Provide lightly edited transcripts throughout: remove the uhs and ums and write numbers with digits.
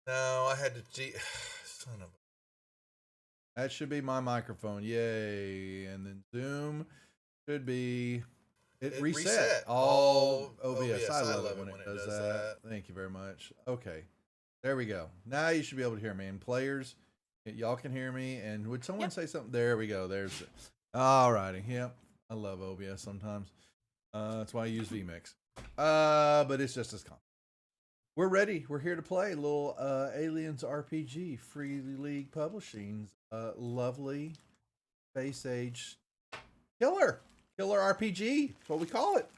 No, I had to. Son of. That should be my microphone. Yay! And then Zoom should be. It reset. Oh, OBS. I love it when it does that. Thank you very much. Okay. There we go. Now you should be able to hear me. And players, y'all can hear me. And would someone say something? There we go. There's it. All righty. Yep. I love OBS sometimes. That's why I use vMix. But it's just as common. We're ready. We're here to play a little Aliens RPG, Free League Publishing's lovely Space Age killer RPG. That's what we call it.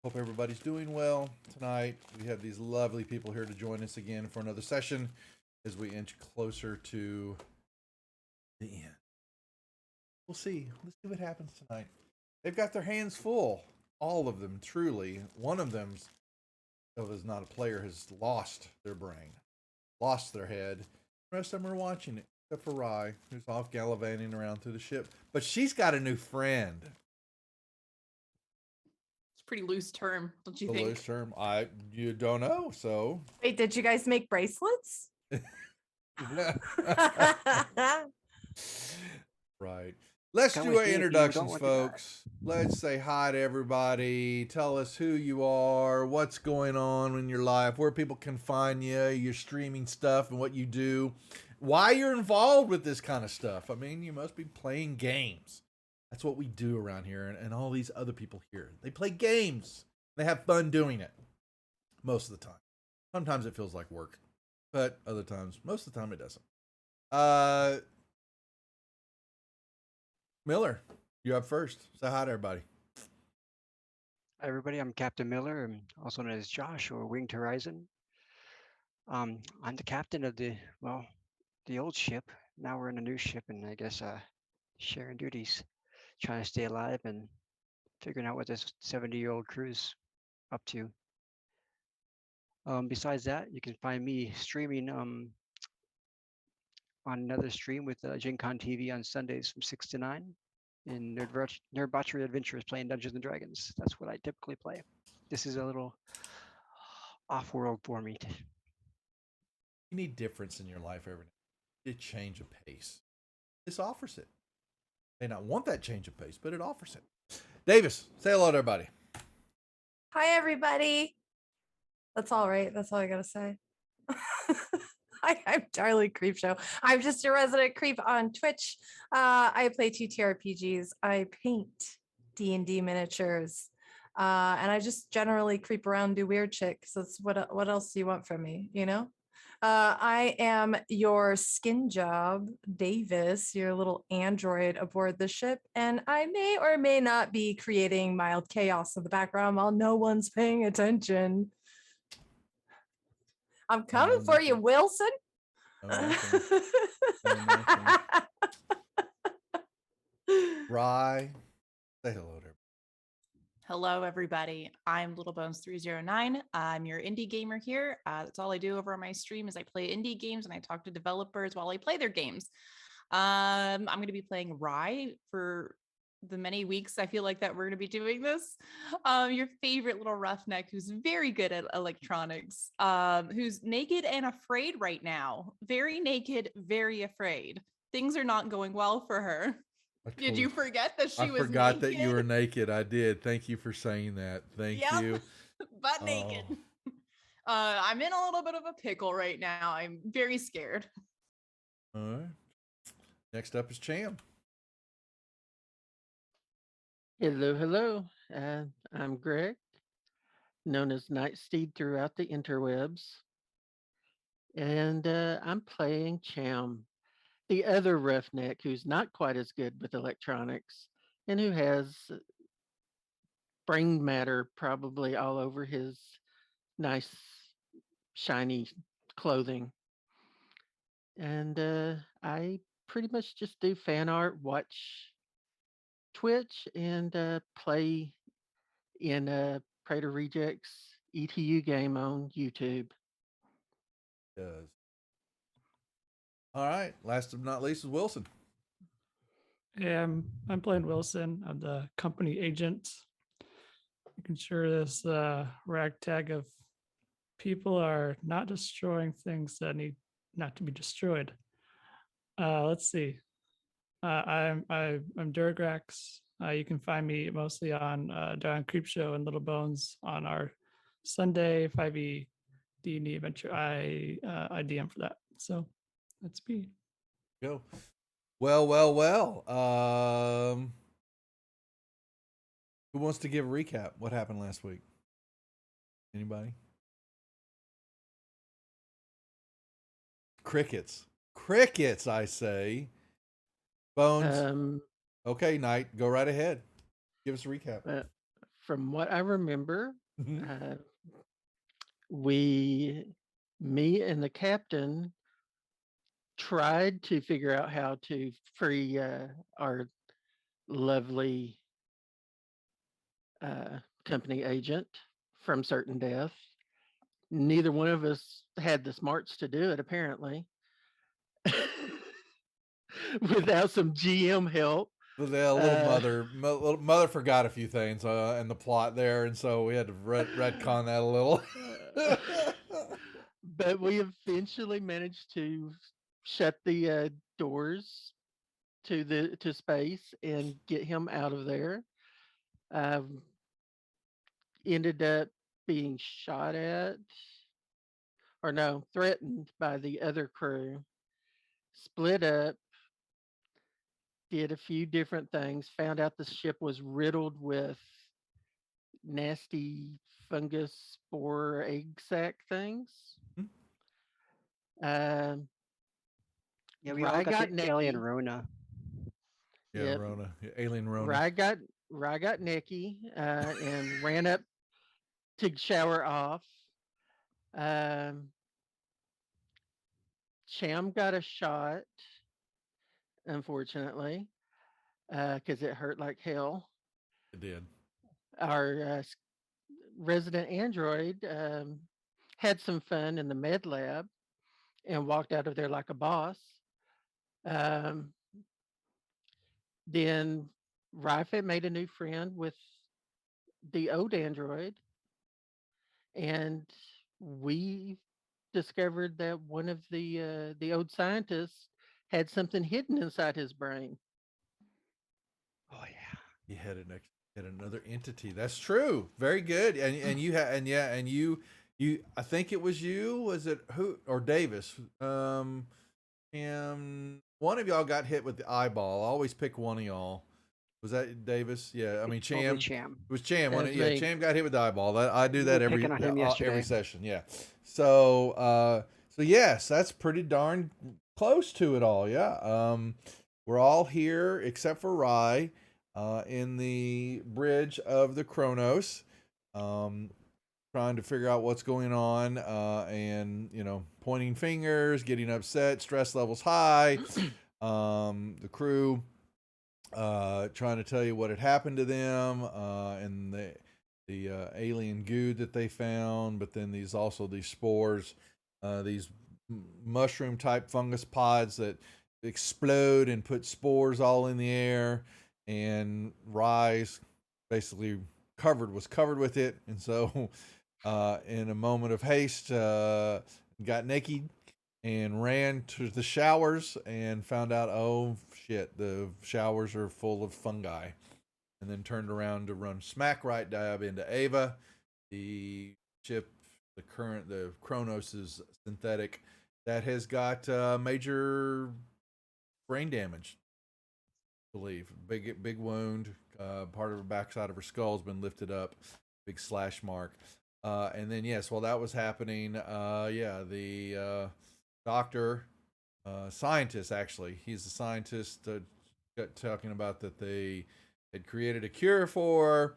Hope everybody's doing well tonight. We have these lovely people here to join us again for another session as we inch closer to the end. We'll see. Let's see what happens tonight. They've got their hands full. All of them, truly. One of them's, though is not a player, has lost their brain, lost their head. The rest of them are watching it, except for Rye, who's off gallivanting around through the ship. But she's got a new friend. Pretty loose term, don't you think? Loose term. You don't know. So wait, did you guys make bracelets? Right. Let's do our introductions, folks. Let's say hi to everybody. Tell us who you are, what's going on in your life, where people can find you, your streaming stuff, and what you do, why you're involved with this kind of stuff. I mean, you must be playing games. That's what we do around here, and all these other people here. They play games. They have fun doing it. Most of the time. Sometimes it feels like work, but other times, most of the time it doesn't. Miller, you up first. Say hi to everybody. Hi, everybody. I'm Captain Miller. I'm also known as Josh or Winged Horizon. I'm the captain of the old ship. Now we're in a new ship, and I guess sharing duties, trying to stay alive and figuring out what this 70-year-old crew's up to. Besides that, you can find me streaming on another stream with Gen Con TV on Sundays from 6 to 9. In Nerdbotchery Adventures, playing Dungeons and Dragons. That's what I typically play. This is a little off-world for me. You need difference in your life every now and then. Change of pace. This offers it. May not want that change of pace, but it offers it. Davis, say hello to everybody. Hi, everybody. That's all right. That's all I gotta say. Hi, I'm Charlie Creepshow. I'm just a resident creep on Twitch. I play TTRPGs. I paint D&D miniatures. And I just generally creep around, do weird shit. So it's what else do you want from me, you know? I am your skin job, Davis, your little android aboard the ship, and I may or may not be creating mild chaos in the background while no one's paying attention. I'm coming for you, Wilson. Rye, say hello to her. Hello, everybody. I'm Littlebones309. I'm your indie gamer here. That's all I do over on my stream is I play indie games and I talk to developers while I play their games. I'm going to be playing Rye for the many weeks I feel like that we're going to be doing this. Your favorite little roughneck who's very good at electronics, who's naked and afraid right now. Very naked, very afraid. Things are not going well for her. Did you forget that she was naked? I forgot that you were naked. I did. Thank you for saying that. Thank you. Butt naked. I'm in a little bit of a pickle right now. I'm very scared. All right. Next up is Cham. Hello. I'm Greg, known as Nightsteed throughout the interwebs. And I'm playing Cham, the other roughneck who's not quite as good with electronics and who has brain matter probably all over his nice, shiny clothing. And I pretty much just do fan art, watch Twitch, and play in Prater Rejects ETU game on YouTube. Does. All right. Last but not least is Wilson. Yeah, I'm playing Wilson. I'm the company agent, making sure this ragtag of people are not destroying things that need not to be destroyed. Let's see. I'm Durgrax. You can find me mostly on Don Creep Show and Little Bones on our Sunday 5e D&D adventure. I DM for that. So that's me. Go. Well. Who wants to give a recap? What happened last week? Anybody? Crickets. Crickets, I say. Bones. Okay, Knight, go right ahead. Give us a recap. From what I remember, me and the captain tried to figure out how to free our lovely company agent from certain death. Neither one of us had the smarts to do it, apparently. Without some GM help. Little mother forgot a few things in the plot there, and so we had to retcon that a little. But we eventually managed to shut the doors to space and get him out of there. Ended up being shot at, or no, threatened by the other crew. Split up, did a few different things, found out the ship was riddled with nasty fungus spore egg sac things. Yeah, we all got the alien Rona. Yeah, yep. Rona, alien Rona. Rye got necky and ran up to shower off. Cham got a shot, unfortunately, because it hurt like hell. It did. Our resident android had some fun in the med lab and walked out of there like a boss. Then Rifet made a new friend with the old android, and we discovered that one of the old scientists had something hidden inside his brain. Oh yeah, he had another entity. That's true. Very good. And you had and you I think it was you. Was it who or Davis? And one of y'all got hit with the eyeball. I always pick one of y'all. Was that Davis? Yeah, I mean Cham. It was Cham. Cham got hit with the eyeball. I do that every session. Yeah. So yes, that's pretty darn close to it all. Yeah. We're all here except for Rye, in the bridge of the Kronos, trying to figure out what's going on, and pointing fingers, getting upset, stress levels high. The crew trying to tell you what had happened to them, and the alien goo that they found, but then these spores, these mushroom type fungus pods that explode and put spores all in the air, and Rise basically was covered with it, and so in a moment of haste got naked and ran to the showers and found out, oh shit, the showers are full of fungi, and then turned around to run smack right dab into Ava. The ship, the Kronos is synthetic, that has got major brain damage, I believe. Big wound, part of the backside of her skull's been lifted up, big slash mark. And then yes, while that was happening, the doctor, scientist, actually, he's a scientist, talking about that they had created a cure for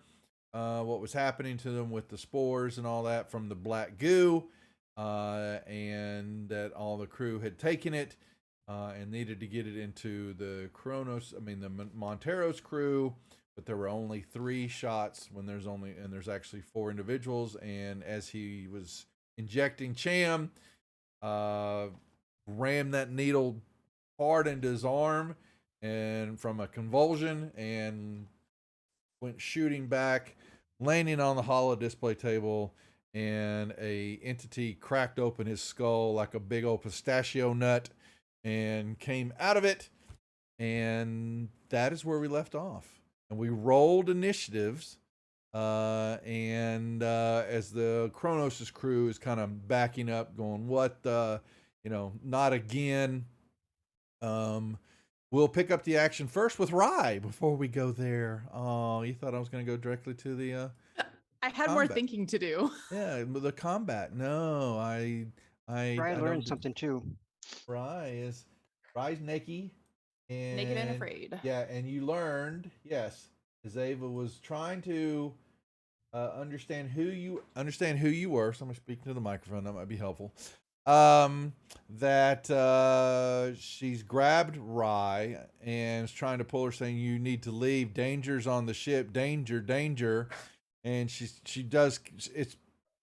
what was happening to them with the spores and all that from the black goo, and that all the crew had taken it and needed to get it into the Montero's crew, but there were only 3 shots when there's actually 4 individuals. And as he was injecting Cham, rammed that needle hard into his arm and from a convulsion, and went shooting back, landing on the holo display table, and a entity cracked open his skull like a big old pistachio nut and came out of it. And that is where we left off. And we rolled initiatives. And as the Kronos' crew is kind of backing up, going, what the, not again. We'll pick up the action first with Rye before we go there. Oh, you thought I was going to go directly to the I had more thinking to do. Yeah, the combat. No, I learned something too. Rye's naked and Naked and afraid. Yeah, and you learned, yes, Ava was trying to understand who you were. Somebody speaking to the microphone, that might be helpful. That she's grabbed Rye and is trying to pull her, saying, "You need to leave. Danger's on the ship. Danger." And she does. It's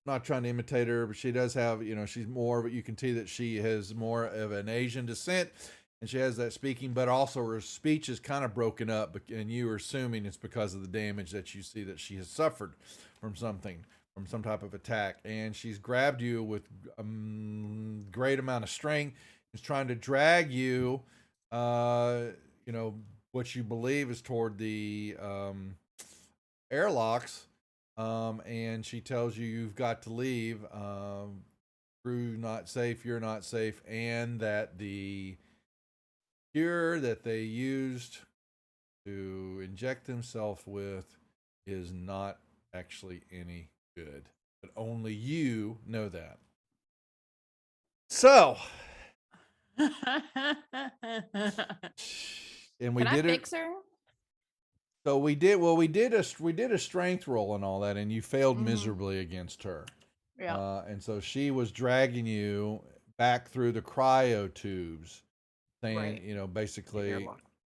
not trying to imitate her, but she does have, she's more. But you can see that she has more of an Asian descent, and she has that speaking. But also her speech is kind of broken up, and you are assuming it's because of the damage that you see that she has suffered from something. From some type of attack, and she's grabbed you with a great amount of strength. Is trying to drag you, what you believe is toward the airlocks, and she tells you you've got to leave. Crew not safe, you're not safe, and that the cure that they used to inject themselves with is not actually any good, but only you know that. So, and we Can did I fix her? So we did. Well, we did a strength roll and all that, and you failed miserably against her. Yeah. And so she was dragging you back through the cryo tubes, saying, Right. Basically,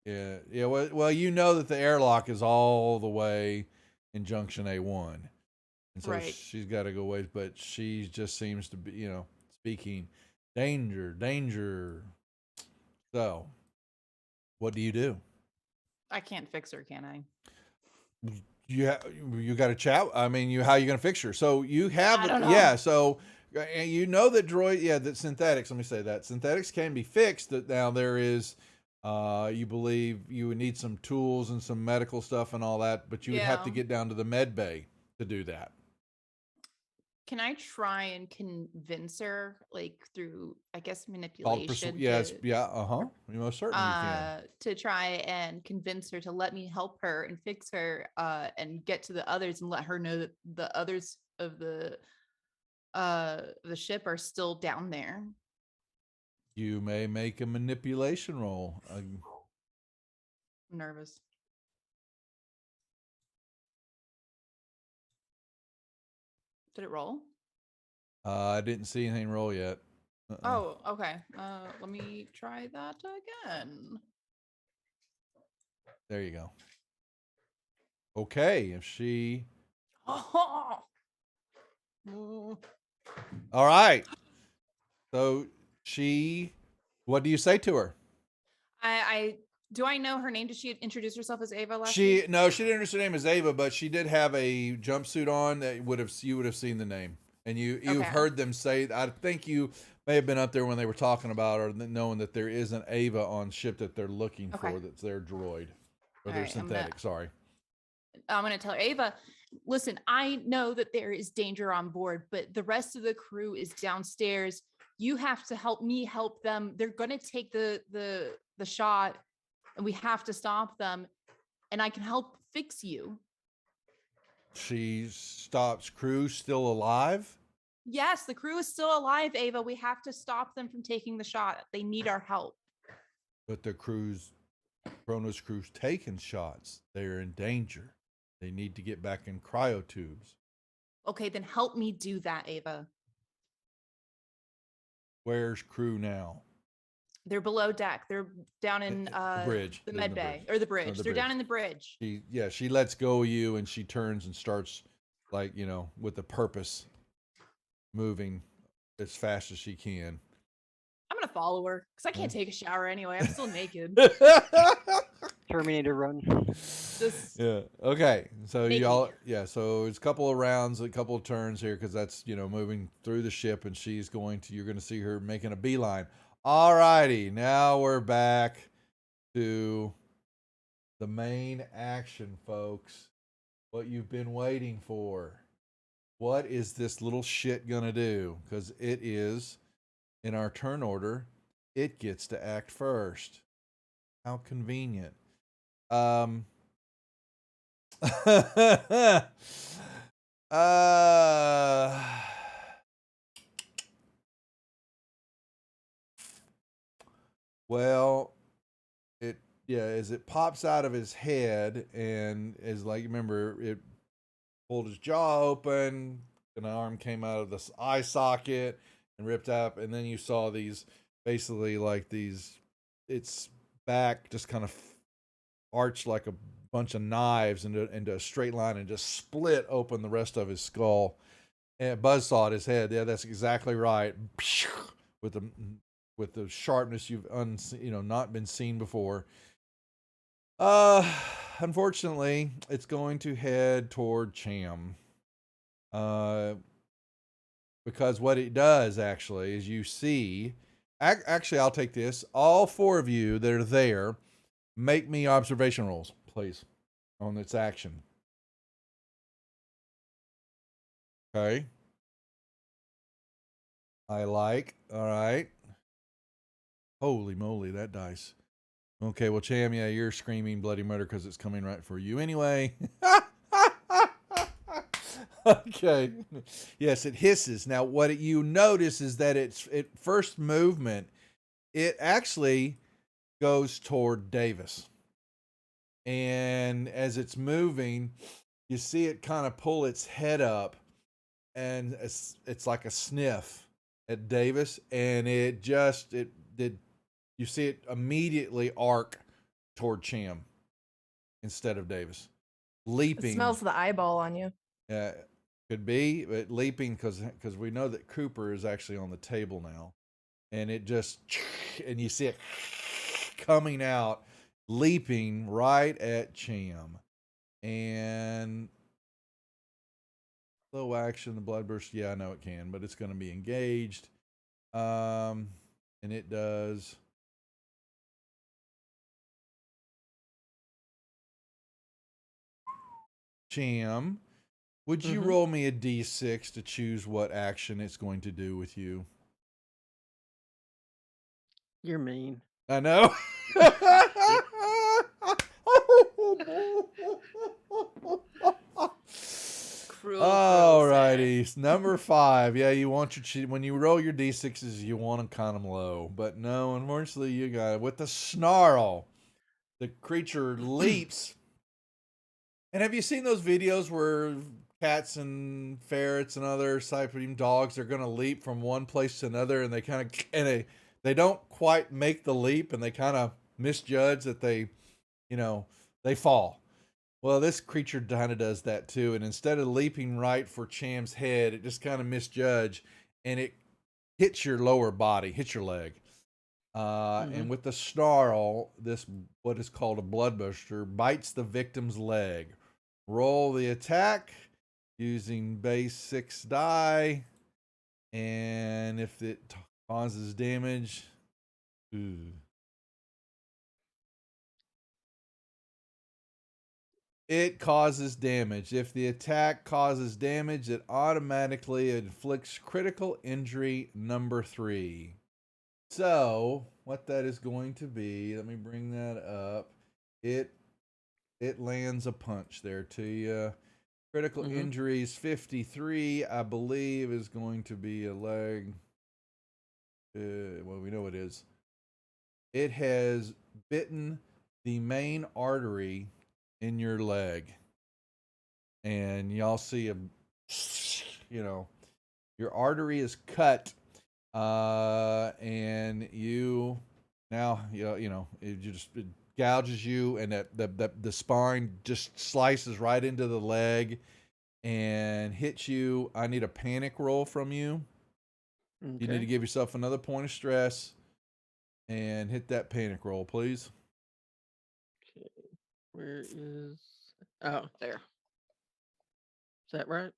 yeah. Well, you know that the airlock is all the way in Junction A1. And so Right. she's got to go ways, but she just seems to be, speaking danger. So, what do you do? I can't fix her, can I? You got to chat. I mean, how are you going to fix her? So you have, I don't know. Yeah. So, and you know that that synthetics. Let me say that synthetics can be fixed. That now there is, you believe you would need some tools and some medical stuff and all that, but you would have to get down to the med bay to do that. Can I try and convince her, through, I guess, manipulation? You most certainly can. To try and convince her to let me help her and fix her, and get to the others and let her know that the others of the ship are still down there. You may make a manipulation roll. I'm nervous. Did it roll? I didn't see anything roll yet. Oh, okay. Let me try that again. There you go. Okay, if she. Oh. All right. So what do you say to her? Do I know her name? Did she introduce herself as Ava last week? week? No, she didn't introduce her name as Ava, but she did have a jumpsuit on that you would have seen the name. And you've heard them say, I think you may have been up there when they were talking about, or knowing that there is an Ava on ship that they're looking for, that's their droid or their synthetic. I'm going to tell Ava, listen, I know that there is danger on board, but the rest of the crew is downstairs. You have to help me help them. They're going to take the shot, and we have to stop them. And I can help fix you. She stops. Crew still alive? Yes, the crew is still alive, Ava. We have to stop them from taking the shot. They need our help. But the Kronos crew's taking shots. They're in danger. They need to get back in cryo tubes. Okay, then help me do that, Ava. Where's crew now? They're below deck. They're down in the bridge, the med bay, or the bridge. They're down in the bridge. She lets go of you, and she turns and starts, with a purpose, moving as fast as she can. I'm gonna follow her because I can't take a shower anyway. I'm still naked. Terminator run. Just Yeah. Okay. So making y'all, sure. yeah. So it's a couple of rounds, a couple of turns here, because that's moving through the ship, and she's going to. You're going to see her making a beeline. All righty. Now we're back to the main action, folks. What you've been waiting for. What is this little shit gonna do? Because it is in our turn order. It gets to act first. How convenient. uh, well, as it pops out of his head and is like, remember, it pulled his jaw open, an arm came out of this eye socket and ripped up, and then you saw these basically like these, its back just kind of arched like a bunch of knives into a straight line and just split open the rest of his skull. And Buzzsaw at his head. Yeah, that's exactly right. With the sharpness you've not been seen before. Unfortunately, it's going to head toward Cham. Because what it does actually is you see. Actually, I'll take this. All four of you that are there, make me observation rolls, please, on its action. Okay. All right. Holy moly, that dice. Okay, well, Cham, yeah, you're screaming bloody murder because it's coming right for you anyway. Okay. Yes, it hisses. Now, what you notice is that its first movement, it actually goes toward Davis. And as it's moving, you see it kind of pull its head up, and it's like a sniff at Davis, and it did. You see it immediately arc toward Cham instead of Davis, leaping. It smells the eyeball on you. Could be, but leaping because we know that Cooper is actually on the table now, and it just, and you see it coming out, leaping right at Cham, and slow action, the bloodburst. Yeah, I know it can, but it's going to be engaged, and it does. Cham, would you roll me a d6 to choose what action it's going to do with you? You're mean. I know. Cruel, All cruel righty, number 5. Yeah, you want when you roll your d6s, you want to count them low, but no, unfortunately, you got it with the snarl. The creature leaps. And have you seen those videos where cats and ferrets and other type of dogs are going to leap from one place to another, and they kind of they don't quite make the leap, and they kind of misjudge that they fall. Well, this creature kind of does that too, and instead of leaping right for Cham's head, it just kind of misjudge, and it hits your lower body, hits your leg. And with the snarl, this what is called a bloodbuster bites the victim's leg. Roll the attack using base 6 die, and if it causes damage, it causes damage. If the attack causes damage, it automatically inflicts critical injury number 3. So, what that is going to be, let me bring that up. It lands a punch there to you. Critical injuries 53, I believe, is going to be a leg. Well, we know it is. It has bitten the main artery in your leg. And y'all see your artery is cut. And you now, it gouges you, and the spine just slices right into the leg and hits you. I need a panic roll from you. Okay. You need to give yourself another point of stress and hit that panic roll, please. Okay. Where is? Oh, there. Is that right?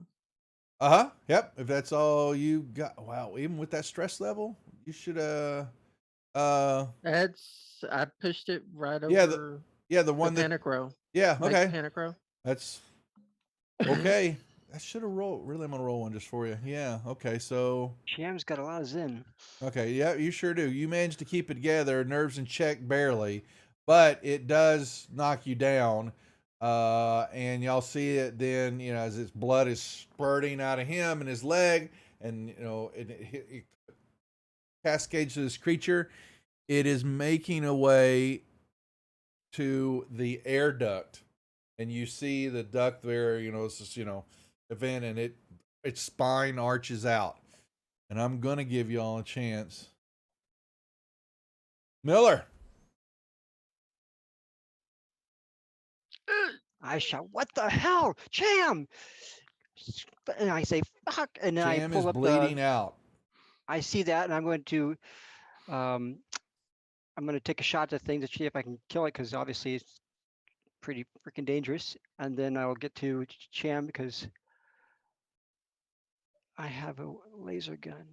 Yep. If that's all you got, wow. Even with that stress level, you should That's I pushed it right yeah, over the one that panic row. yeah, Like okay. panic row. That's okay. I should have rolled. Really, I'm gonna roll one just for you. Yeah. Okay. So. Cham's got a lot of zen. Okay. Yeah, you sure do. You managed to keep it together, nerves in check barely, but it does knock you down. And y'all see it then. You know, as its blood is spurting out of him and his leg, and you know it cascades to this creature. It is making a way to the air duct, and you see the duct there. You know, it's just event, and its spine arches out. And I'm gonna give y'all a chance. Miller. I shout, "What the hell, Cham!" And I say, "Fuck!" And then Cham I pull is up bleeding out. I see that, and I'm going to take a shot at the thing to see if I can kill it, because obviously it's pretty freaking dangerous. And then I'll get to Cham because I have a laser gun.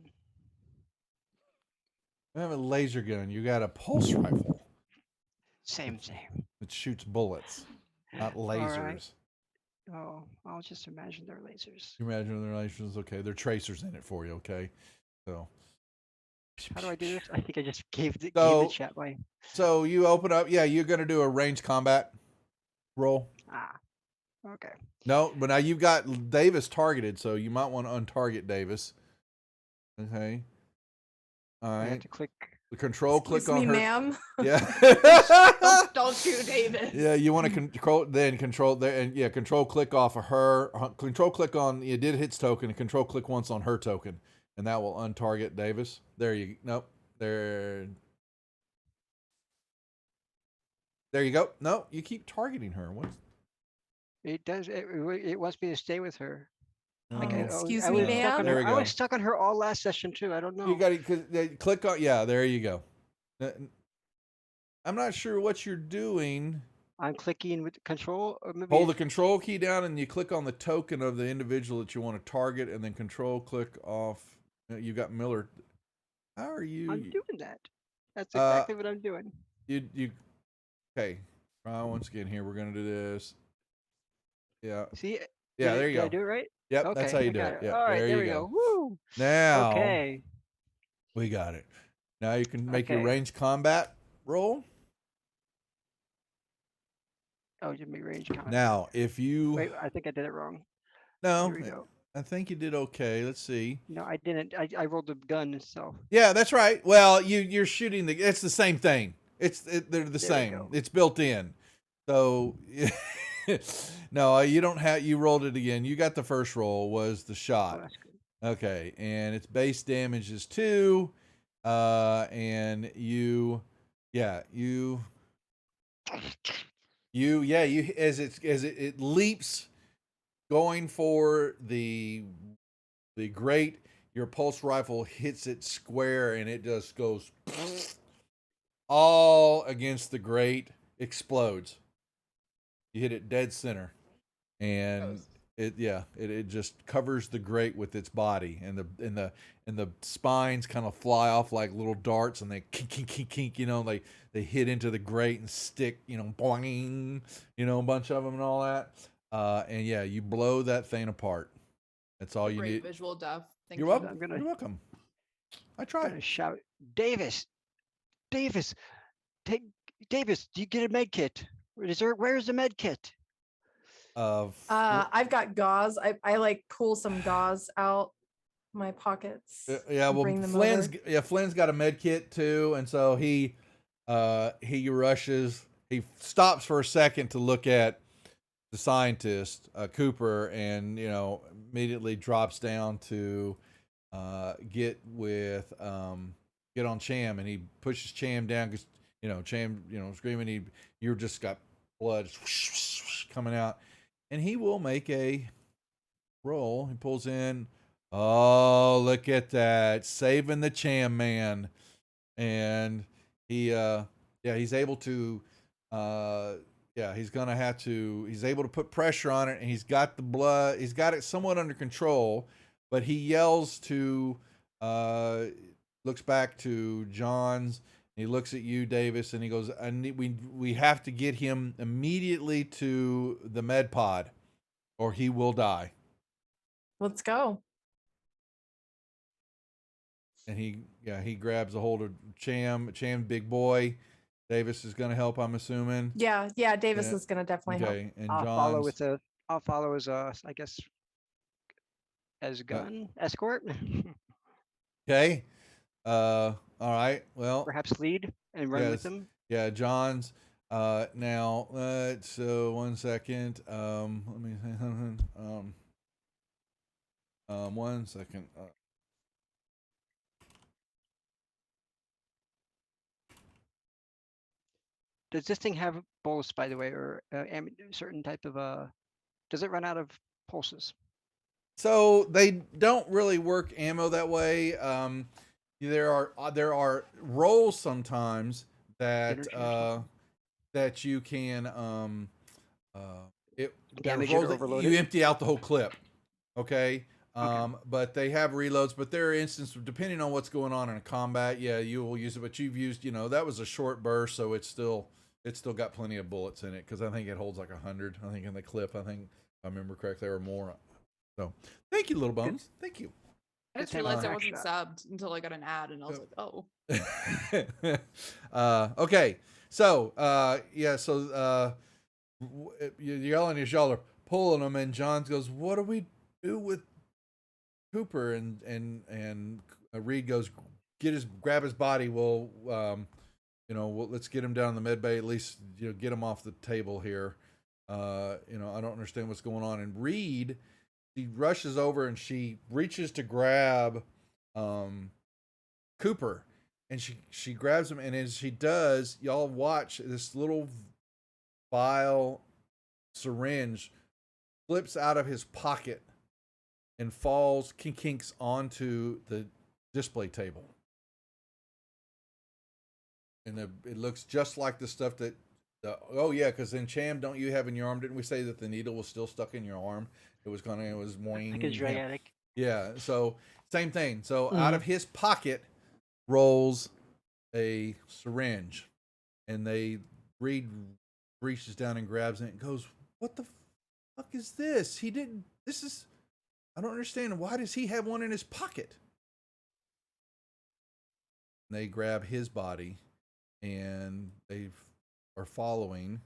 I have a laser gun. You got a pulse rifle. Same. It shoots bullets, not lasers. All right. Oh, I'll just imagine they're lasers. You imagine their lasers? Okay, they're tracers in it for you. Okay, so. How do I do this? I think I just gave the chat my. So you open up. Yeah, you're gonna do a ranged combat roll. Okay. No, but now you've got Davis targeted, so you might want to untarget Davis. Okay. All right. I have to click. The control Excuse click on me, her. ma'am. Yeah. Don't shoot David. Yeah, you want to control there, and control click off of her. Control click on you did hits token, and control click once on her token, and that will untarget Davis. There you there. There you go. No, you keep targeting her. What? It does. It wants me to stay with her. Excuse me, ma'am. There we go. I was stuck on her all last session too. I don't know. You got to click on. Yeah, there you go. I'm not sure what you're doing. I'm clicking with control. Or maybe Hold the control key down and you click on the token of the individual that you want to target, and then control click off. You got Miller. How are you? I'm doing that. That's exactly what I'm doing. You okay? Try once again here. We're gonna do this. Yeah. See? Yeah, there you go. Did I do it right? Yep, Okay, that's how you I do got it. Yeah, All right, there we you go. Woo! Now, Okay. we got it. Now you can make your Okay. ranged combat roll. Oh, you made range combat. Now, if you Wait, I think I did it wrong. no, Here we go. I think you did okay. Let's see. No, I didn't. I rolled the gun itself. Yeah, that's right. Well, you're shooting it's the same thing. They're the same. go. It's built in. So no, you don't have. You rolled it again. You got the first roll was the Oh, shot. that's good. Okay, and its base damage is 2, and you as it leaps, going for the grate, your pulse rifle hits it square, and it just goes all against the grate, explodes. You hit it dead center, and it just covers the grate with its body, and the spines kind of fly off like little darts, and they kink, they hit into the grate and stick, boing, a bunch of them and all that, and yeah, you blow that thing apart. That's all you Great need. visual, Duff. Thank You're you. welcome. You're welcome. I I'm tried. gonna shout, Davis, Davis, Davis, do you get a med kit? Where's the med kit? I've got gauze. I like pull some gauze out my pockets. Yeah, and well, bring them Flynn's over. Flynn's got a med kit too, and so he rushes. He stops for a second to look at the scientist, Cooper, and immediately drops down to get on Cham, and he pushes Cham down because Cham screaming. You're just got blood coming out, and he will make a roll. He pulls in. Oh, look at that, saving the Cham man, and he's able to Yeah, he's gonna have to. He's able to put pressure on it, and he's got the blood. He's got it somewhat under control, but he yells to, looks back to Johns. He looks at you, Davis, and he goes, we have to get him immediately to the med pod, or he will die." Let's go. And he grabs a hold of Cham, big boy. Davis is gonna help, I'm assuming. Yeah, Davis is gonna definitely help. Okay, and I'll follow John's I'll follow as I guess as gun escort. okay. All right. Well, Perhaps lead and run with them. Yeah, John's. Now, so 1 second. Let me. 1 second. Does this thing have bullets, by the way, or certain type of does it run out of pulses? So they don't really work ammo that way. There are rolls sometimes that that you can damage it or overload you it. empty out the whole clip. Okay. But they have reloads, but there are instances depending on what's going on in a combat, yeah, you will use it, but you've used, that was a short burst, so it's still got plenty of bullets in it, because I think it holds like 100. I think in the clip, I remember correctly, there were more. So thank you, Little Bones. Thank you. I just realized I wasn't subbed until I got an ad, and I was like, oh. Okay. So, you're yelling as y'all are pulling them, and John goes, "What do we do with Cooper?" And Reed goes, grab his body. We'll, let's get him down in the med bay, at least, get him off the table here. I don't understand what's going on. And Reed, she rushes over and she reaches to grab Cooper, and she grabs him, and as she does, y'all watch this little vial syringe flips out of his pocket and falls, kinks onto the display table. And it looks just like the stuff that, because in Cham, don't you have in your arm? Didn't we say that the needle was still stuck in your arm? It was moing. Like a dramatic. Yeah, so same thing. So out of his pocket rolls a syringe, and Reed reaches down and grabs it and goes, "What the fuck is this? I don't understand. Why does he have one in his pocket?" And they grab his body, and they are following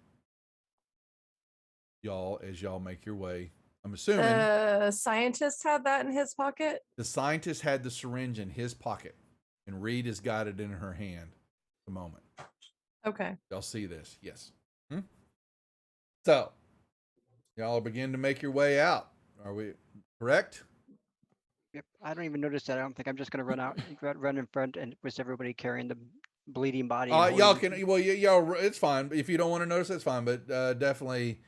y'all as y'all make your way. I'm assuming the scientist had that in his pocket. the scientist had the syringe in his pocket, and Reed has got it in her hand at the moment. Okay. Y'all see this? Yes. So, y'all begin to make your way out. Are we correct? Yep. I don't even notice that. I don't think I'm just going to run out, run in front, and with everybody carrying the bleeding body. Y'all can. Well, y'all. It's fine. If you don't want to notice, that's fine. But definitely,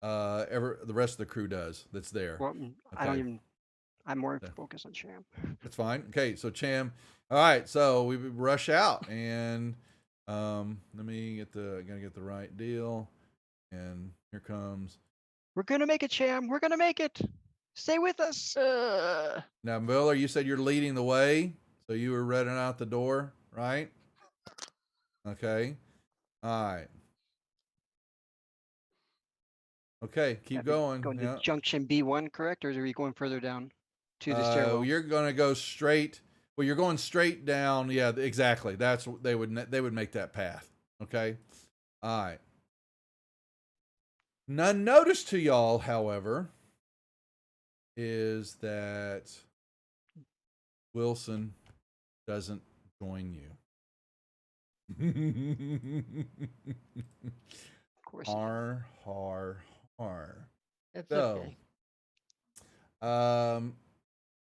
the rest of the crew does. That's there. Well, I don't even. I'm more focused on Cham. That's fine. Okay, so Cham. All right, so we rush out, and let me I gotta get the right deal, and here comes. We're gonna make it, Cham. We're gonna make it. Stay with us. Now, Miller, you said you're leading the way, so you were running out the door, right? Okay. All right. Okay, keep going. Going to junction B1, correct, or are we going further down to the stairwell? You're gonna go straight. Well, you're going straight down. Yeah, exactly. That's what they would make that path. Okay. All right. None notice to y'all, however, is that Wilson doesn't join you. Of course. Har. That's So, okay.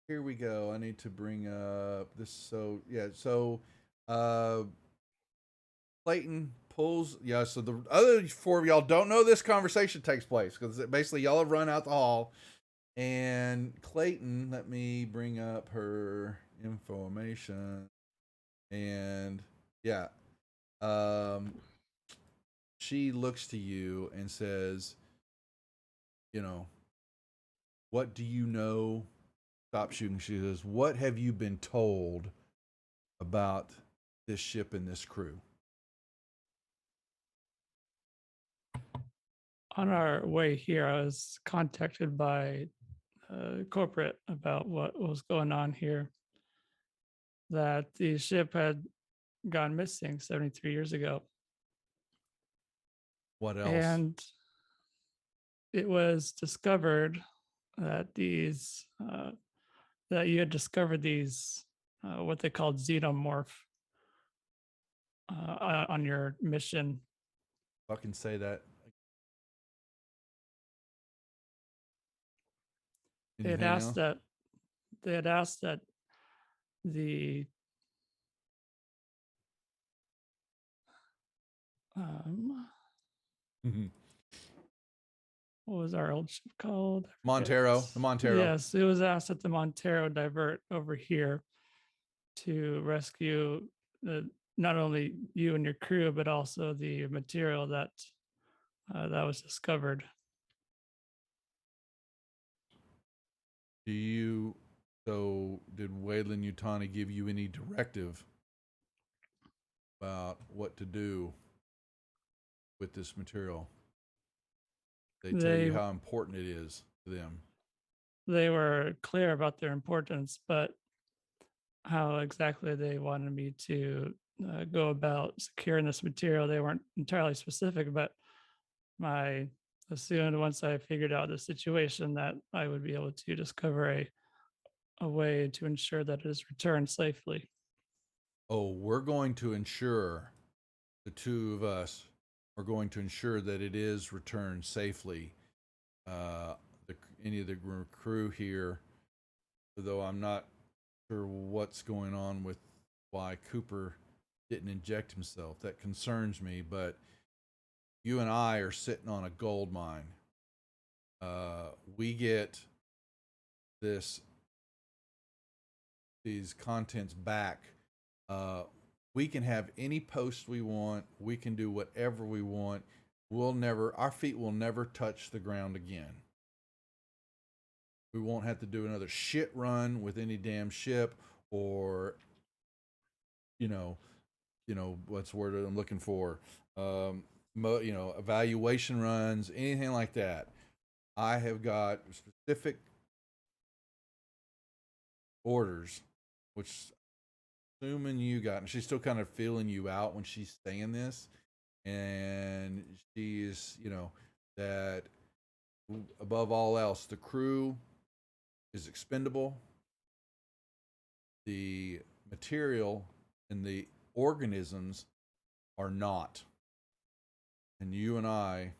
Here we go. I need to bring up this. So Clayton pulls. Yeah, so the other four of y'all don't know this conversation takes place, because basically y'all have run out the hall. And Clayton, let me bring up her information. And yeah, she looks to you and says, you know, what do you know? Stop shooting. She says, what have you been told about this ship and this crew? On our way here, I was contacted by corporate about what was going on here. That the ship had gone missing 73 years ago. What else? And it was discovered that that you had discovered these, what they called xenomorph on your mission. Fucking say that. They had Anything asked else? that they had asked that the Mhm. what was our old ship called? I forget. Montero. The Montero. Yes, it was asked that the Montero divert over here to rescue not only you and your crew, but also the material that that was discovered. So did Waylon Yutani give you any directive about what to do with this material? They tell you how important it is to them. They were clear about their importance, but how exactly they wanted me to go about securing this material, they weren't entirely specific, but I assumed once I figured out the situation that I would be able to discover a way to ensure that it is returned safely. Oh, we're going to ensure, the two of us are going to ensure that it is returned safely. Any of the crew here, though I'm not sure what's going on with why Cooper didn't inject himself. That concerns me, but you and I are sitting on a gold mine. We get these contents back. We can have any post we want. We can do whatever we want. Our feet will never touch the ground again. We won't have to do another shit run with any damn ship or, what's the word I'm looking for? Evaluation runs, anything like that. I have got specific orders, which assuming you got, and she's still kind of feeling you out when she's saying this, and she is, that above all else, the crew is expendable. The material and the organisms are not. And you and I,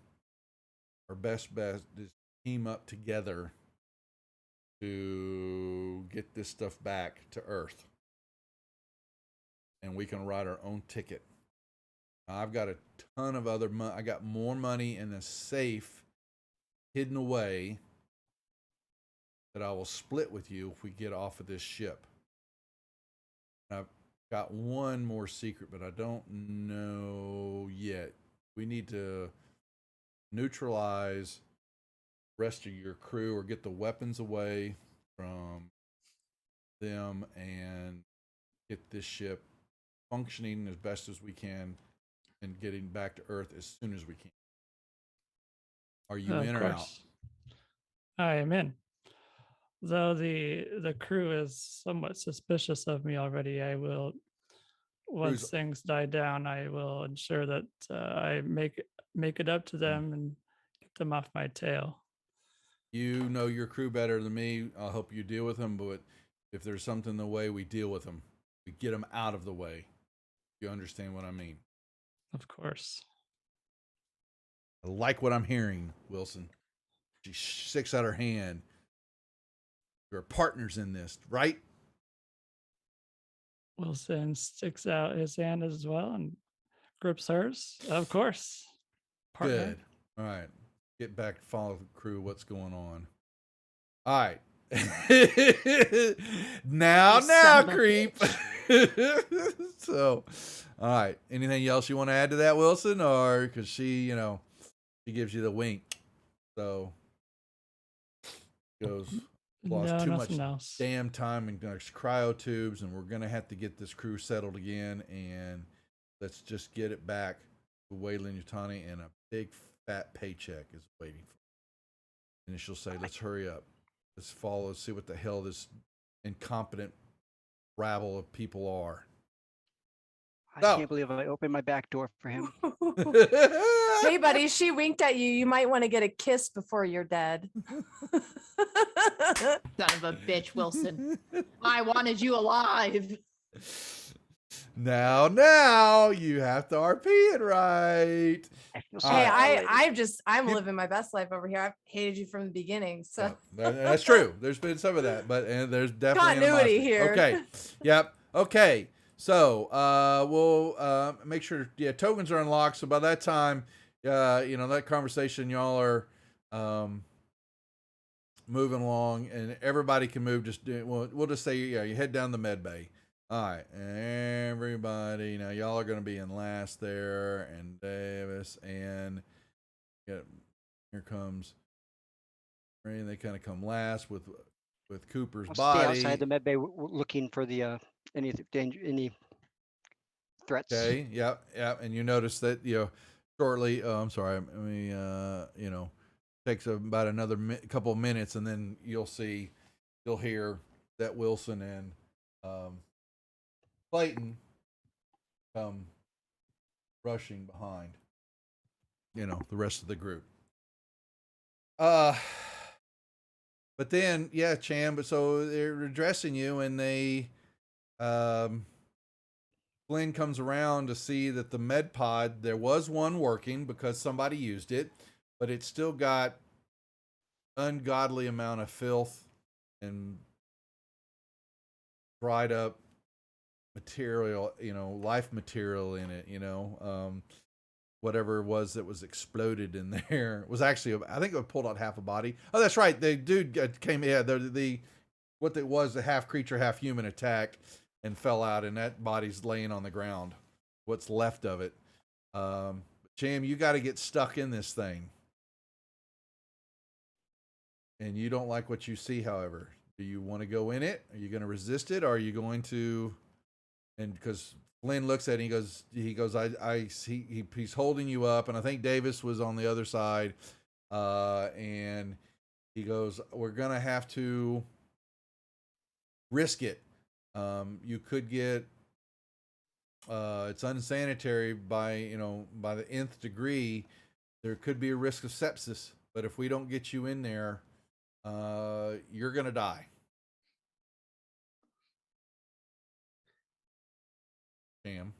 our best bet is team up together to get this stuff back to Earth. And we can write our own ticket. I've got a ton of other money. I got more money in a safe hidden away that I will split with you if we get off of this ship. I've got one more secret, but I don't know yet. We need to neutralize the rest of your crew or get the weapons away from them and get this ship functioning as best as we can and getting back to Earth as soon as we can. Are you in or out? I am in. Though the crew is somewhat suspicious of me already, I will, once things die down, I will ensure that I make it up to them and get them off my tail. You know your crew better than me. I'll help you deal with them, but if there's something in the way, we deal with them. We get them out of the way. You understand what I mean? Of course. I like what I'm hearing, Wilson. She sticks out her hand. You're partners in this, right? Wilson sticks out his hand as well and grips hers. Of course. Partner. Good. All right. Get back, follow the crew. What's going on? All right. now, creep. So, all right. Anything else you want to add to that, Wilson? Or because she, she gives you the wink. So goes, lost No, too much nothing else. damn time in cryo tubes, and we're gonna have to get this crew settled again, and let's just get it back to Wayland Yutani, and a big fat paycheck is waiting for. And she'll say, "Let's hurry up. Let's follow. See what the hell this incompetent rabble of people are." I So. can't believe I opened my back door for him. Hey, buddy, she winked at you. You might want to get a kiss before you're dead. Son of a bitch, Wilson. I wanted you alive. Now you have to RP it right. I feel so Hey, violated. I'm living my best life over here. I've hated you from the beginning. So Yeah, that's true. There's been some of that, but and there's definitely continuity animosity. here. Okay. Yep. Okay. So we'll make sure tokens are unlocked. So by that time, that conversation y'all are moving along, and everybody can move. We'll just say you head down the med bay. All right, everybody. Now y'all are going to be in last there, and Davis, and here comes. And they kind of come last with Cooper's I'll body. stay outside the med bay looking for the any danger, any threats. Okay. Yep. And you notice that shortly. Oh, I'm sorry. I mean, takes about another couple of minutes, and then you'll hear that Wilson and Clayton come rushing behind. The rest of the group. But then, Cham. But so they're addressing you, and they, Flynn comes around to see that the med pod, there was one working because somebody used it, but it still got ungodly amount of filth and dried up material, life material in it, whatever it was that was exploded in there. It was actually, I think it pulled out half a body. Oh, that's right. The dude came, what it was, the half creature, half human attack and fell out, and that body's laying on the ground. What's left of it. Cham, you got to get stuck in this thing. And you don't like what you see, however. Do you want to go in it? Are you going to resist it? Or are you going to, and because Flynn looks at it, he goes, he's holding you up, and I think Davis was on the other side, and he goes, we're gonna have to risk it. You could get, it's unsanitary by the nth degree. There could be a risk of sepsis, but if we don't get you in there, you're gonna die. Damn.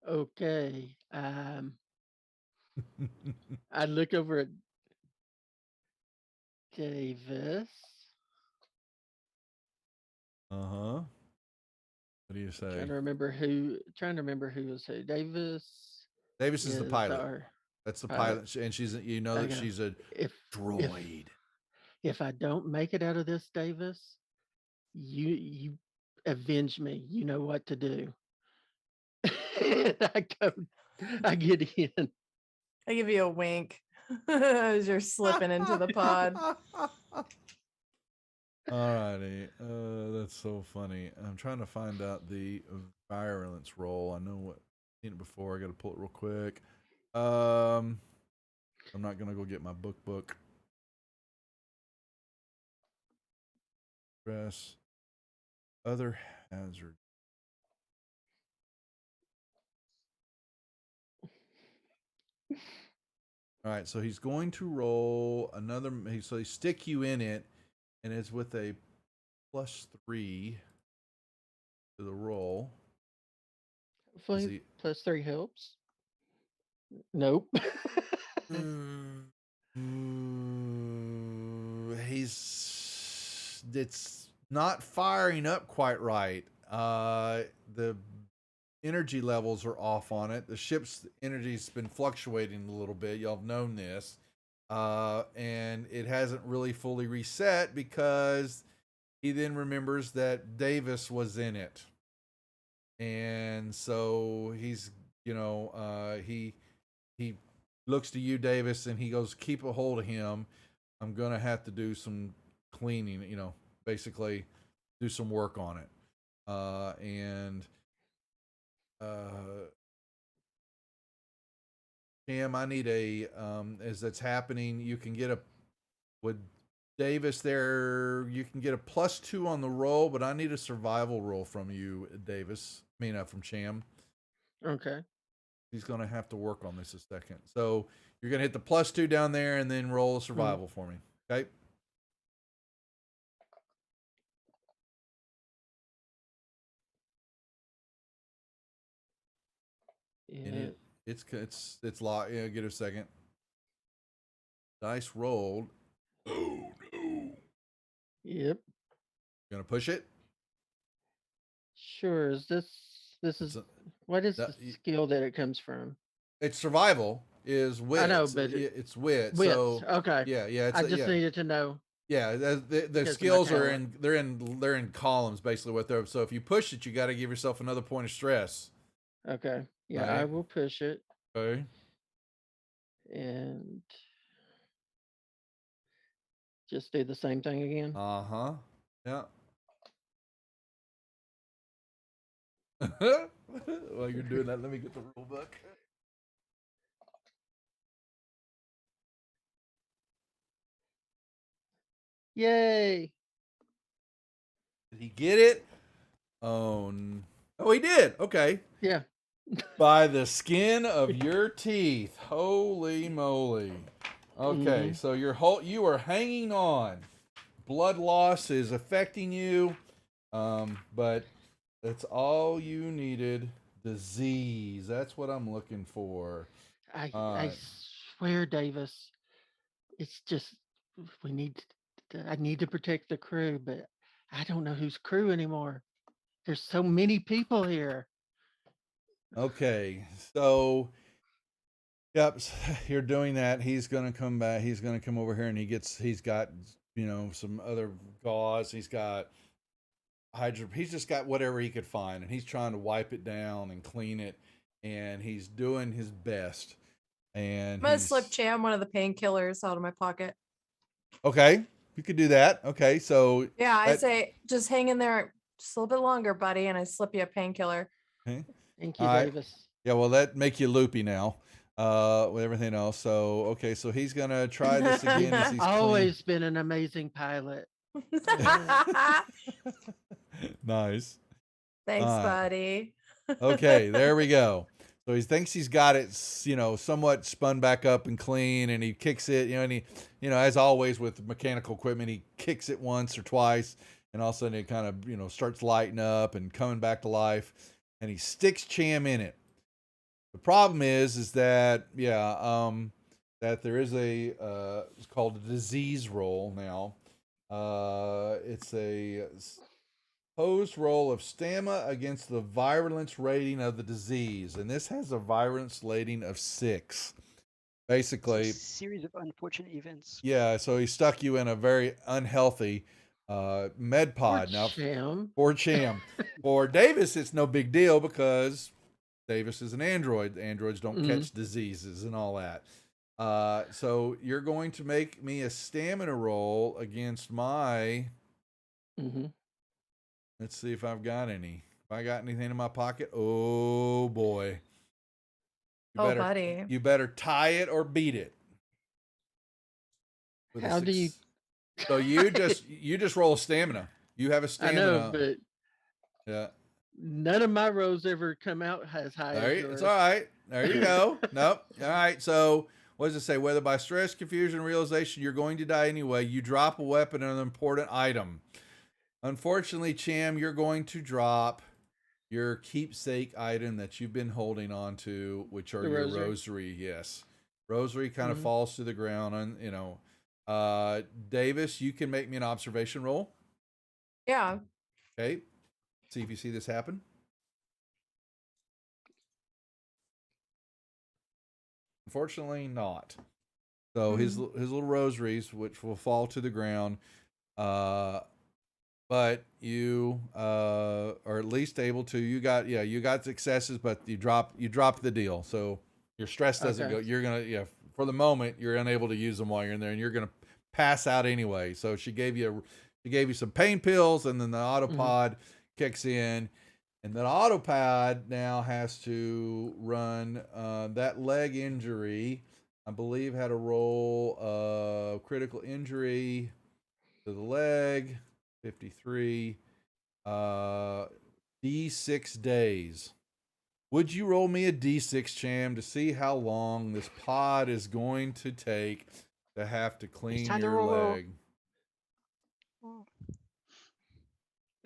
Okay. I look over at Davis. What do you say? Trying to remember who was who. Davis is the pilot. That's the pilot, and she's that Okay. she's a droid. If I don't make it out of this, Davis, you avenge me. You know what to do. I get in. I give you a wink as you're slipping into the pod. Alrighty, that's so funny. I'm trying to find out the virulence roll. I know what I've seen it before. I got to pull it real quick. I'm not gonna go get my book. Stress. Other hazard. All right, so he's going to roll another. So he stick you in it, and it's with a +3 to the roll. Hopefully, +3 helps. Nope. It's not firing up quite right. The energy levels are off on it. The ship's energy's been fluctuating a little bit. Y'all have known this. And it hasn't really fully reset because he then remembers that Davis was in it. And so he's, he looks to you, Davis, and he goes, "Keep a hold of him. I'm gonna have to do some cleaning. Basically do some work on it." And Cam, I need as that's happening, you can get a with Davis there. You can get a +2 on the roll, but I need a survival roll from you, Davis. I mean, from Cham. Okay. He's going to have to work on this a second. So you're going to hit the +2 down there and then roll a survival for me. Okay. Yeah. It's locked. Yeah, get a second. Dice rolled. Oh no. Yep. Gonna push it? Sure. What is the skill that it comes from? It's survival is wit. I know, but it's wit. Wits. So Okay. yeah. I just needed to know. Yeah, the skills are they're in columns basically what they're. So if you push it, you got to give yourself another point of stress. Okay. Yeah, right? I will push it. Okay. And just do the same thing again. Uh-huh. Yeah. While you're doing that, let me get the rule book. Yay. Did he get it? Oh, he did. Okay. Yeah. By the skin of your teeth. Holy moly. Okay, so you are hanging on. Blood loss is affecting you. But that's all you needed. Disease. That's what I'm looking for. I swear, Davis, it's just I need to protect the crew, but I don't know who's crew anymore. There's so many people here. Okay, so yep, you're doing that. He's gonna come back. He's gonna come over here, and he's got some other gauze. He's got He's just got whatever he could find, and he's trying to wipe it down and clean it, and he's doing his best. And I'm gonna slip Cham one of the painkillers out of my pocket. Okay, you could do that. Okay, so yeah, I say just hang in there just a little bit longer, buddy, and I slip you a painkiller. Okay. Thank you, Davis. Yeah, well, that make you loopy now. With everything else. So okay, so he's gonna try this again. As he's always been an amazing pilot. Nice. Thanks, buddy. Okay, there we go. So he thinks he's got it, somewhat spun back up and clean, and he kicks it, and he, as always with mechanical equipment, he kicks it once or twice, and all of a sudden it kind of, starts lighting up and coming back to life, and he sticks Cham in it. The problem is that, that there is it's called a disease roll now. It's a opposed roll of stamina against the virulence rating of the disease, and this has a virulence rating of 6. Basically, a series of unfortunate events. Yeah, so he stuck you in a very unhealthy med pod. For Cham. For Davis, it's no big deal because Davis is an android. Androids don't catch diseases and all that. So you're going to make me a stamina roll against my. Let's see if I've got any. If I got anything in my pocket, oh boy. Buddy. You better tie it or beat it. How do you? So you just roll a stamina. You have a stamina. I know, but yeah. None of my rolls ever come out as high as yours. It's all right. There you go. Nope. All right. So what does it say? Whether by stress, confusion, realization, you're going to die anyway, you drop a weapon and an important item. Unfortunately, Cham, you're going to drop your keepsake item that you've been holding on to, which are your rosary. Yes. Rosary kind of falls to the ground, and Davis, you can make me an observation roll. Yeah. Okay. See if you see this happen. Unfortunately, not. So his little rosaries, which will fall to the ground, but you are at least able to. You got successes, but you drop the deal. So your stress doesn't go. You're gonna for the moment you're unable to use them while you're in there, and you're gonna pass out anyway. So she gave you some pain pills, and then the autopod kicks in. And then autopod now has to run that leg injury. I believe had a roll critical injury to the leg, 53, D6 days. Would you roll me a D6, Cham, to see how long this pod is going to take to have to clean your leg?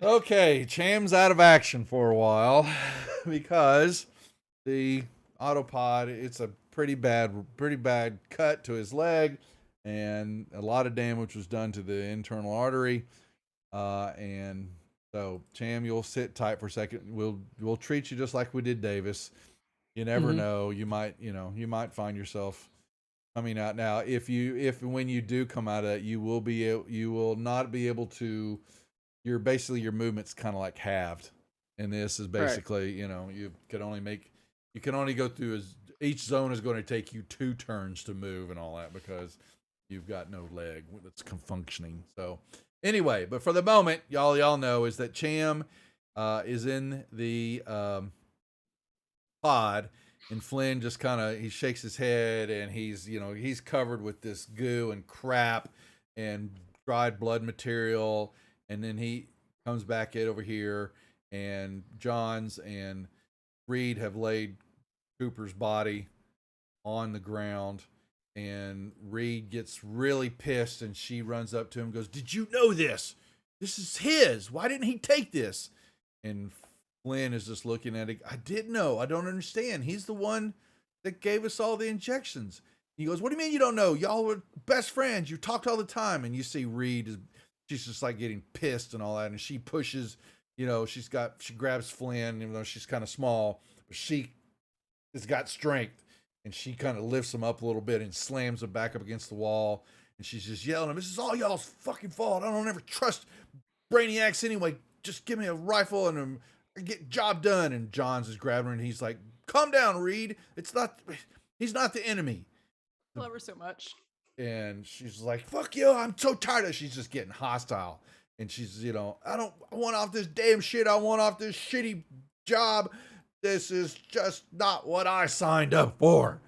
Okay, Cham's out of action for a while because the autopod, it's a pretty bad cut to his leg, and a lot of damage was done to the internal artery. And so, Cham, you'll sit tight for a second. We'll treat you just like we did Davis. You never know. You might find yourself coming out. Now, if when you do come out of that, you will not be able to. Your movement's kind of like halved, and this is basically you can only go through each zone is going to take you 2 turns to move and all that because you've got no leg that's functioning. So anyway, but for the moment, y'all know is that Cham is in the pod, and Flynn just he shakes his head, and he's covered with this goo and crap and dried blood material. And then he comes back over here, and Johns and Reed have laid Cooper's body on the ground, and Reed gets really pissed, and she runs up to him and goes, "Did you know this? This is his. Why didn't he take this?" And Flynn is just looking at it. "I didn't know. I don't understand. He's the one that gave us all the injections." He goes, "What do you mean you don't know? Y'all were best friends. You talked all the time." And you see Reed she's just like getting pissed and all that, and she pushes, she grabs Flynn, even though she's kind of small, but she has got strength, and she kind of lifts him up a little bit and slams him back up against the wall, and she's just yelling at him, "This is all y'all's fucking fault. I don't ever trust brainiacs anyway. Just give me a rifle and get job done." And Johns is grabbing her, and he's like, "Calm down, Reed. He's not the enemy." Love her so much. And she's like, "Fuck you, I'm so tired of." She's just getting hostile. And she's, I want off this damn shit. I want off this shitty job. This is just not what I signed up for.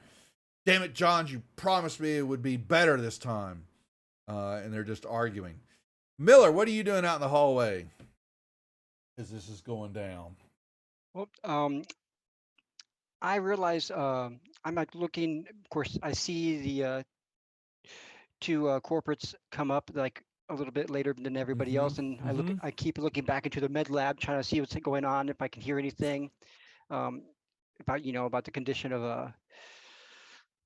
Damn it, John, you promised me it would be better this time. And they're just arguing. Miller, what are you doing out in the hallway as this is going down? Well, I realize I'm like looking, of course, I see the 2 corporates come up like a little bit later than everybody else, and I keep looking back into the med lab, trying to see what's going on, if I can hear anything about the condition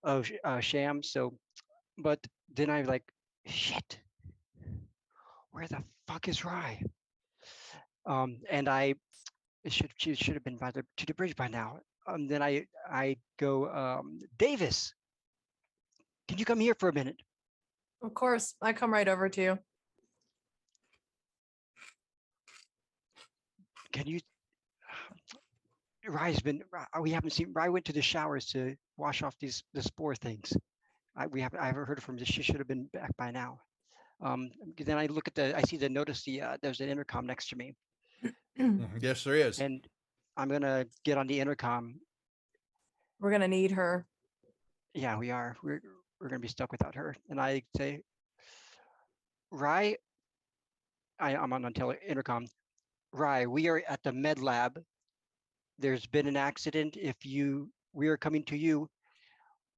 of Sham. So, but then I like, shit, where the fuck is Rye? And she should have been to the bridge by now. Then I go, Davis, can you come here for a minute? Of course, I come right over to you. Can you? We haven't seen. Rye went to the showers to wash off the spore things. I haven't heard from her. She should have been back by now. Then I look at I see there's an intercom next to me. Yes, there is. And I'm gonna get on the intercom. We're gonna need her. Yeah, we are. We're gonna be stuck without her. And I say, Rye, I'm on intercom. Rye, we are at the med lab. There's been an accident. We are coming to you,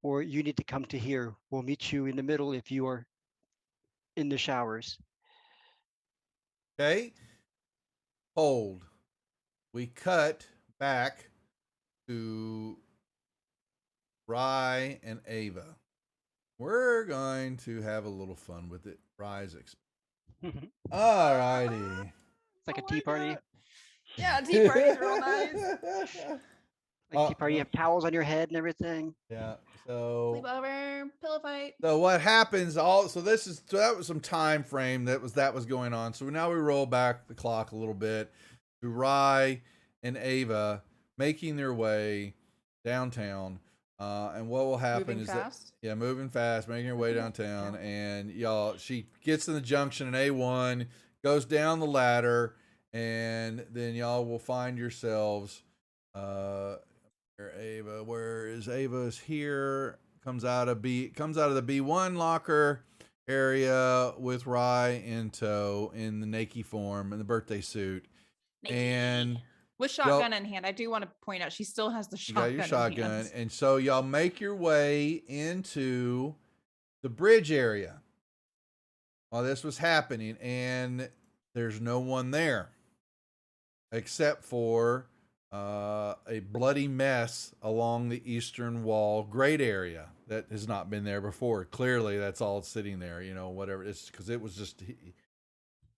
or you need to come to here. We'll meet you in the middle if you are in the showers. Okay. Hold. We cut back to Rye and Ava. We're going to have a little fun with it. Rye's all righty. It's like a tea party. Yeah, tea party's real nice. Like, you have towels on your head and everything. Yeah. So Sleepover, pillow fight. So what happens? So that was some time frame that was going on. So now we roll back the clock a little bit to Rye and Ava making their way downtown. And what will happen Moving is fast. that moving fast, making her way downtown, and she gets in the junction in A1, goes down the ladder, and then y'all will find yourselves. Ava, where is Ava's here? Comes out of the B1 locker area with Rye in tow in the Nike form and the birthday suit. Nike. And with shotgun in hand. I do want to point out she still has the shotgun. You got your shotgun. In hands. And so y'all make your way into the bridge area while this was happening, and there's no one there except for a bloody mess along the eastern wall grate area that has not been there before. Clearly, that's all sitting there. Whatever. It's because it was just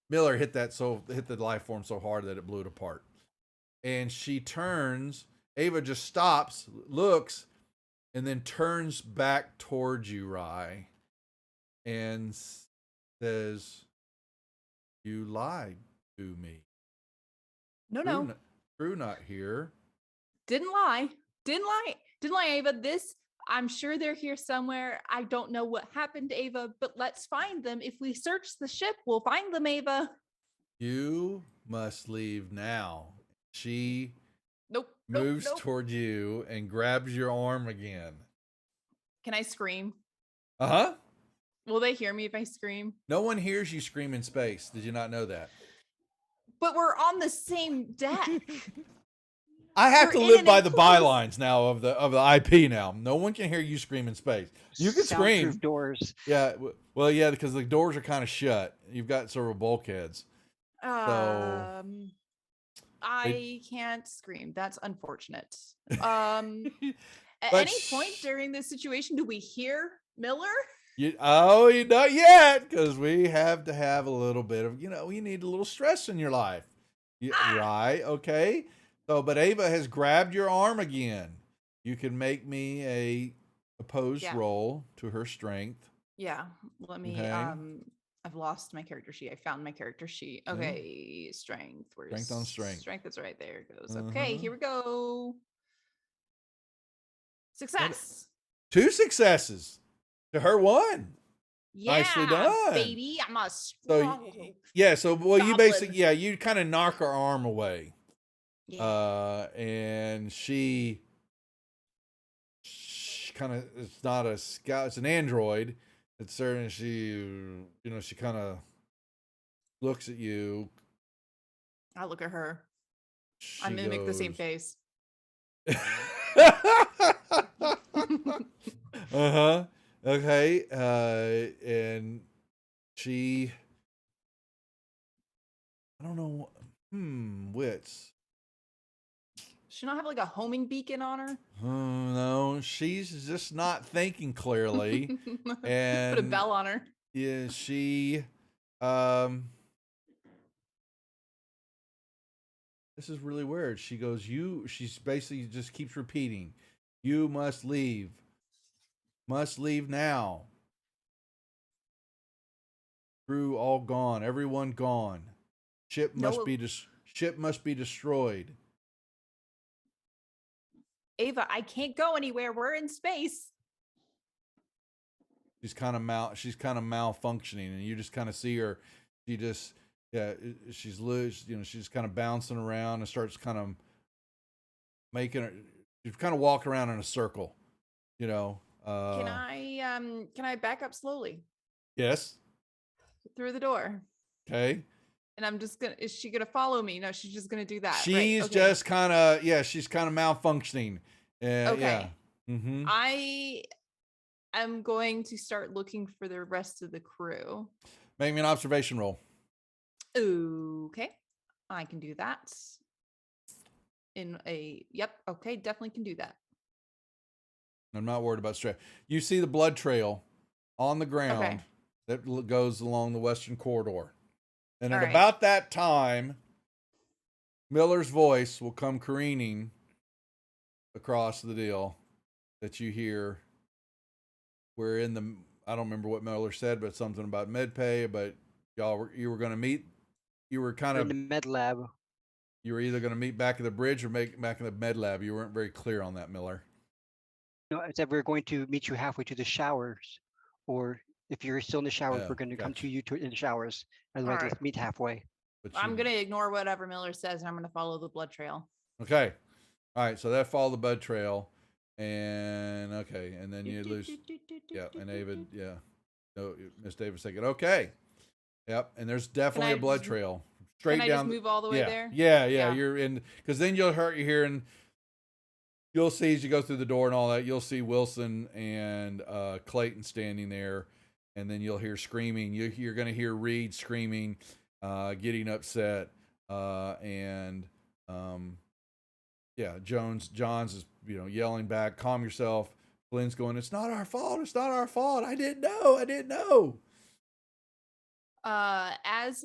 Miller hit the life form so hard that it blew it apart. And she turns. Ava just stops, looks, and then turns back towards you, Rye, and says, "You lied to me." No. True, not here. Didn't lie, Ava. I'm sure they're here somewhere. I don't know what happened to Ava, but let's find them. If we search the ship, we'll find them, Ava. You must leave now. She moves toward you and grabs your arm again. Can I scream? Uh-huh. Will they hear me if I scream? No one hears you scream in space. Did you not know that? But we're on the same deck. I have to live by the bylines now of the IP now. No one can hear you scream in space. You can scream. Soundproof doors. Yeah. Well, yeah, because the doors are kind of shut. You've got several bulkheads. I can't scream. That's unfortunate. At any point during this situation, do we hear Miller? Not yet, because we have to have a little bit of, you need a little stress in your life. Right, okay. So, but Ava has grabbed your arm again. You can make me a opposed roll to her strength. Yeah, let me, I've lost my character sheet. I found my character sheet. Okay, strength. Where's strength on strength? Strength is right there. It goes. Okay, here we go. Success. 2 successes. To her one. Yeah, nicely done, baby. I'm a strong. You basically, you kind of knock her arm away. Yeah. And she kind of, it's not a scout, it's an android. It's certain she kind of looks at you. I look at her. I mimic the same face. Uh-huh. Okay, and she, I don't know, wits. She not have like a homing beacon on her? No, she's just not thinking clearly. And put a bell on her. Yeah, she, this is really weird. She goes, she's basically just keeps repeating, "You must leave. Must leave now. Crew all gone. Everyone gone. Ship must be destroyed." Ava, I can't go anywhere. We're in space. She's kind of malfunctioning, and you just kind of see her. She's loose. She's kind of bouncing around and starts kind of making her. She's kind of walking around in a circle. Can I back up slowly? Yes. Through the door. Okay. And I'm just gonna. Is she gonna follow me? No, she's just gonna do that. She's just kind of she's kind of malfunctioning. Okay. Yeah. Mm-hmm. I am going to start looking for the rest of the crew. Make me an observation roll. Okay, I can do that. Okay, definitely can do that. I'm not worried about stress. You see the blood trail on the ground that goes along the western corridor. And at about that time, Miller's voice will come careening across the deal that you hear. We're in the, I don't remember what Miller said, but something about med pay, but you were going to meet, you were kind We're of, in the med lab. you were either going to meet back at the bridge or back in the med lab. You weren't very clear on that, Miller. No, I said we're going to meet you halfway to the showers, or if you're still in the showers, Oh, we're going to come to gotcha. you in the showers. Otherwise, Alright. let's meet halfway. But I'm gonna ignore whatever Miller says, and I'm gonna follow the blood trail. Okay. All right. So that follow the bud trail, and okay, and then you lose. Yeah, and David. Yeah. No, Miss Davis thinking. Okay. Yep. And there's definitely a blood trail straight Can I down. just move all the way yeah, there? Yeah. Yeah. You're in, because then you're hearing. You'll see as you go through the door and all that. You'll see Wilson and Clayton standing there, and then you'll hear screaming. You're going to hear Reed screaming, getting upset, and yeah, Johns is yelling back, "Calm yourself." Flynn's going, "It's not our fault. It's not our fault. I didn't know." As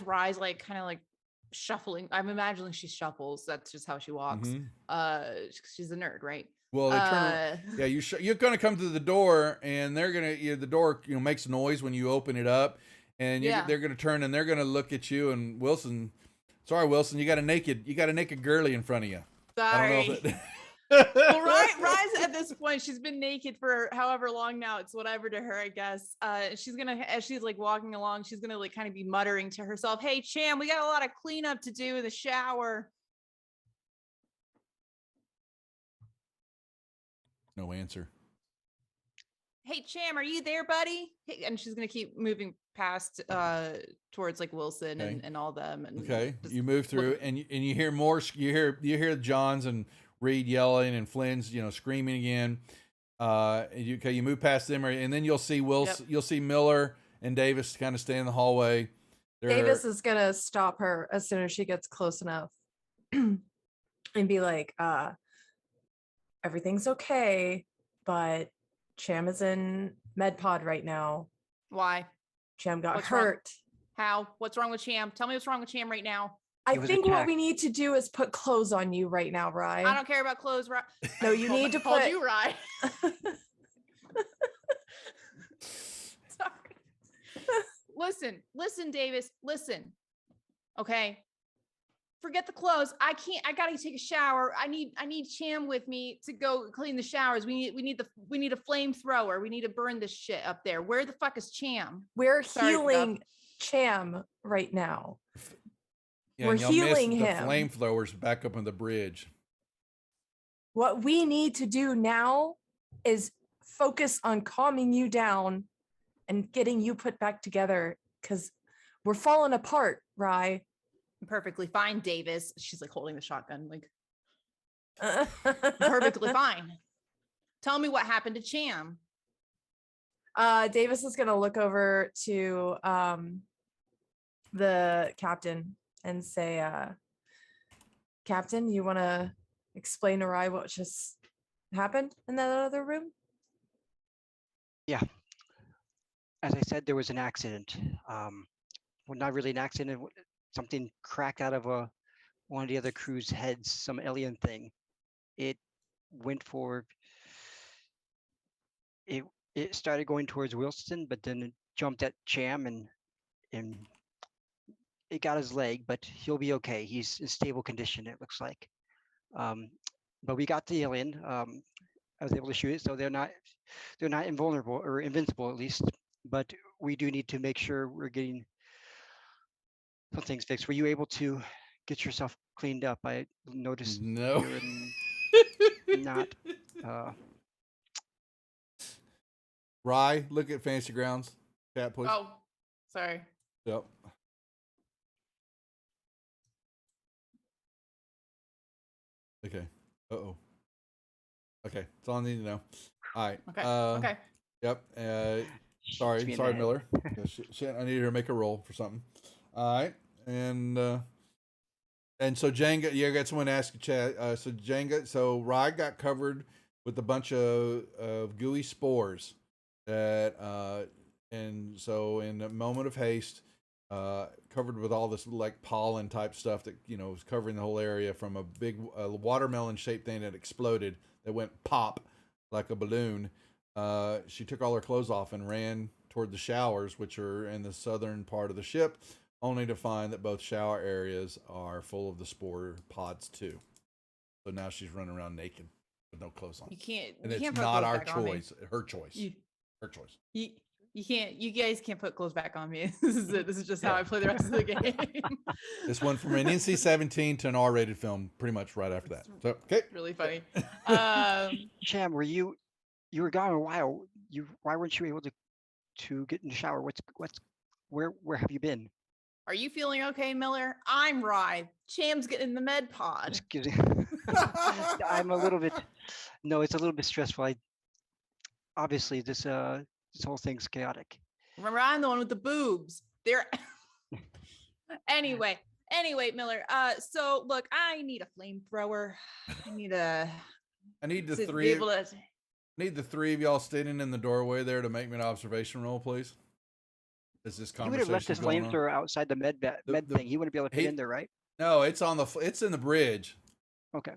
Rye's like kind of like shuffling. I'm imagining she shuffles. That's just how she walks. Mhm. She's a nerd, right? Well, they turn. Yeah, you're going to come to the door, and they're gonna. The door makes noise when you open it up, and they're going to turn and they're going to look at you. And Wilson, sorry, Wilson, you got a naked girly in front of you. Sorry. I don't know if Well, Rye's at this point, she's been naked for however long now. It's whatever to her, I guess. She's gonna, as she's like walking along, she's gonna like kind of be muttering to herself, "Hey, Cham, we got a lot of cleanup to do in the shower." No answer. "Hey, Cham, are you there, buddy?" Hey, and she's gonna keep moving past towards like Wilson Okay. and all them. And Okay, you move through, and you hear more. You hear Johns and Reed yelling, and Flynn's screaming again. You move past them, and then you'll see Wilson. Yep. You'll see Miller and Davis kind of stay in the hallway. Davis is gonna stop her as soon as she gets close enough, and be like, "Everything's okay, but Cham is in med pod right now. Why? Cham got What's hurt. Wrong? How? What's wrong with Cham? Tell me what's wrong with Cham right now." I think what we need to do is put clothes on you right now, Rye. I don't care about clothes, Rye. No, you need to put you, Rye. Sorry. Listen, Davis. Listen. Okay. Forget the clothes. I gotta take a shower. I need Cham with me to go clean the showers. We need a flamethrower. We need to burn this shit up there. Where the fuck is Cham? We're healing Cham right now. Yeah, we're healing him. The flamethrowers back up on the bridge. What we need to do now is focus on calming you down and getting you put back together, because we're falling apart, Rye. Perfectly fine, Davis. She's like holding the shotgun, like perfectly fine. Tell me what happened to Cham. Davis is gonna look over to the captain and say, "Captain, you want to explain to Rye what just happened in that other room?" Yeah. As I said, there was an accident. Well, not really an accident. Something cracked out of one of the other crew's heads, some alien thing. It went for. It started going towards Wilson, but then it jumped at Cham and it got his leg, but he'll be okay. He's in stable condition, it looks like. But we got the alien. I was able to shoot it, so they're not invulnerable or invincible at least. But we do need to make sure we're getting some things fixed. Were you able to get yourself cleaned up? I noticed no. You're not. Rye, look at Fantasy Grounds. Chat, please. Oh, sorry. Yep. Okay. Uh-oh. Okay. That's all I need to know. All right. Okay. Okay. Yep. Sorry, Miller. I needed her to make a roll for something. All right. And so Jenga, you got someone to ask you, chat. So Jenga, so Rye got covered with a bunch of gooey spores that and so in a moment of haste, covered with all this like pollen type stuff that was covering the whole area from a big watermelon shaped thing that exploded that went pop like a balloon. She took all her clothes off and ran toward the showers, which are in the southern part of the ship, only to find that both shower areas are full of the spore pods too. So now she's running around naked with no clothes on. You can't. And You it's can't put not clothes our back on me. choice. Her choice. Her choice. You can't. You guys can't put clothes back on me. This is it. This is just how I play the rest of the game. This went from an NC-17 to an R-rated film pretty much right after that. So okay. Really funny. Cham, were you were gone a while? Why weren't you able to get in the shower? Where have you been? Are you feeling okay, Miller? I'm Rye. Cham's getting in the med pod. Just kidding. I'm a little bit. No, it's a little bit stressful. Obviously this whole thing's chaotic. Remember, I'm the one with the boobs. There. Anyway, Miller. So look, I need a flamethrower. I need the to three. be able to. Need the three of y'all standing in the doorway there to make me an observation roll, please. Is this You would have left his flamethrower outside the med thing. He wouldn't be able to fit in there, right? No, it's in the bridge. Okay.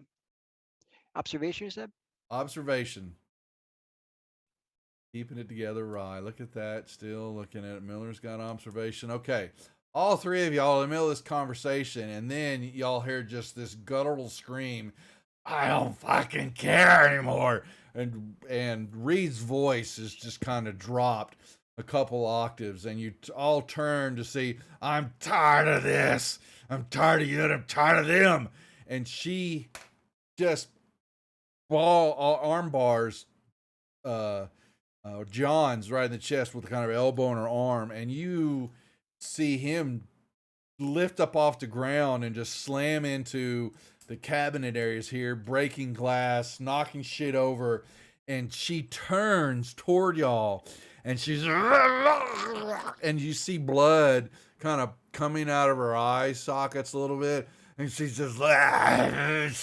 Observation, you said? Observation. Keeping it together, Rye. Look at that. Still looking at it. Miller's got observation. Okay. All three of y'all in the middle of this conversation, and then y'all hear just this guttural scream, I don't fucking care anymore. And Reed's voice is just kind of dropped a couple octaves, and you all turn to see, I'm tired of this. I'm tired of you, and I'm tired of them. And she just arm bars John's right in the chest with a kind of elbow in her arm, and you see him lift up off the ground and just slam into the cabinet areas here, breaking glass, knocking shit over. And she turns toward y'all, and she's and you see blood kind of coming out of her eye sockets a little bit, and she's just and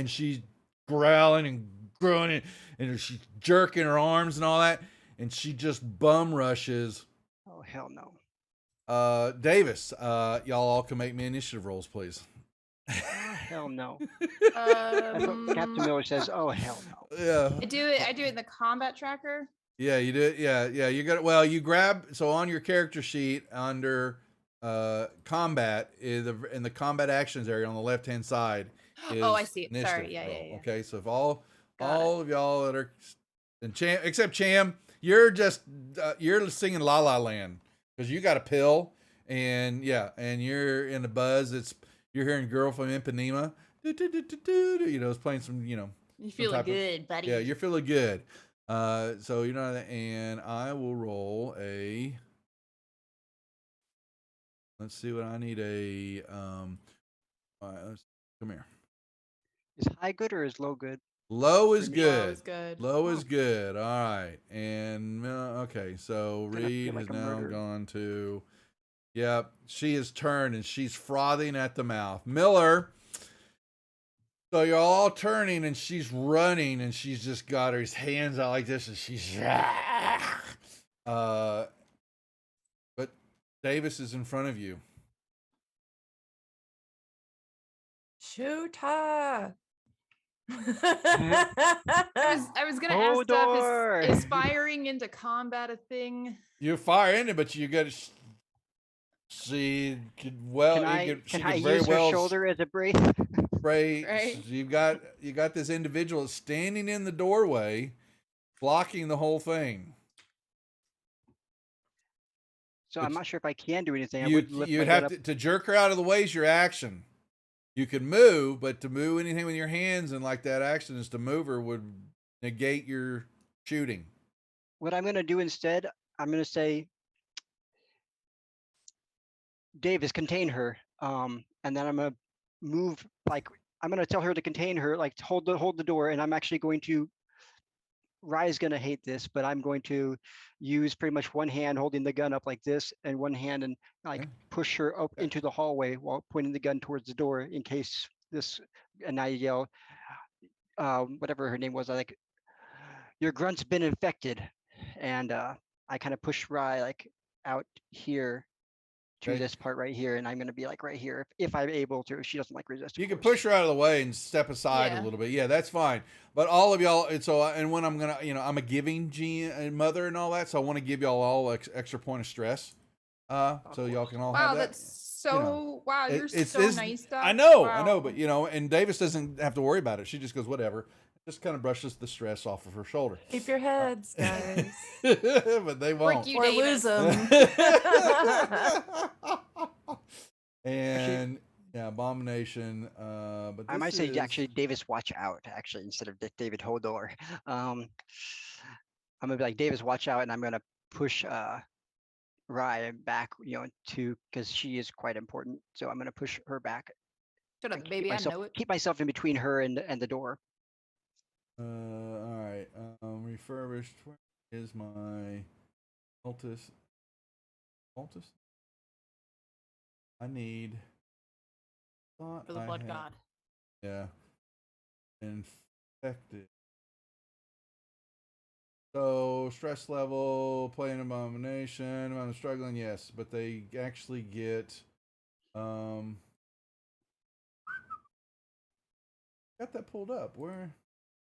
she's growling and groaning, and she's jerking her arms and all that, and she just bum rushes. Oh hell no. Davis, y'all all can make me initiative rolls, please. Oh, hell no. That's what Captain Miller says. Oh hell no. Yeah. I do it in the combat tracker. Yeah, you do it. Yeah. You got it. Well, you grab on your character sheet under combat in the combat actions area on the left hand side. Oh, I see. Sorry. Yeah. Okay, so if all of y'all that are and Cham, except Cham, you're just you're singing La La Land because you got a pill and you're in the buzz. You're hearing Girl from Ipanema. It's playing some, You feeling good, buddy. Yeah, you're feeling good. So and I will roll a. Let's see what I need all right, come here. Is high good or is low good? Low is good. Low is good. Low is good. All right. And okay, so Reed has now gone to. Yep, she has turned and she's frothing at the mouth. Miller. So you're all turning and she's running and she's just got her hands out like this and she's but Davis is in front of you. Shoot her. I was gonna ask Steph, is firing into combat a thing? You fire into, but you got to. She could Can I use her shoulder as a brace? Right. Right. So you got this individual standing in the doorway, blocking the whole thing. So I'm not sure if I can do anything. You'd have to jerk her out of the way is your action. You can move, but to move anything with your hands and like that action is to move her would negate your shooting. What I'm going to do instead, I'm going to say, Davis, contain her. And then I'm going to move, I'm going to tell her to contain her, hold the door. And I'm actually going to, Rye's going to hate this, but I'm going to use pretty much one hand holding the gun up like this and one hand and push her up into the hallway while pointing the gun towards the door in case and I yell, whatever her name was, your grunt's been infected. And I kind of push Rye out here to this part right here, and I'm going to be like right here if I'm able to. If she doesn't like resist, you can push her out of the way and step aside a little bit. Yeah, that's fine. But all of y'all, and so and when I'm gonna, I'm a giving mother and all that, so I want to give y'all all extra point of stress, so y'all can all have that. That's so wow. You're so nice. I know, but and Davis doesn't have to worry about it. She just goes whatever. Just kind of brushes the stress off of her shoulder. Keep your heads, guys. But they won't. You, or lose them. And yeah, abomination. But I might say actually Davis, watch out. Actually, instead of David Hodor, I'm gonna be like Davis, watch out, and I'm gonna push Rye back, because she is quite important. So I'm gonna push her back. Shut up, baby. I know it. Keep myself in between her and the door. All right. Refurbished. Where is my Altus? I need. For the blood god. Yeah. Infected. So stress level, play an abomination. I'm struggling, yes, but they actually get. Got that pulled up. Where?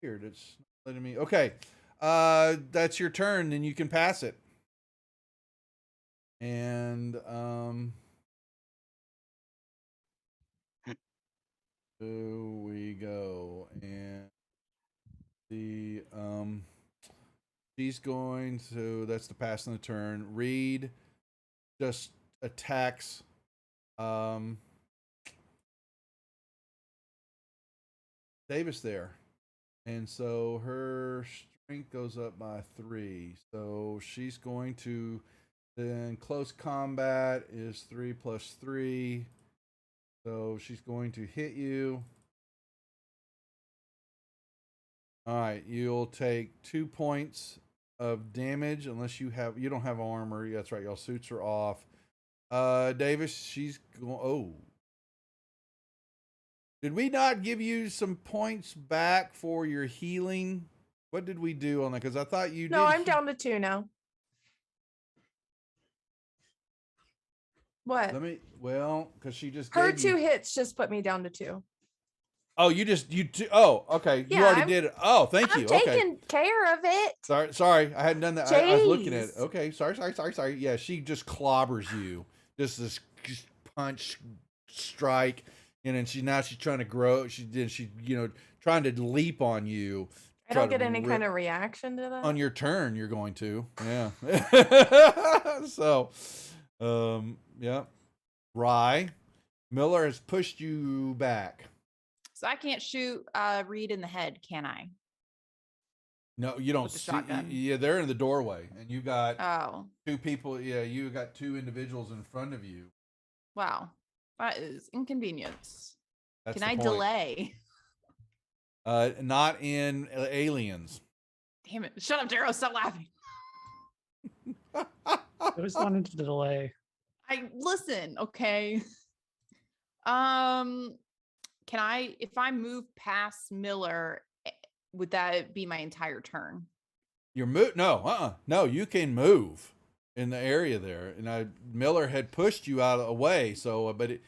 Weird. It's not letting me. Okay. That's your turn, then you can pass it. And so we go, and the she's going to. That's the pass on the turn. Reed just attacks. Davis there. And so her strength goes up by 3. So she's going to, then close combat is 3 plus 3. So she's going to hit you. All right, you'll take 2 points of damage unless you don't have armor. Yeah, that's right, y'all suits are off. Davis, she's going, oh. Did we not give you some points back for your healing? What did we do on that? Because I thought you did. No, I'm down to 2 now. What? Because she just her gave 2 hits just put me down to 2. Oh, you okay. Yeah, you already did it. Oh, thank you. I'm taking care of it. Sorry, I hadn't done that. I was looking at it. Okay, sorry. Yeah, she just clobbers you. Just this punch, strike. And then she's trying to grow. She's trying to leap on you. I don't get any kind of reaction to that. On your turn, you're going to. Yeah. So, yeah. Rye, Miller has pushed you back. So I can't shoot Reed in the head, can I? No, you don't. Yeah, they're in the doorway, and you got 2 people. Yeah, you got 2 individuals in front of you. Wow. That is inconvenience. That's Can I delay? Not in Aliens. Damn it. Shut up, Darrow. Stop laughing. I just wanted to delay. Listen, okay. Can I, if I move past Miller, would that be my entire turn? No, you can move in the area there. And Miller had pushed you away. So, but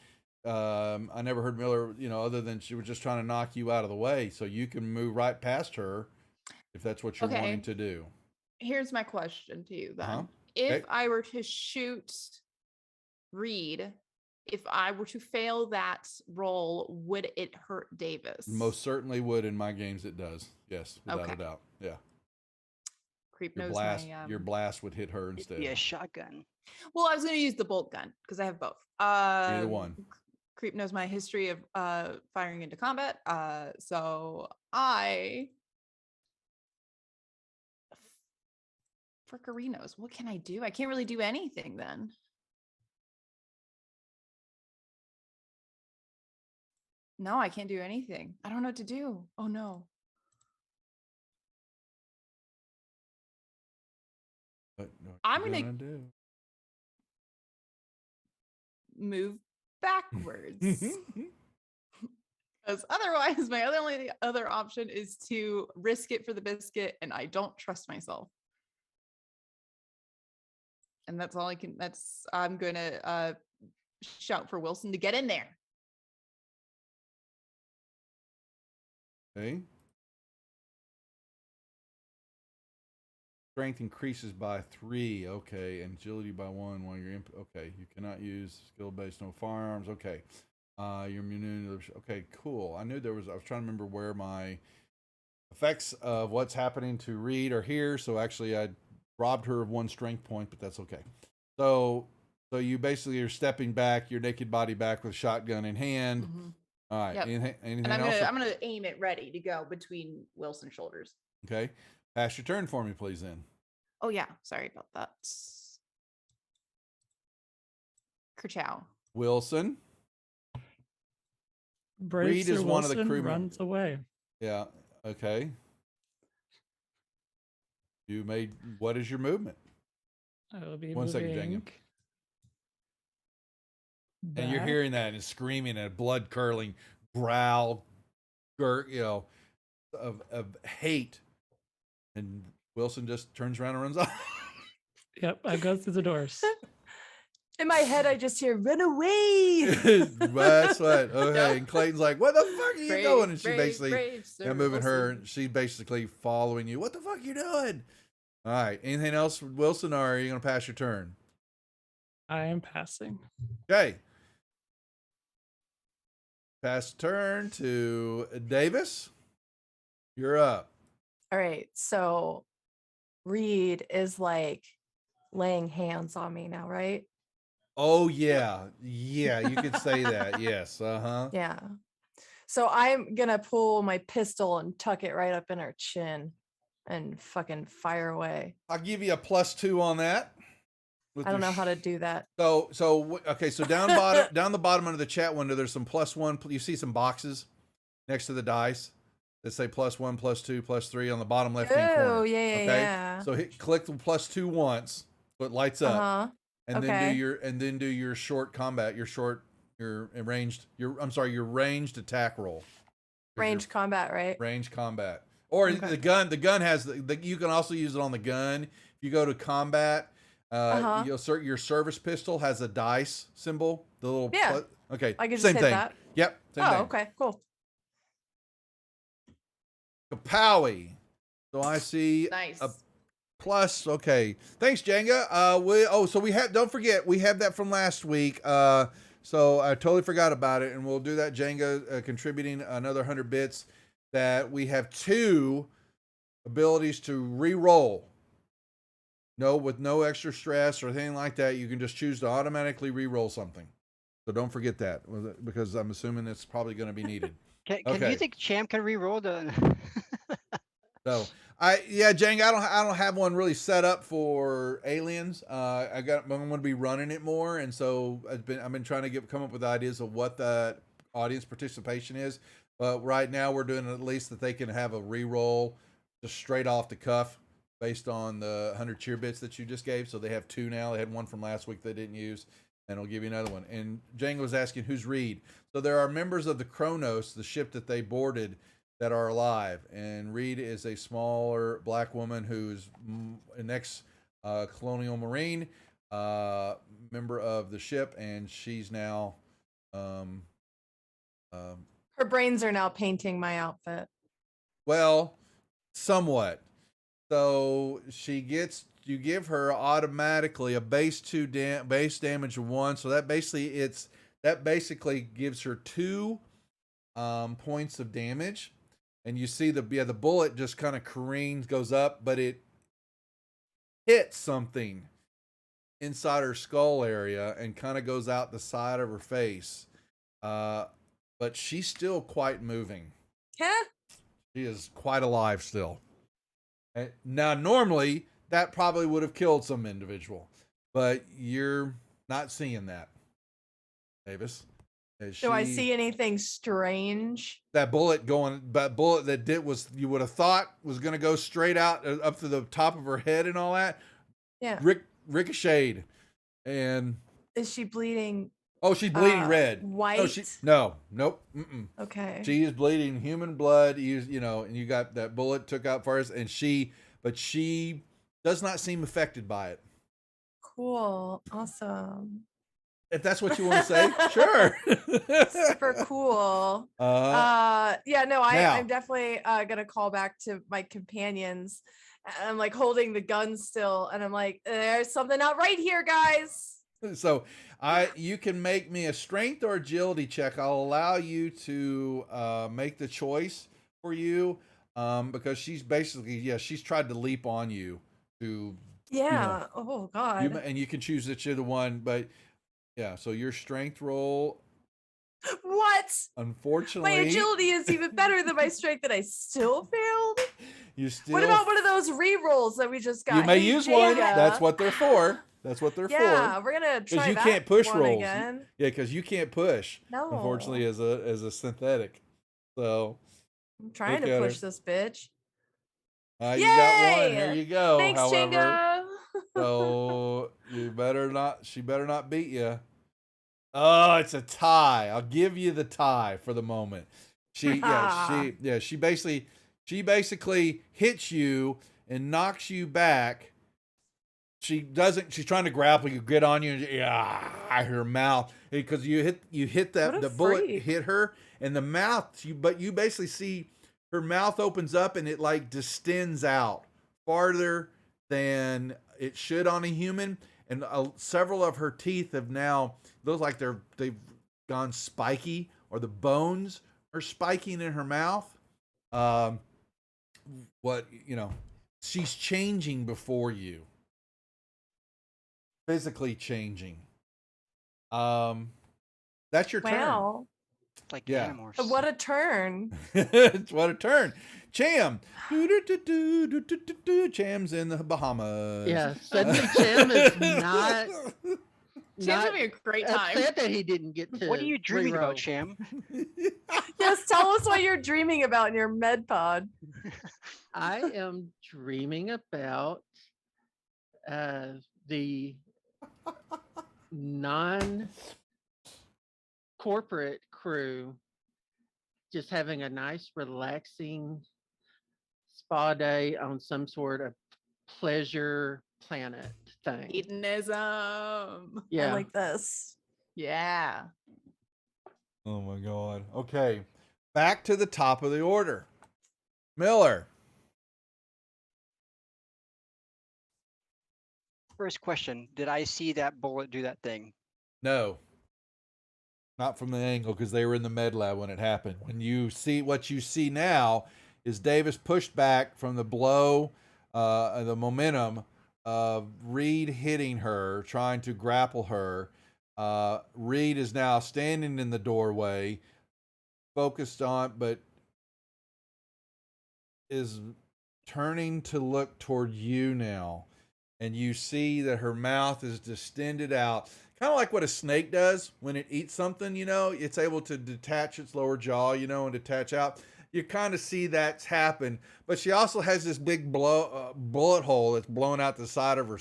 I never heard Miller, other than she was just trying to knock you out of the way. So you can move right past her if that's what you're wanting to do. Here's my question to you then. If I were to shoot Reed, if I were to fail that roll, would it hurt Davis? Most certainly would. In my games, it does. Yes, without a doubt. Yeah. Creep knows my your blast would hit her instead. Yeah, shotgun. Well, I was going to use the bolt gun because I have both. Either one. Creep knows my history of firing into combat. So I Fricarinos. What can I do? I can't really do anything then. No, I can't do anything. I don't know what to do. Oh no. I'm gonna do? Move backwards. Because otherwise, my only other option is to risk it for the biscuit, and I don't trust myself. And that's all I can. I'm gonna shout for Wilson to get in there. Okay. Strength increases by 3. Okay. And agility by 1 while you're okay. You cannot use skill-based no firearms. Okay. You're immune to okay, cool. I was trying to remember where my effects of what's happening to Reed are here. So actually I robbed her of 1 strength point, but that's okay. So you basically are stepping back, your naked body back with a shotgun in hand. Mm-hmm. All right. Yep. Anything And else? I'm gonna aim it ready to go between Wilson's shoulders. Okay. Pass your turn for me, please, then. Oh yeah, sorry about that. Kerchow. Wilson. Brave Reed Sir is one of the Wilson crew runs away. Yeah. Okay. What is your movement? I will be 1 second, moving Jenga. And you're back. hearing that and screaming and blood curdling growl, of hate. And Wilson just turns around and runs off. Yep, I go through the doors. In my head, I just hear "run away." That's what. Okay. Yep. And Clayton's like, "What the fuck are you doing?" And she basically Sir moving her. Wilson. She's basically following you. What the fuck are you doing? All right. Anything else, Wilson, or are you going to pass your turn? I am passing. Okay. Pass turn to Davis. You're up. All right, so Reed is like laying hands on me now, right? Oh yeah, you could say that. Yes, Yeah. So I'm gonna pull my pistol and tuck it right up in her chin and fucking fire away. I'll give you a +2 on that. I don't know how to do that. Okay, so down the bottom under the chat window, there's some +1. You see some boxes next to the dice that say +1, +2, +3 on the bottom left hand corner. Oh, yeah, Okay, yeah. so click the +2 once, so it lights up. Uh-huh. And Okay. then do your short combat, your ranged attack roll. Range combat, right? Range combat. Or Okay. the gun has you can also use it on the gun. If you go to combat, your service pistol has a dice symbol. The little Yeah. okay. I can just same hit thing. that. Yep. Same Oh, thing. okay, cool. Kapowie. So I see Nice. a plus. Okay. Thanks, Jenga. So we have, don't forget, we have that from last week. So I totally forgot about it, and we'll do that. Jenga contributing another 100 bits. That we have 2 abilities to re-roll. With no extra stress or anything like that. You can just choose to automatically re-roll something. So don't forget that, because I'm assuming it's probably going to be needed. Can Okay. you think Champ can re-roll the? So Jenga, I don't have one really set up for aliens. I'm going to be running it more, and so I've been trying to come up with ideas of what the audience participation is. But right now we're doing at least that they can have a re-roll just straight off the cuff based on the 100 cheer bits that you just gave. So they have 2 now. They had 1 from last week they didn't use, and I'll give you another one. And Jenga was asking who's Reed. So there are members of the Kronos, the ship that they boarded, that are alive. And Reed is a smaller black woman who's an ex-colonial Marine, member of the ship, and she's now Her brains are now painting my outfit. well, somewhat. So you give her automatically a base damage of 1. So that basically gives her 2 points of damage. And you see the bullet just kind of careens, goes up, but it hits something inside her skull area and kind of goes out the side of her face. But she's still quite moving. Huh? She is quite alive still. Now, normally, that probably would have killed some individual, but you're not seeing that, Davis. Do I see anything strange? That bullet that you would have thought was going to go straight out up to the top of her head and all that. Yeah. Ricocheted. And is she bleeding? Oh, she's bleeding red. White? Nope. Mm-mm. Okay. She is bleeding human blood. And you got that bullet took out first, and she does not seem affected by it. Cool. Awesome. If that's what you want to say, sure. Super cool. Yeah, no, I'm definitely gonna call back to my companions. And I'm like holding the gun still, and I'm like, there's something not right here, guys. So you can make me a strength or agility check. I'll allow you to make the choice for you, because she's basically, she's tried to leap on you to, Yeah. Oh God. and you can choose that you're the one, but yeah. So your strength roll, What? unfortunately, My agility is even better than my strength, and I still failed. you still. What about one of those re-rolls that we just got? You may Hey, use one. Jenga. That's what they're for. That's what they're for. Yeah, we're gonna try you that can't push one rolls. again. Yeah, because you can't push. No. Unfortunately, as a synthetic. So I'm trying to push this bitch. you got one. Yay! Here you go. Thanks, however, Jenga. so you better not. She better not beat you. Oh, it's a tie. I'll give you the tie for the moment. She basically hits you and knocks you back. She's trying to grapple you, get on you, and her mouth, because you hit that the bullet hit her in the mouth. But you basically see her mouth opens up and it like distends out farther than it should on a human, and several of her teeth have now look like they've gone spiky, or the bones are spiking in her mouth. She's changing before you. Physically changing. That's your turn. Wow. Like Animorphs. What a turn. What a turn. Cham. Cham's in the Bahamas. Yeah, suddenly Cham is not. Cham's having a great time. Upset that he didn't get to. What are you dreaming about, reroll. Cham? Yes, tell us what you're dreaming about in your med pod. I am dreaming about the non-corporate crew just having a nice, relaxing spa day on some sort of pleasure planet thing. Hedonism. Yeah. I like this. Yeah. Oh my God. Okay. Back to the top of the order. Miller. First question, did I see that bullet do that thing? No. Not from the angle, because they were in the med lab when it happened. When you see what you see now is Davis pushed back from the blow, the momentum of Reed hitting her, trying to grapple her. Reed is now standing in the doorway, focused on, but is turning to look toward you now. And you see that her mouth is distended out, kind of like what a snake does when it eats something, it's able to detach its lower jaw, and detach out. You kind of see that's happened, but she also has this big bullet hole that's blown out the side of her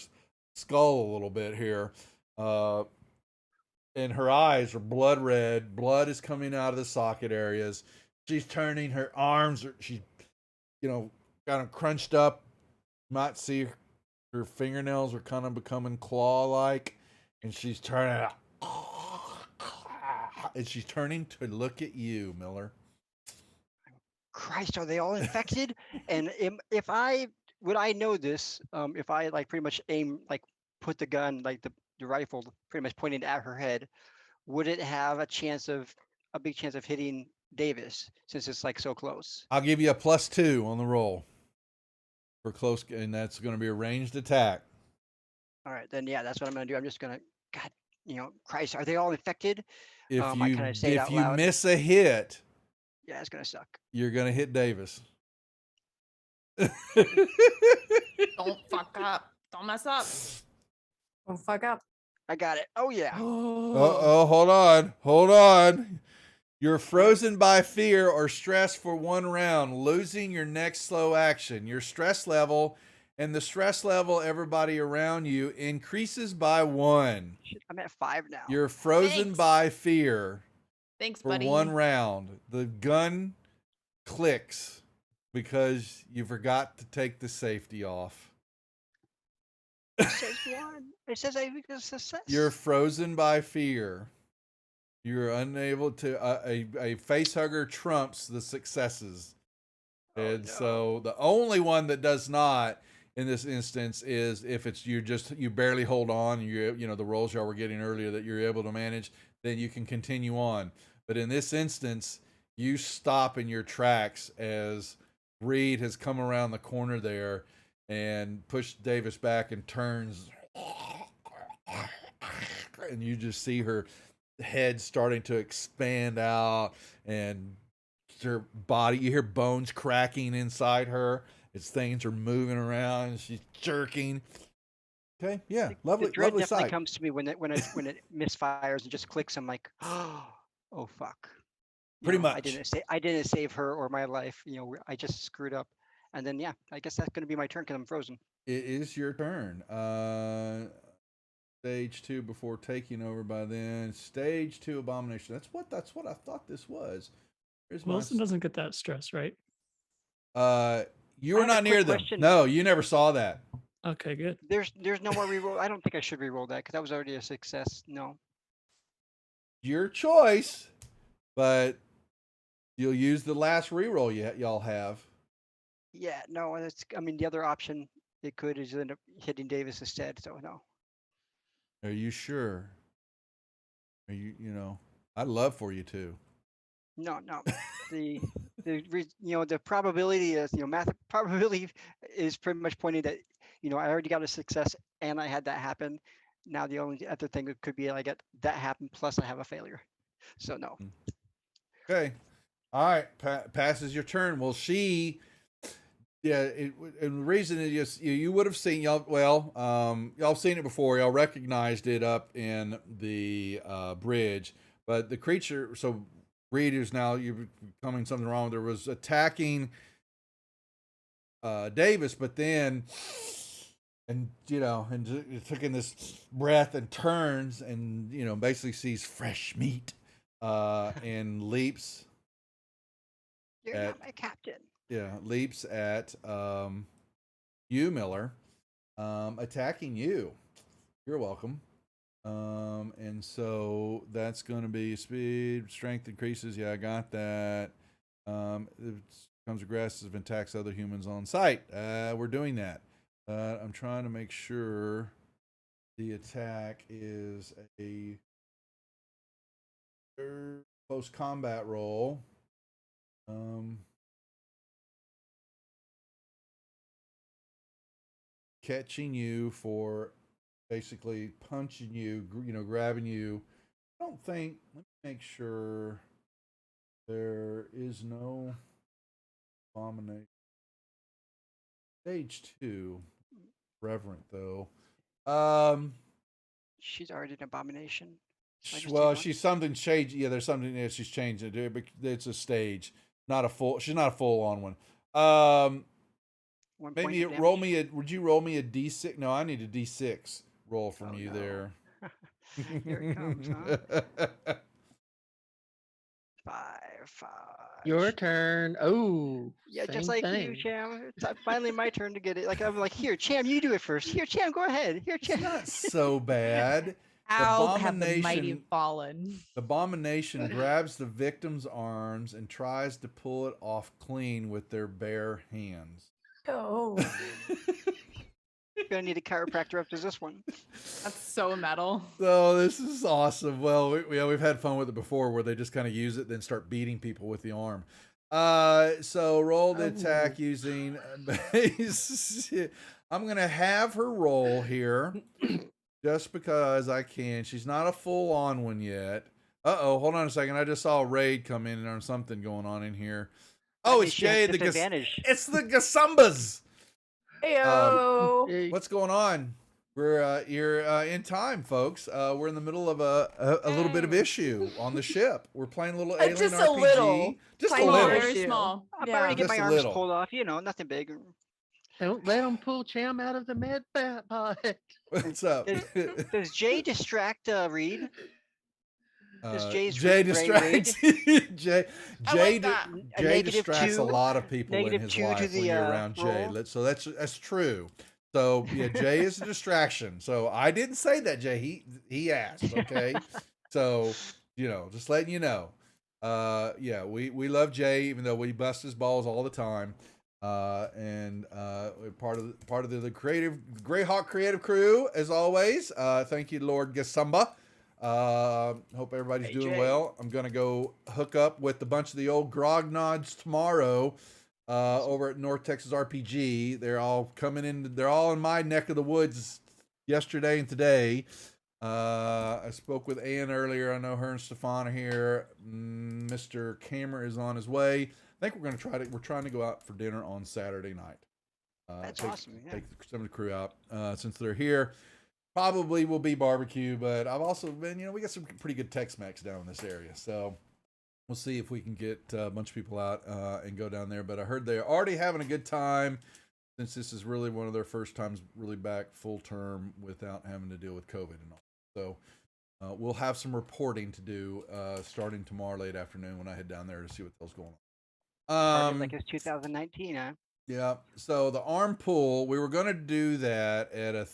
skull a little bit here. And her eyes are blood red. Blood is coming out of the socket areas. She's turning her arms, she's, kind of crunched up. You might see her fingernails are kind of becoming claw-like, and she's turning, and she's turning to look at you, Miller. Christ, are they all infected? And would I know this if I pretty much put the gun, the rifle pretty much pointed at her head? Would it have a big chance of hitting Davis since it's so close? I'll give you a +2 on the roll for close, and that's going to be a ranged attack. All right, then yeah, that's what I'm going to do. I'm just going to, God, Christ, are they all infected? If if you miss a hit, yeah, it's going to suck. You're going to hit Davis. Don't fuck up. Don't mess up. Don't fuck up. I got it. Oh yeah. Hold on. You're frozen by fear or stress for 1 round, losing your next slow action. Your stress level and the stress level everybody around you increases by 1. Shit, I'm at 5 now. You're frozen Thanks. by fear. Thanks, for buddy. 1 round. The gun clicks because you forgot to take the safety off. It says 1. It says I make a success. You're frozen by fear. You're unable to. A face hugger trumps the successes, and so the only one that does not in this instance is if it's you barely hold on. The rolls y'all were getting earlier that you're able to manage, then you can continue on. But in this instance, you stop in your tracks as Reed has come around the corner there and pushed Davis back and turns, and you just see her head starting to expand out and her body, you hear bones cracking inside her as things are moving around and she's jerking. Okay, yeah, lovely, The dread lovely definitely sight. comes to me when it misfires and just clicks. I'm like, oh fuck. Pretty much. I didn't save her or my life. I just screwed up. And then I guess that's gonna be my turn because I'm frozen. It is your turn. Stage 2 before taking over by then. Stage 2 abomination. That's what I thought this was. Wilson doesn't get that stress, right? You were not near them. Question. No, you never saw that. Okay, good. There's no more reroll. I don't think I should reroll that because that was already a success. No. Your choice, but you'll use the last reroll y'all have. Yeah, no. The other option it could is end up hitting Davis instead. So no. Are you sure? Are you? I'd love for you to. No. The probability is probability is pretty much pointing that I already got a success and I had that happen. Now the only other thing it could be I get that happen plus I have a failure. So no. Okay. All right. Passes your turn. Well, and the reason is you would have seen y'all. Well, y'all seen it before. Y'all recognized it up in the bridge, but the creature. So Reed, who's now you're becoming something wrong. There was attacking Davis, but then and took in this breath and turns and basically sees fresh meat and leaps. You're not my captain. Yeah, leaps at you, Miller, attacking you. You're welcome. And so that's going to be speed, strength increases. Yeah, I got that. It becomes aggressive and attacks other humans on sight. We're doing that. I'm trying to make sure the attack is a close combat roll. Catching you for basically punching you, grabbing you. I don't think, let me make sure there is no abomination. Stage 2, reverent though. She's already an abomination. Well, she's something changed. Yeah, there's something that she's changed it, but it's a stage, not a full. She's not a full on one. Maybe roll me a. Would you roll me a d6? No, I need a d6 roll from you there. Here it comes, huh? 5. Your turn. Oh, yeah, just like you, Cham. It's finally my turn to get it. Like I'm like, here, Cham, you do it first. Here, Cham, go ahead. Here, Cham. It's not so bad. How have the mighty fallen? The abomination grabs the victim's arms and tries to pull it off clean with their bare hands. Oh. You're gonna need a chiropractor after this one. That's so metal. So this is awesome. Well, we've had fun with it before, where they just kind of use it, then start beating people with the arm. So roll the attack using base. I'm gonna have her roll here, just because I can. She's not a full on one yet. Hold on a second. I just saw a raid come in and there's something going on in here. Oh, it's Jay. It's the Gasumbas. Heyo. What's going on? You're in time, folks. We're in the middle of a little bit of issue on the ship. We're playing a little alien just RPG. A little. Just a Tiny little. Very small. I'm already get Just my a arms little. pulled off. Nothing big. Don't let them pull Cham out of the med pot. What's up? Does Jay distract Reed? Jay distracts. Jay distracts a lot of people in his life when you're around Jay. So that's true. So yeah, Jay is a distraction. So I didn't say that, Jay. He asked. Okay. So just letting you know. Yeah, we love Jay, even though we bust his balls all the time. And we're part of the creative Greyhawk creative crew as always. Thank you, Lord Gasumba. Hope everybody's doing well. I'm gonna go hook up with a bunch of the old grognods tomorrow. Over at North Texas RPG. They're all coming in. They're all in my neck of the woods yesterday and today. I spoke with Ann earlier. I know her and Stefan are here. Mr. Cameron is on his way. I think we're trying to go out for dinner on Saturday night. That's awesome. Yeah. Take some of the crew out since they're here. Probably will be barbecue, but I've also been, we got some pretty good Tex-Mex down in this area. So we'll see if we can get a bunch of people out and go down there. But I heard they're already having a good time since this is really one of their first times really back full term without having to deal with COVID and all. So we'll have some reporting to do starting tomorrow late afternoon when I head down there to see what else going on. Like it's 2019, huh? Yeah. So the arm pull, we were going to do that at a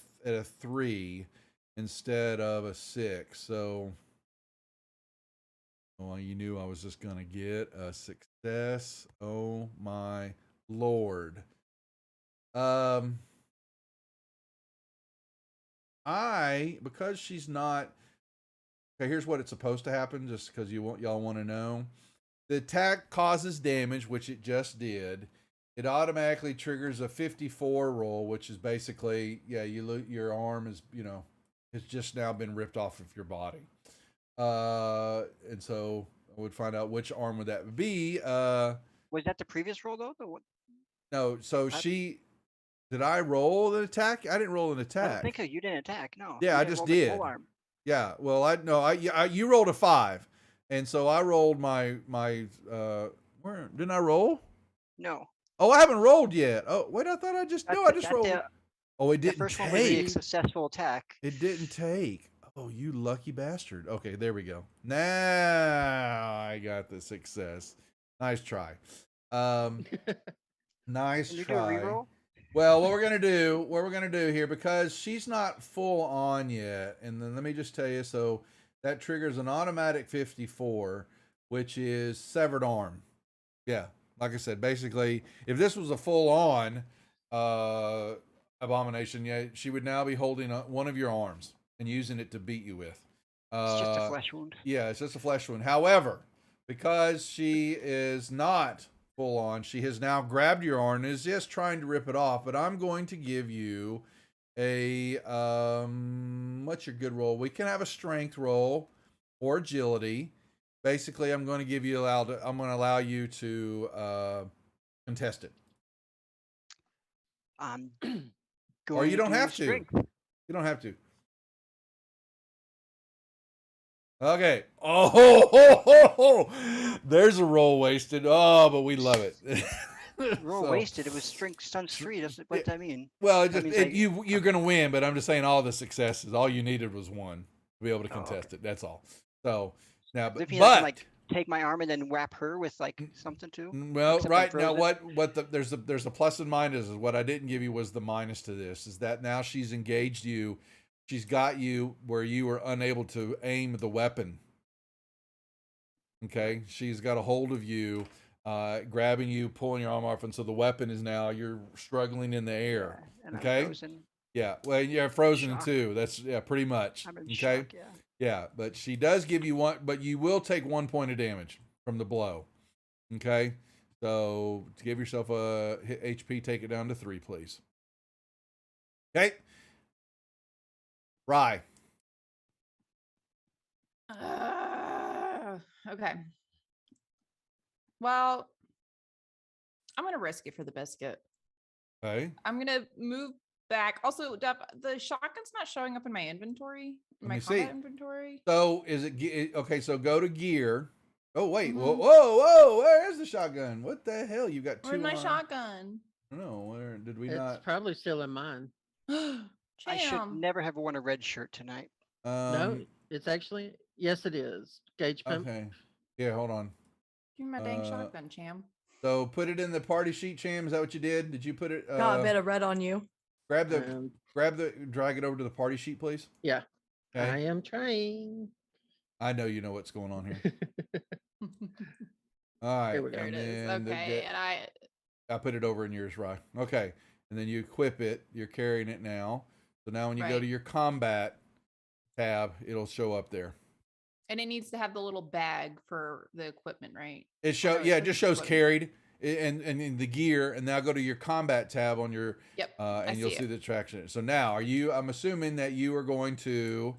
3 instead of a 6. So you knew I was just going to get a success. Oh my Lord. Because she's not, okay, here's what it's supposed to happen, just because y'all want to know. The attack causes damage, which it just did. It automatically triggers a 54 roll, which is basically, your arm is, has just now been ripped off of your body. And so I would find out which arm would that be. Was that the previous roll though? No, so did I roll an attack? I didn't roll an I attack. don't think so. You didn't attack. No. Yeah, I just did. Full arm. Yeah. Well, you rolled a 5, and so I rolled my where didn't I roll? No. Oh, I haven't rolled yet. Oh, wait, I thought I just rolled. Oh, it didn't the first one take. would be a successful attack. It didn't take. Oh, you lucky bastard. Okay, there we go. Now I got the success. Nice try. Nice Can you try. do a reroll? Well, what we're gonna do here, because she's not full on yet, and then let me just tell you, so that triggers an automatic 54, which is severed arm. Yeah, like I said, basically, if this was a full on abomination, she would now be holding one of your arms and using it to beat you with. It's just a flesh wound. Yeah, it's just a flesh wound. However, because she is not full on, she has now grabbed your arm and is just trying to rip it off. But I'm going to give you a what's your good roll? We can have a strength roll or agility. Basically, I'm going to give you I'm going to allow you to contest it. Or you don't have to. You don't have to. Okay. Oh, there's a roll wasted. Oh, but we love it. Roll wasted. It was strength stuns 3. What does that mean? Well, you're going to win, but I'm just saying all the successes. All you needed was 1 to be able to contest it. That's all. So now, but like take my arm and then wrap her with like something too. Well, right now, there's a plus and minus. What I didn't give you was the minus to this. Is that now she's engaged you. She's got you where you were unable to aim the weapon. Okay, she's got a hold of you, grabbing you, pulling your arm off, and so the weapon is now you're struggling in the air. Yeah, and okay. I'm frozen. Yeah, well, you're frozen Shock. too. That's pretty much. I'm in okay. Shock, yeah, but she does give you 1, but you will take 1 point of damage from the blow. Okay, so to give yourself a HP, take it down to 3, please. Okay. Rye. Okay. Well, I'm gonna risk it for the biscuit. Okay. I'm gonna move back. Also, the shotgun's not showing up in my inventory. My combat inventory. So is it okay? So go to gear. Oh wait, whoa! Where is the shotgun? What the hell? You got 2. Where's my shotgun? No, where did we it's not? It's probably still in mine. I should never have worn a red shirt tonight. No, it's actually, yes, it is. Gauge pump. Okay. Yeah, hold on. Give me my dang shotgun, Cham. So put it in the party sheet, Cham. Is that what you did? Did you put it? Got a bit of red on you. Grab drag it over to the party sheet, please. Yeah, Okay. I am trying. I know you know what's going on here. All right. Here we go. There it is. then Okay, and I put it over in yours, Rye. Okay. And then you equip it. You're carrying it now. So now when you go Right. to your combat tab, it'll show up there. and it needs to have the little bag for the equipment, right? It just shows carried and in the gear, and now go to your combat tab on your Yep. and you'll see the traction. So now I'm assuming that you are going to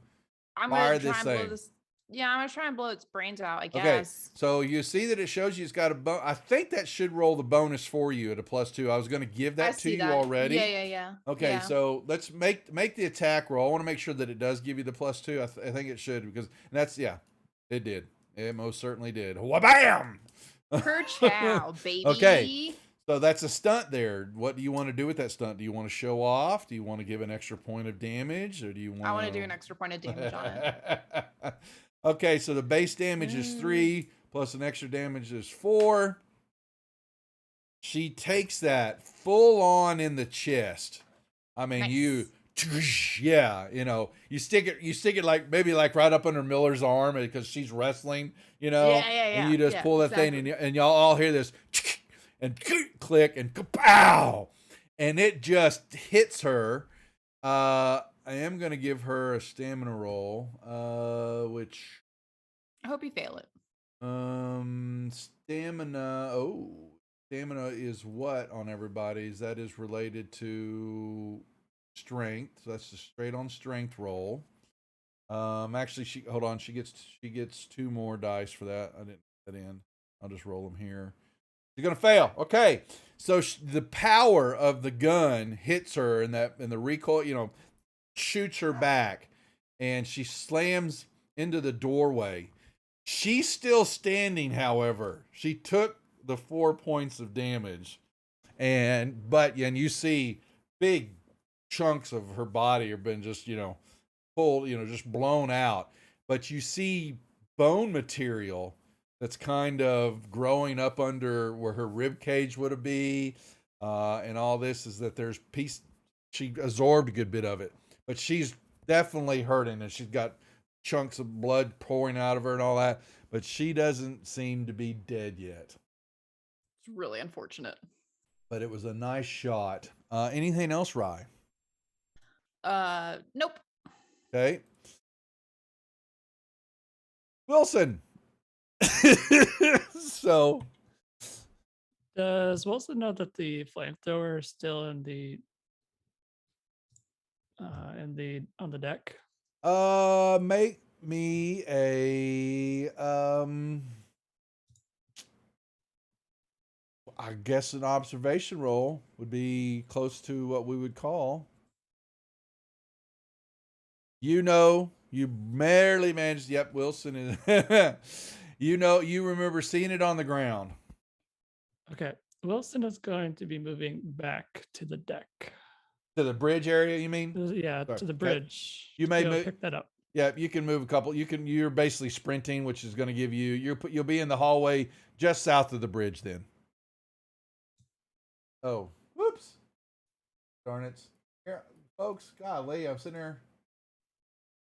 I'm fire gonna try this and blow thing. this. Yeah, I'm gonna try and blow its brains out, I Okay, guess. so you see that it shows you it's got a I think that should roll the bonus for you at a +2. I was going to give that to you already. Yeah. Okay, yeah. so let's make the attack roll. I want to make sure that it does give you the +2. I think it should, because it did. It most certainly did. Wha-bam! Chow, baby. Okay, so that's a stunt there. What do you want to do with that stunt? Do you want to show off? Do you want to give an extra point of damage, or do you want? I want to do an extra point of damage on it. Okay, so the base damage is 3 plus an extra damage is 4. She takes that full on in the chest. I mean, Nice. you stick it like maybe like right up under Miller's arm because she's wrestling, Yeah. and you just pull that exactly. thing and y'all all hear this and click and kapow, and it just hits her. I am going to give her a stamina roll, which I hope you fail it. stamina is what on everybody's? That is related to strength. So that's a straight on strength roll. Actually, she gets 2 more dice for that. I didn't put that in. I'll just roll them here. She's gonna fail. Okay, so the power of the gun hits her, and the recoil, shoots her back, and she slams into the doorway. She's still standing, however. She took the 4 points of damage, and you see big chunks of her body have been just pulled, just blown out. But you see bone material that's kind of growing up under where her rib cage would have been, and all this is that there's she absorbed a good bit of it, but she's definitely hurting, and she's got chunks of blood pouring out of her and all that, but she doesn't seem to be dead yet. It's really unfortunate. But it was a nice shot. Anything else, Rye? Nope. Okay. Wilson. So Does Wilson know that the flamethrower is still in the on the deck? Make me a I guess an observation roll would be close to what we would call. You barely managed. Yep, Wilson is. You remember seeing it on the ground. Okay. Wilson is going to be moving back to the deck. To the bridge area, you mean? Yeah, Sorry. to the Okay. bridge. You may Go pick that up. Yeah, you can move a couple. You're basically sprinting, which is going to give you'll be in the hallway just south of the bridge then. Oh, whoops. Darn it. Here, folks, golly, I'm sitting there.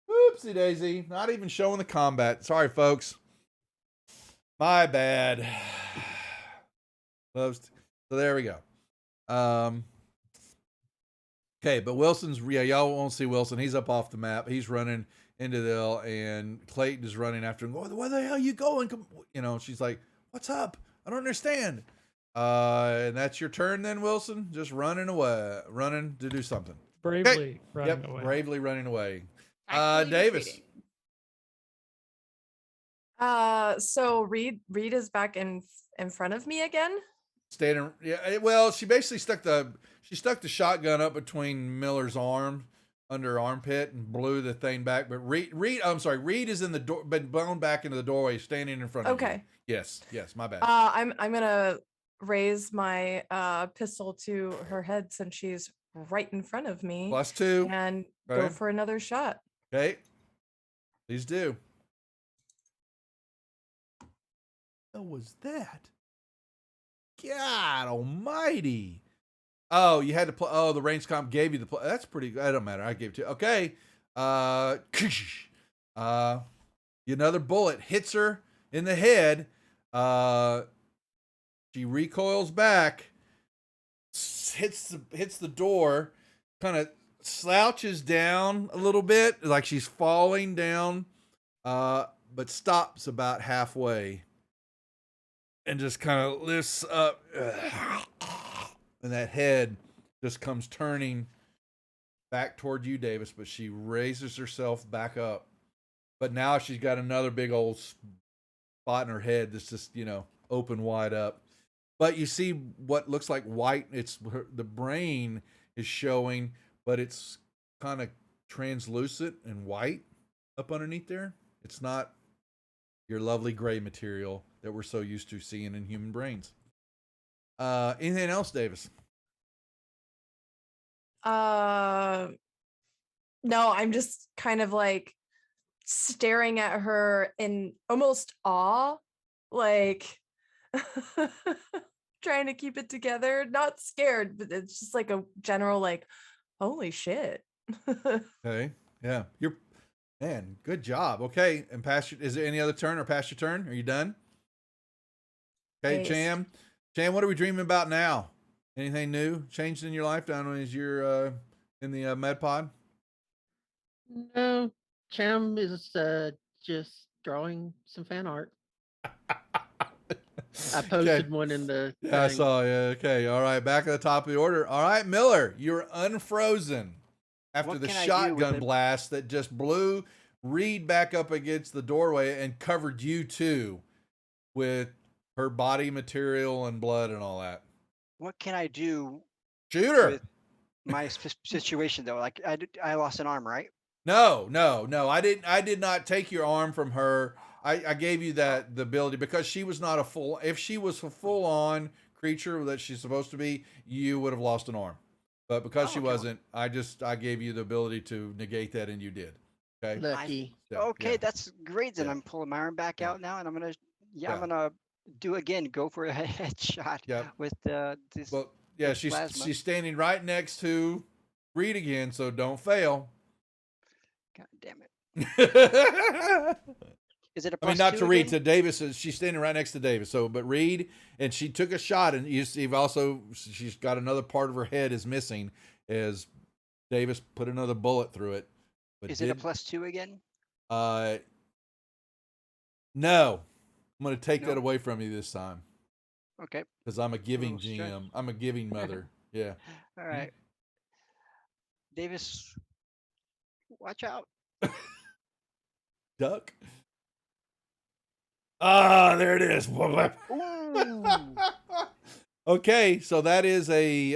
Whoopsie daisy. Not even showing the combat. Sorry, folks. My bad. So there we go. Okay, but Wilson's, y'all won't see Wilson. He's up off the map. He's running into the hill, and Clayton is running after him. Where the hell are you going? She's like, what's up? I don't understand. And that's your turn then, Wilson? Just running to do something. Bravely running away. Bravely running away. Actually Davis. retreating. So Reed is back in front of me again. Standing, yeah. Well, she basically stuck the shotgun up between Miller's arm, under her armpit, and blew the thing back. But Reed is in the door, been blown back into the doorway, standing in front of you. Okay. Yes, my bad. I'm gonna raise my pistol to her head since she's right in front of me. +2. And Okay. go for another shot. Okay. Please do. What was that? God almighty. Oh, you had to play. Oh, the range comp gave you the play. That's pretty good. It don't matter. I gave it to you. Okay. Another bullet hits her in the head. She recoils back, hits the door, kind of slouches down a little bit, like she's falling down, but stops about halfway and just kind of lifts up, and that head just comes turning back toward you, Davis. But she raises herself back up, but now she's got another big old spot in her head that's just open wide up. But you see what looks like white. It's the brain is showing, but it's kind of translucent and white up underneath there. It's not your lovely gray material that we're so used to seeing in human brains. Anything else, Davis? No, I'm just kind of like staring at her in almost awe, like trying to keep it together, not scared, but it's just like a general like, holy shit. Okay. Yeah. Man, good job. Okay. And is there any other turn or past your turn? Are you done? Okay, Based. Cham, what are we dreaming about now? Anything new changed in your life down as you're in the med pod? No, Cham is just drawing some fan art. I posted one in the Yeah, I thing. saw. Yeah, okay. All right, back at the top of the order. All right, Miller, you're unfrozen after What the can I do with shotgun it? blast that just blew Reed back up against the doorway and covered you too with her body material and blood and all that. What can I do Shoot her. with my situation though? Like I lost an arm, right? No. I did not take your arm from her. I gave you the ability because she was not if she was a full on creature that she's supposed to be, you would have lost an arm. But because she wasn't, I gave you the ability to negate that, and you did. Okay. Lucky. Okay, that's great. Then Yeah. I'm pulling my arm back Yeah. out now, and I'm gonna Yeah. do again. Go for a headshot Yep. with this. Well, yeah, with plasma. she's standing right next to Reed again, so don't fail. God damn it! Is it a plus not two to Reed, again? to Davis. She's standing right next to Davis. So, but Reed, and she took a shot, and you've also, she's got another part of her head is missing as Davis put another bullet through it. But Is it a plus two again? No, I'm going to take that away from you this time. Okay. Because I'm a giving little stress. GM. I'm a giving mother. Yeah. All right. Davis, watch out. Duck. Ah, there it is. Okay, so that is a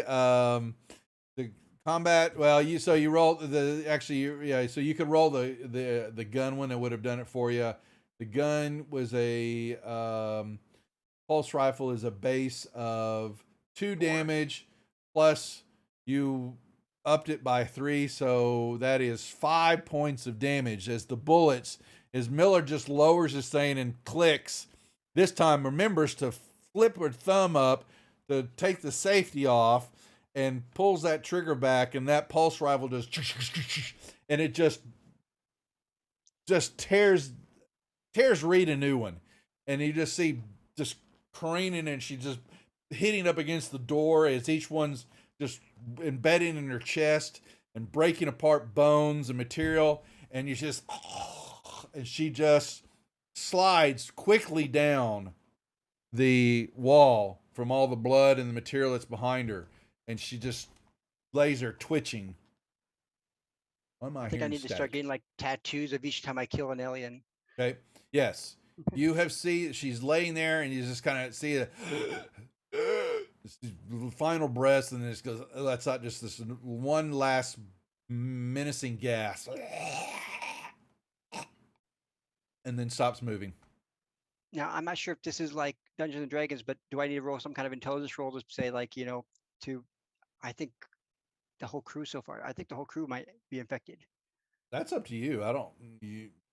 the combat. Well, you roll so you could roll the gun one that would have done it for you. The gun was a pulse rifle is a base of 2 damage plus you upped it by 3, so that is 5 points of damage as the bullets, as Miller just lowers his thing and clicks. This time remembers to flip her thumb up to take the safety off and pulls that trigger back, and that pulse rifle does, and it just tears Reed a new one. And you just see just careening, and she just hitting up against the door as each one's just embedding in her chest and breaking apart bones and material, and you just and she just slides quickly down the wall from all the blood and the material that's behind her, and she just lays there twitching. I think I need to start getting like tattoos of each time I kill an alien. Okay. Yes. You have seen she's laying there, and you just kind of see it. Final breaths, and then it goes. Oh, that's not just this one last menacing gasp, and then stops moving. Now I'm not sure if this is like Dungeons and Dragons, but do I need to roll some kind of intelligence roll to say like I think the whole crew so far. I think the whole crew might be infected. That's up to you.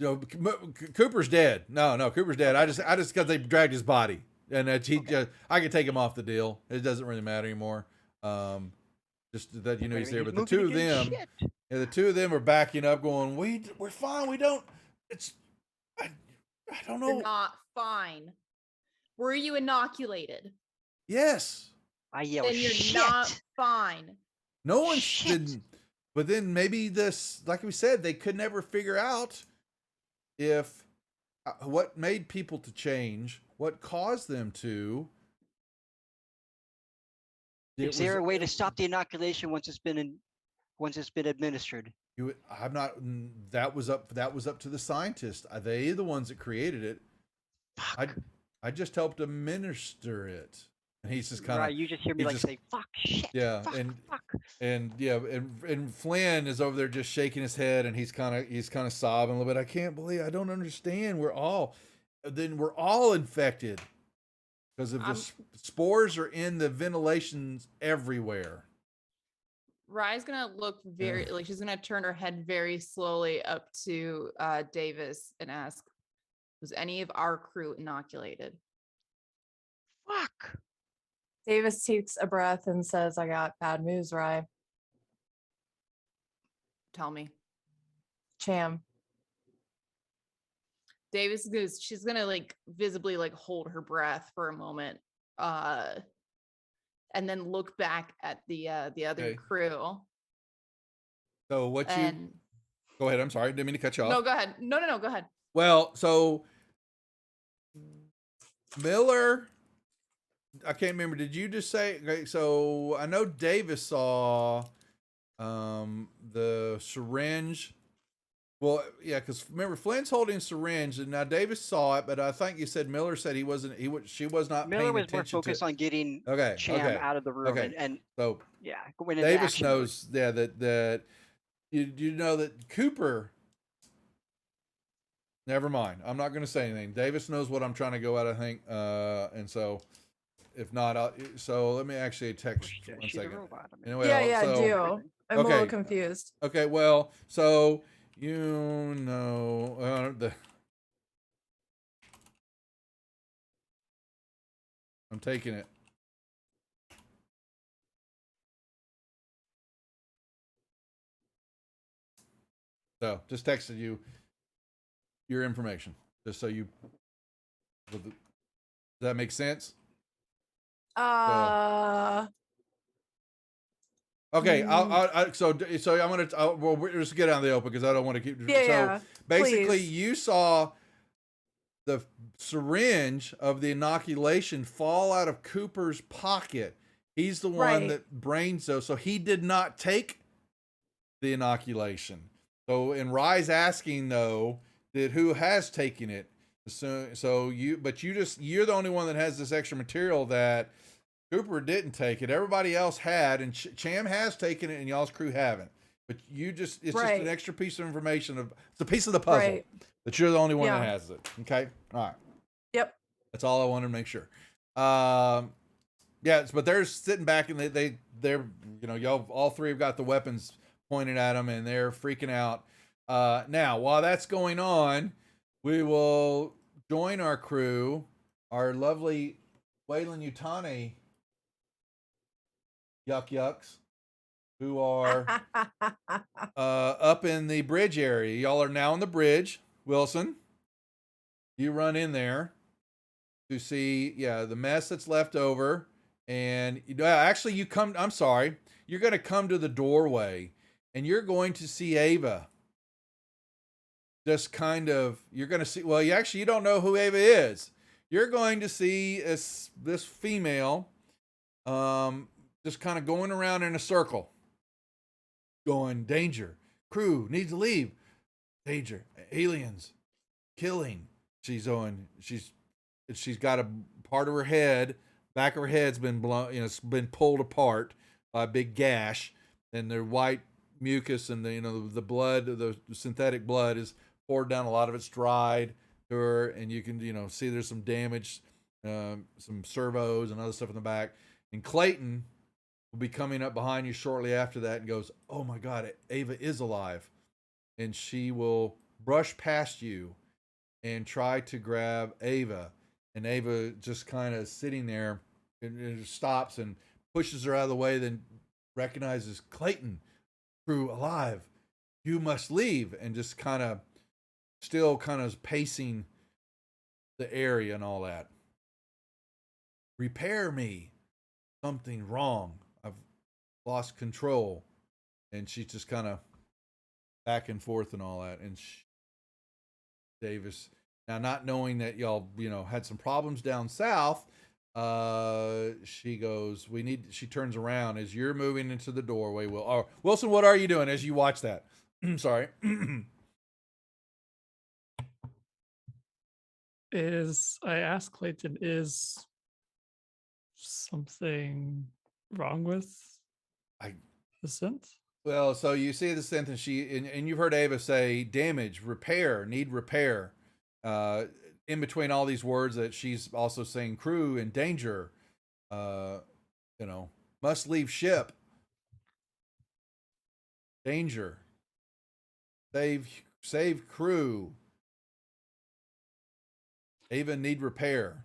Cooper's dead. No, Cooper's dead. I just because they dragged his body, and I can take him off the deal. It doesn't really matter anymore. Just that he's there. But the two of them, the two of them are backing up, going, "We're fine. We don't. It's I don't know. You're not fine. Were you inoculated? Yes. I yell, Then you're shit. not fine. No one Shit. didn't. But then maybe this, like we said, they could never figure out if what made people to change, what caused them to. Is there a way to stop the inoculation once it's been administered? I'm not. That was up to the scientists. They the ones that created it. Fuck. I just helped administer it, and he's just kind of. Right, you just hear me say, "Fuck, shit." Yeah, fuck, fuck. and Flynn is over there just shaking his head, and he's kind of sobbing a little bit. I can't believe. I don't understand. We're all infected because of the spores are in the ventilations everywhere. Rye's gonna look very like she's gonna turn her head very slowly up to Davis and ask, "Was any of our crew inoculated?" Fuck. Davis takes a breath and says, "I got bad news, Rye. Tell me. Cham." Davis goes, she's gonna like visibly like hold her breath for a moment, and then look back at the other crew. So go ahead. I'm sorry, didn't mean to cut you off. No, go ahead. No, go ahead. Well, so Miller, I can't remember. Did you just say? Okay, so I know Davis saw the syringe. Well, yeah, because remember Flynn's holding a syringe, and now Davis saw it, but I think you said Miller said she was not. Miller was more attention focused to on getting Cham out of the room, and so yeah, going into Davis action knows, that you know that Cooper. Never mind. I'm not going to say anything. Davis knows what I'm trying to go at, I think, and so if not, so let me actually text mode. 1 second. Anyway, I do. I'm a little confused. Okay, well, so I'm taking it. So just texted you your information, just so you. Does that make sense? Okay, so I'm gonna we'll just get out of the open because I don't want to keep. Yeah. Basically, please. You saw the syringe of the inoculation fall out of Cooper's pocket. He's the one that brains those, so he did not take the inoculation. So, and Rye's asking though that who has taken it. So you're the only one that has this extra material that Cooper didn't take it. Everybody else had, and Cham has taken it, and y'all's crew haven't. But it's just an extra piece of information. It's a piece of the puzzle that you're the only one that has it. Okay, all right. Yep. That's all I wanted to make sure. But they're sitting back, and they're y'all all three have got the weapons pointed at them, and they're freaking out. Now, while that's going on, we will join our crew, our lovely Wayland Yutani yucks, who are up in the bridge area. Y'all are now on the bridge. Wilson, you run in there to see, the mess that's left over. And actually you're going to come to the doorway, and you're going to see Ava. Just kind of, you're going to see, you don't know who Ava is. You're going to see this female just kind of going around in a circle, going, danger, crew needs to leave, danger, aliens, killing. She's got a part of her head, back of her head's been blown, it's been pulled apart by a big gash, and the white mucus and the blood, the synthetic blood is poured down. A lot of it's dried to her, and you can see there's some damage, some servos and other stuff in the back. And Clayton will be coming up behind you shortly after that and goes, "Oh my God, Ava is alive," and she will rush past you and try to grab Ava. And Ava just kind of sitting there and stops and pushes her out of the way, then recognizes Clayton, crew alive. You must leave. And just kind of still kind of pacing the area and all that. Repair me. Something wrong. I've lost control. And she's just kind of back and forth and all that. And Davis, now not knowing that y'all, had some problems down south, she goes, she turns around as you're moving into the doorway. Wilson, what are you doing as you watch that? Sorry. I asked Clayton, is something wrong with the synth? Well, so you see the synth, and you've heard Ava say damage, repair, need repair. In between all these words that she's also saying crew and danger, must leave ship, danger, save crew. Ava need repair.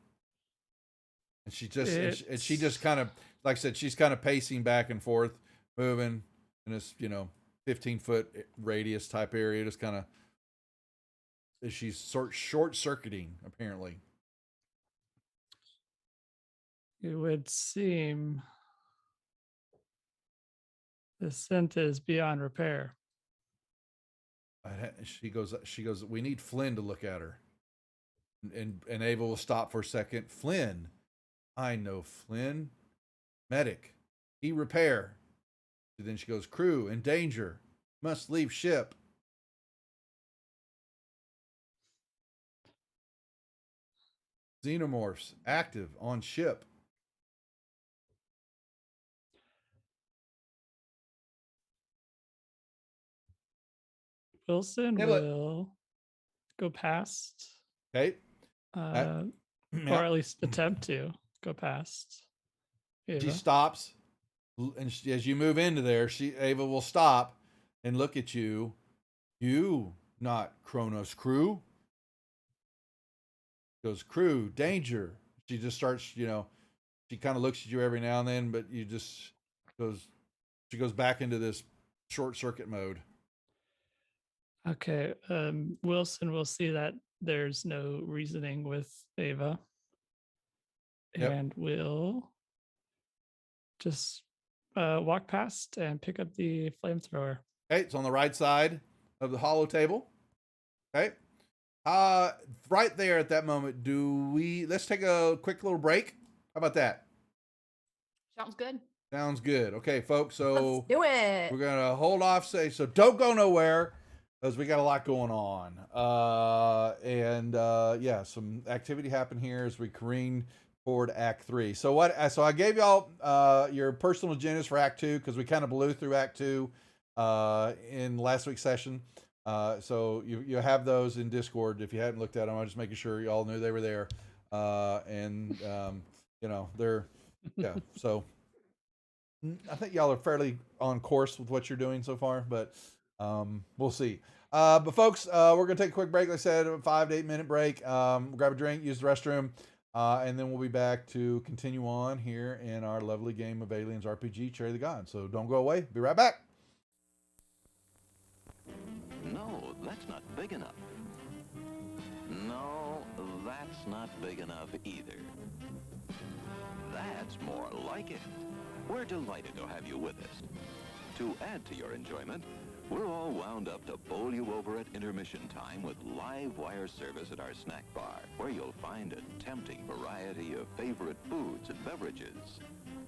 And she just kind of, like I said, she's kind of pacing back and forth, moving in this, 15-foot radius type area, just kind of, she's short circuiting apparently. It would seem the synth is beyond repair. She goes, we need Flynn to look at her. And Ava will stop for a second. Flynn, I know Flynn, medic, he repair. And then she goes, crew in danger, must leave ship. Xenomorphs active on ship. Wilson will go past. Okay. Or at least attempt to go past Ava. She stops, and as you move into there, Ava will stop and look at you. You, not Kronos crew. Goes, crew, danger. She just starts, she kind of looks at you every now and then, but she goes back into this short circuit mode. Okay. Wilson will see that there's no reasoning with Ava. Yep. And will just walk past and pick up the flamethrower. Okay, it's on the right side of the hollow table. Okay. Right there at that moment, let's take a quick little break. How about that? Sounds good. Sounds good. Okay, folks. So let's do it. We're gonna hold off. So don't go nowhere because we got a lot going on. Some activity happened here as we careen toward Act 3. So I gave y'all your personal agendas for Act 2 because we kind of blew through Act 2 in last week's session. So you have those in Discord. If you hadn't looked at them, I'm just making sure y'all knew they were there. They're So I think y'all are fairly on course with what you're doing so far, but we'll see. But folks, we're gonna take a quick break. Like I said, a 5 to 8 minute break. Grab a drink, use the restroom, and then we'll be back to continue on here in our lovely game of Aliens RPG, Chariot of the Gods. So don't go away. Be right back. No, that's not big enough. No, that's not big enough either. That's more like it. We're delighted to have you with us. To add to your enjoyment, we're all wound up to bowl you over at intermission time with live wire service at our snack bar, where you'll find a tempting variety of favorite foods and beverages.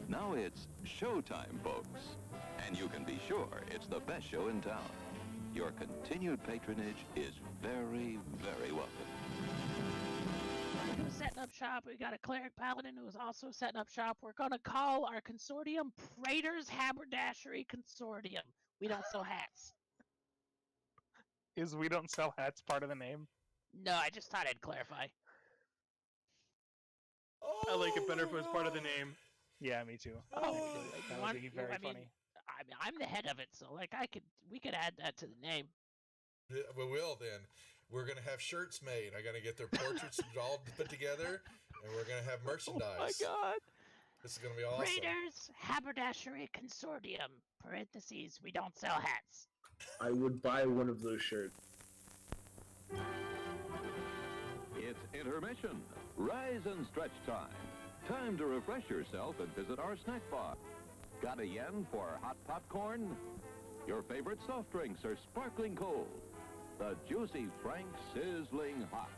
Now it's showtime, folks. And you can be sure it's the best show in town. Your continued patronage is very, very welcome. Who's setting up shop? We got a cleric paladin who is also setting up shop. We're going to call our consortium Praetor's Haberdashery Consortium. We don't sell hats. Is we don't sell hats part of the name? No, I just thought I'd clarify. I like it better if it was part of the name. Yeah, me too. Oh, that would be very funny. I'm the head of it, so we could add that to the name. We will then. We're going to have shirts made. I got to get their portraits all put together, and we're going to have merchandise. Oh my God. This is going to be awesome. Raiders Haberdashery Consortium, parentheses, we don't sell hats. I would buy one of those shirts. It's intermission. Rise and stretch time. Time to refresh yourself and visit our snack bar. Got a yen for hot popcorn? Your favorite soft drinks are sparkling cold. The juicy Frank sizzling hot.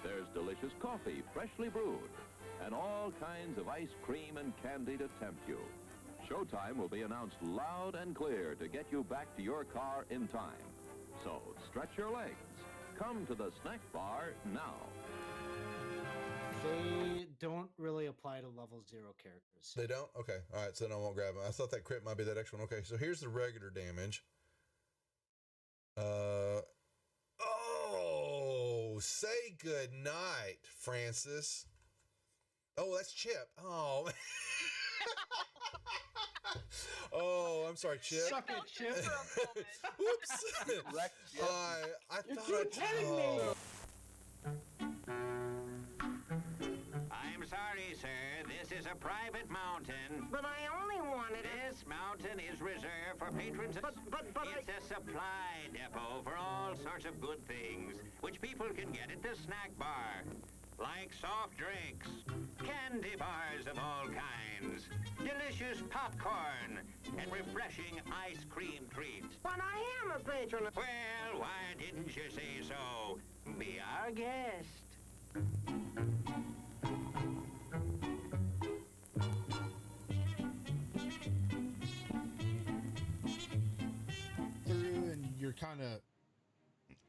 There's delicious coffee, freshly brewed, and all kinds of ice cream and candy to tempt you. Showtime will be announced loud and clear to get you back to your car in time. So stretch your legs. Come to the snack bar now. They don't really apply to level 0 characters. They don't? Okay. All right. So then I won't grab them. I thought that crit might be that extra one. Okay. So here's the regular damage. Oh, say good night, Francis. Oh, that's Chip. Oh. Oh, I'm sorry, Chip. Suck it, Chip. Whoops. I thought I... I'm sorry, sir. This is a private mountain. But I only wanted This mountain is reserved for patrons. But it's a supply depot for all sorts of good things, which people can get at the snack bar. Like soft drinks, candy bars of all kinds, delicious popcorn, and refreshing ice cream treats. But I am a patron. Well, why didn't you say so? Be our guest. Through, and you're kind of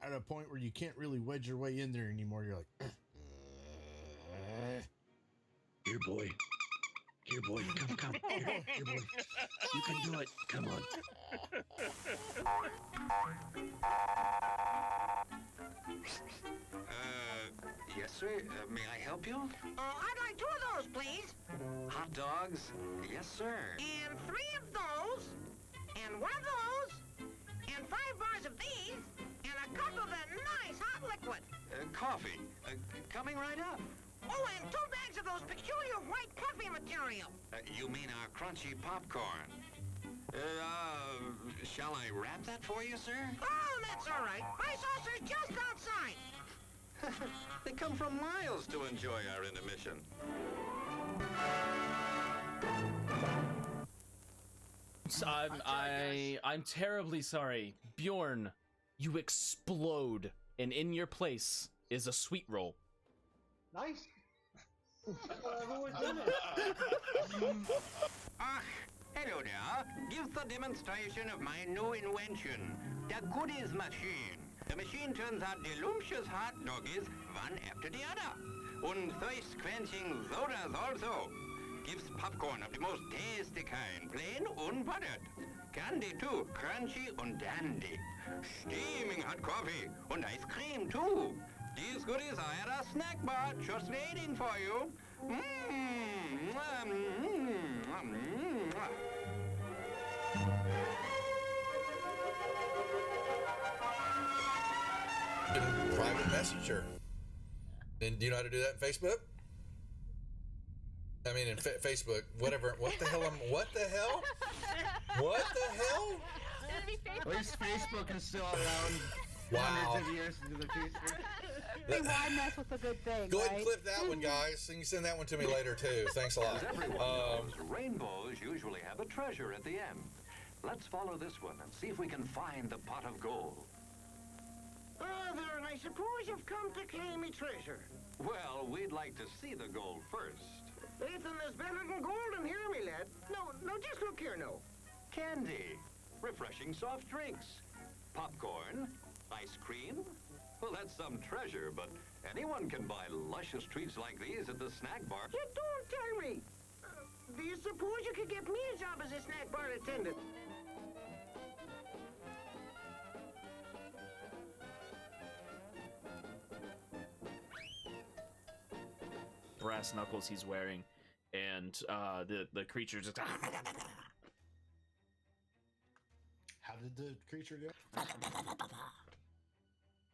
at a point where you can't really wedge your way in there anymore. You're like, Here, boy. Here, boy. Come. Here, boy. You can do it. Come on. Yes, sir. May I help you? I'd like 2 of those, please. Hot dogs? Yes, sir. And 3 of those. And 1 of those. And 5 bars of these. And a cup of that nice hot liquid. Coffee. Coming right up. Oh, and 2 bags of those peculiar white puffy material. You mean our crunchy popcorn? Shall I wrap that for you, sir? Oh, that's all right. My saucer's just outside. They come from miles to enjoy our intermission. I'm terribly sorry. Bjorn, you explode, and in your place is a sweet roll. Nice. Everyone did it. Hello there. Give the demonstration of my new invention, the goodies machine. The machine turns out delicious hot doggies one after the other. And thirst-quenching sodas also. Gives popcorn of the most tasty kind, plain unbuttered. Candy too, crunchy and dandy. Steaming hot coffee and ice cream too. These goodies are at our snack bar, just waiting for you. Private messenger. And do you know how to do that in Facebook? I mean, in Facebook, whatever. What the hell? What the hell? What the hell? At least Facebook is still around. Wow. Hundreds of years into the future. Hey, why mess with a good thing? Go ahead right? and clip that one, guys. And you can send that one to me later too. Thanks a lot. As everyone knows, rainbows usually have a treasure at the end. Let's follow this one and see if we can find the pot of gold. Brother, I suppose you've come to claim me treasure. Well, we'd like to see the gold first. Ethan, there's better than gold in here, me lad. No, just look here, no. Candy, refreshing soft drinks, popcorn, ice cream. Well, that's some treasure, but anyone can buy luscious treats like these at the snack bar. You don't tell me. Do you suppose you could get me a job as a snack bar attendant? Brass knuckles he's wearing, and the creature just. How did the creature go?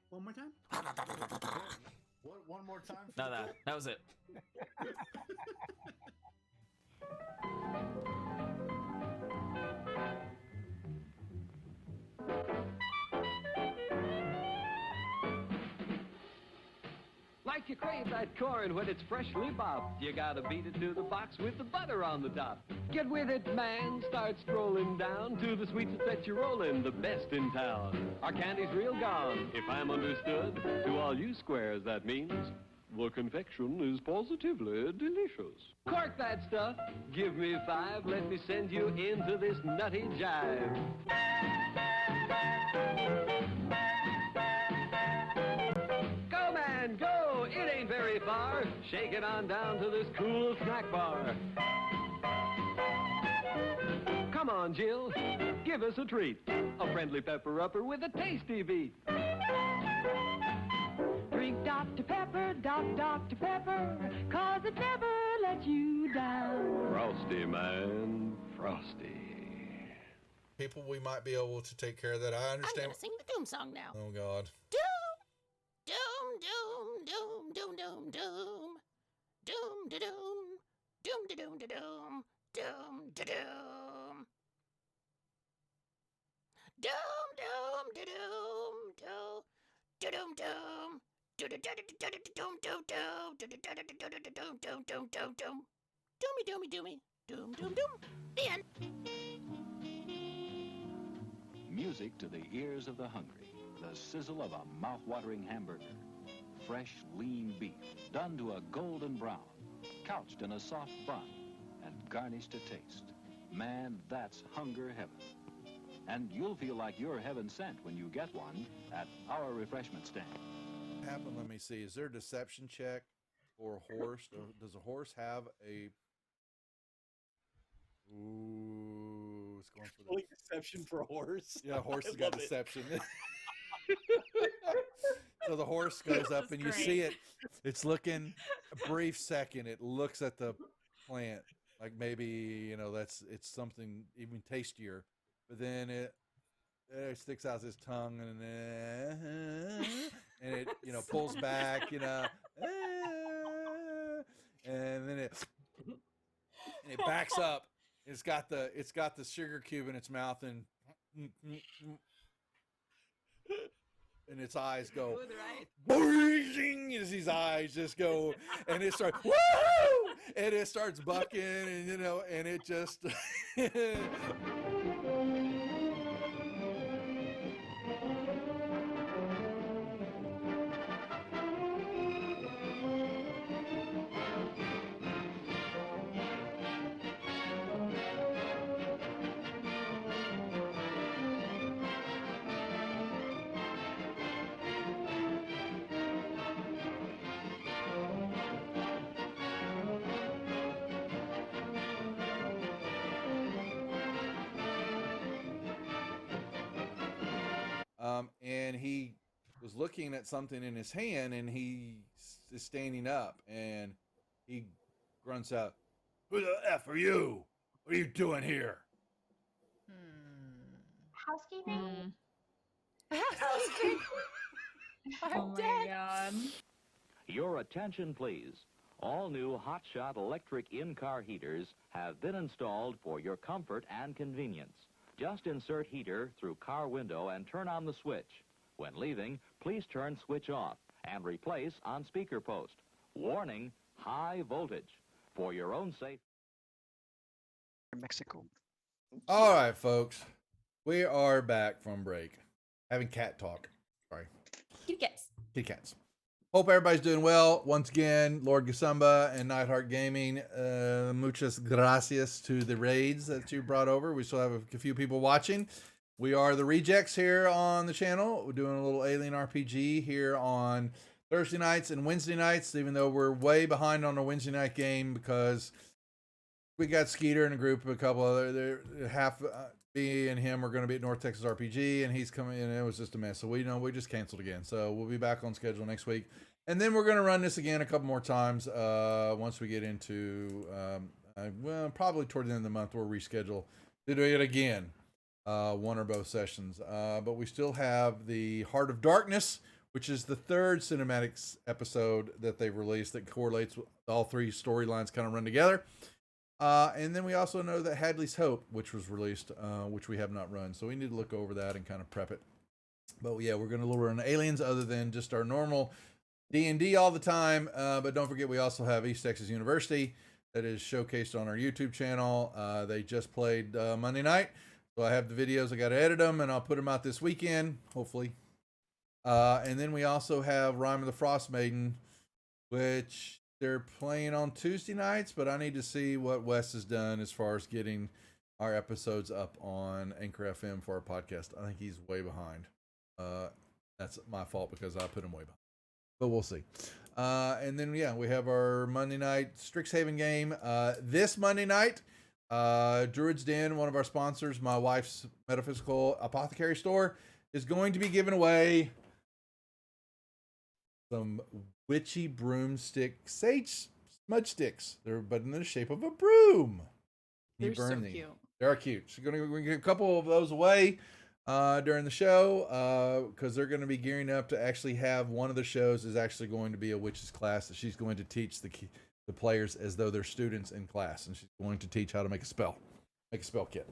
One more time. What? One more time? No, that was it. Like you crave that corn when it's freshly bobbed, you gotta beat it to the box with the butter on the top. Get with it, man. Start strolling down to the sweets that set you rolling, the best in town. Our candy's real gone, if I'm understood. To all you squares, that means the confection is positively delicious. Cork that stuff. Give me 5. Let me send you into this nutty jive. Go, man, go. It ain't very far. Shake it on down to this cool snack bar. Come on, Jill. Give us a treat. A friendly pepper-upper with a tasty beat. Drink Dr. Pepper, Dr. Pepper, 'cause it never lets you down. Frosty, man. Frosty. People, we might be able to take care of that. I I'm understand. gonna sing the Doom song now. Oh, God. Doom, doom, doom, doom, doom, doom, doom, doom, da doom, doom, da doom, da doom, doom, da doom, doom, doom, da doom, doom, da doom, doom. Doomy doomy, doom doom doom. The end. Music to the ears of the hungry. The sizzle of a mouth-watering hamburger. Fresh, lean beef done to a golden brown, couched in a soft bun, and garnished to taste. Man, that's hunger heaven. And you'll feel like you're heaven sent when you get one at our refreshment stand. Happen. Let me see. Is there a deception check for a horse? Does a horse have a? Ooh, it's going for the deception for a horse. Yeah, a horse I has got love it. deception. So the horse goes up and you see it. It's looking a brief second. It looks at the plant like maybe it's something even tastier, but then it sticks out its tongue and it pulls back, and then it backs up. It's got the sugar cube in its mouth and its eyes go boing, as his eyes just go, and it starts woo, and it starts bucking, and it just and he was looking at something in his hand, and he is standing up, and he grunts out, "Who the F are you? What are you doing here?" Housekeeping? Oh my God. Your attention, please. All new Hotshot electric in-car heaters have been installed for your comfort and convenience. Just insert heater through car window and turn on the switch. When leaving, please turn switch off and replace on speaker post. Warning, high voltage. For your own safety. Mexico. All right, folks, we are back from break, having cat talk. Sorry, Kitty cats. kitty cats. Hope everybody's doing well. Once again, Lord Gasumba and Nightheart Gaming, muchas gracias to the raids that you brought over. We still have a few people watching. We are the Rejects here on the channel. We're doing a little Alien RPG here on Thursday nights and Wednesday nights, even though we're way behind on the Wednesday night game because we got Skeeter and a group of a couple other, half me and him are going to be at North Texas RPG, and he's coming in. It was just a mess. So we just canceled again. So we'll be back on schedule next week. And then we're going to run this again a couple more times once we get into, probably toward the end of the month, we'll reschedule to do it again, one or both sessions. But we still have the Heart of Darkness, which is the third cinematics episode that they've released that correlates with all three storylines kind of run together. And then we also know that Hadley's Hope, which was released, which we have not run. So we need to look over that and kind of prep it. But yeah, we're going to run Aliens other than just our normal D&D all the time. But don't forget, we also have East Texas University that is showcased on our YouTube channel. They just played Monday night. So I have the videos. I got to edit them, and I'll put them out this weekend, hopefully. And then we also have Rime of the Frost Maiden, which they're playing on Tuesday nights, but I need to see what Wes has done as far as getting our episodes up on Anchor FM for our podcast. I think he's way behind. That's my fault because I put him way behind. But we'll see. And then, yeah, we have our Monday night Strixhaven game. This Monday night, Druid's Den, one of our sponsors, my wife's metaphysical apothecary store, is going to be giving away some witchy broomstick sage smudge sticks. They're but in the shape of a broom. They're so cute. They are cute. So we're going to give a couple of those away during the show because they're going to be gearing up to actually have one of the shows is actually going to be a witch's class that she's going to teach the players as though they're students in class, and she's going to teach how to make a spell kit.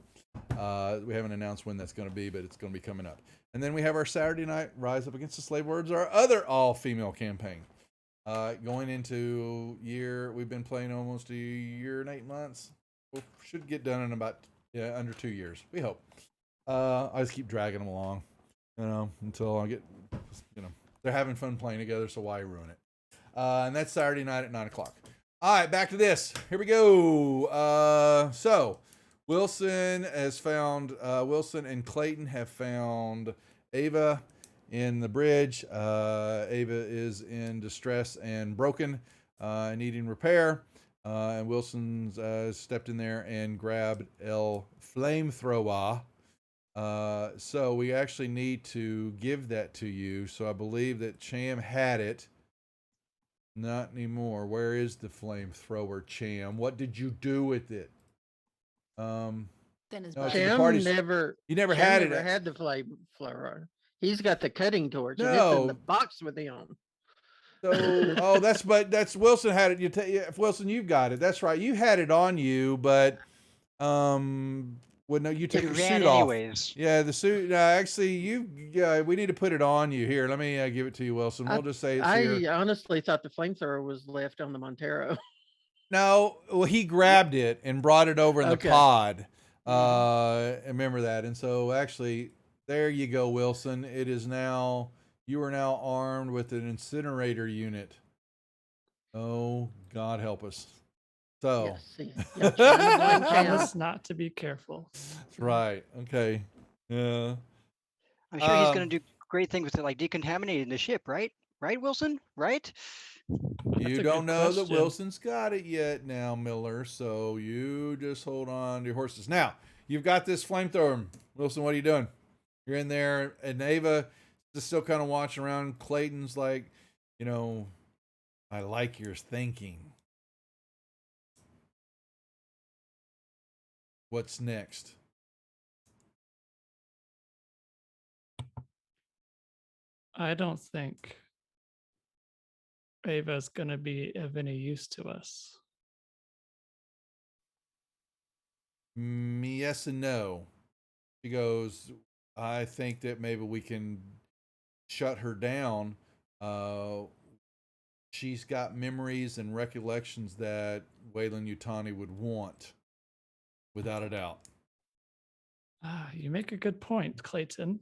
We haven't announced when that's going to be, but it's going to be coming up. And then we have our Saturday night Rise Up Against the Slave Lords, our other all-female campaign. Going into we've been playing almost a year and 8 months. We should get done in about under 2 years. We hope. I just keep dragging them along, until I get, they're having fun playing together, so why ruin it? And that's Saturday night at 9:00. All right, back to this. Here we go. So Wilson has found, Wilson and Clayton have found Ava in the bridge. Ava is in distress and broken, needing repair. And Wilson's stepped in there and grabbed El Flamethrower. So we actually need to give that to you. So I believe that Cham had it. Not anymore. Where is the flamethrower, Cham? What did you do with it? Then his Cham never. You never Cham had it. Never had the flamethrower. He's got the cutting torch. And it's No. in the box with him. So, that's Wilson had it. Wilson, you've got it. That's right. You had it on you, but no, you took your suit anyways. off. Yeah, the suit. Actually, we need to put it on you. Here, let me give it to you, Wilson. We'll just say it's here. I honestly thought the flamethrower was left on the Montero. No, well, he grabbed it and brought it over in the pod. I remember that. And so, actually, there you go, Wilson. It is now. You are now armed with an incinerator unit. Oh, God help us. So, Promise not to be careful. That's right. Okay. Yeah. I'm sure he's going to do great things with it, like decontaminating the ship, right? Right, Wilson? Right? You don't know that Wilson's got it yet now, Miller. So you just hold on to your horses. Now, you've got this flamethrower. Wilson, what are you doing? You're in there, and Ava is still kind of watching around. Clayton's like, I like your thinking. What's next? I don't think Ava's going to be of any use to us. Yes and no. She goes, I think that maybe we can shut her down. She's got memories and recollections that Wayland Yutani would want, without a doubt. You make a good point, Clayton.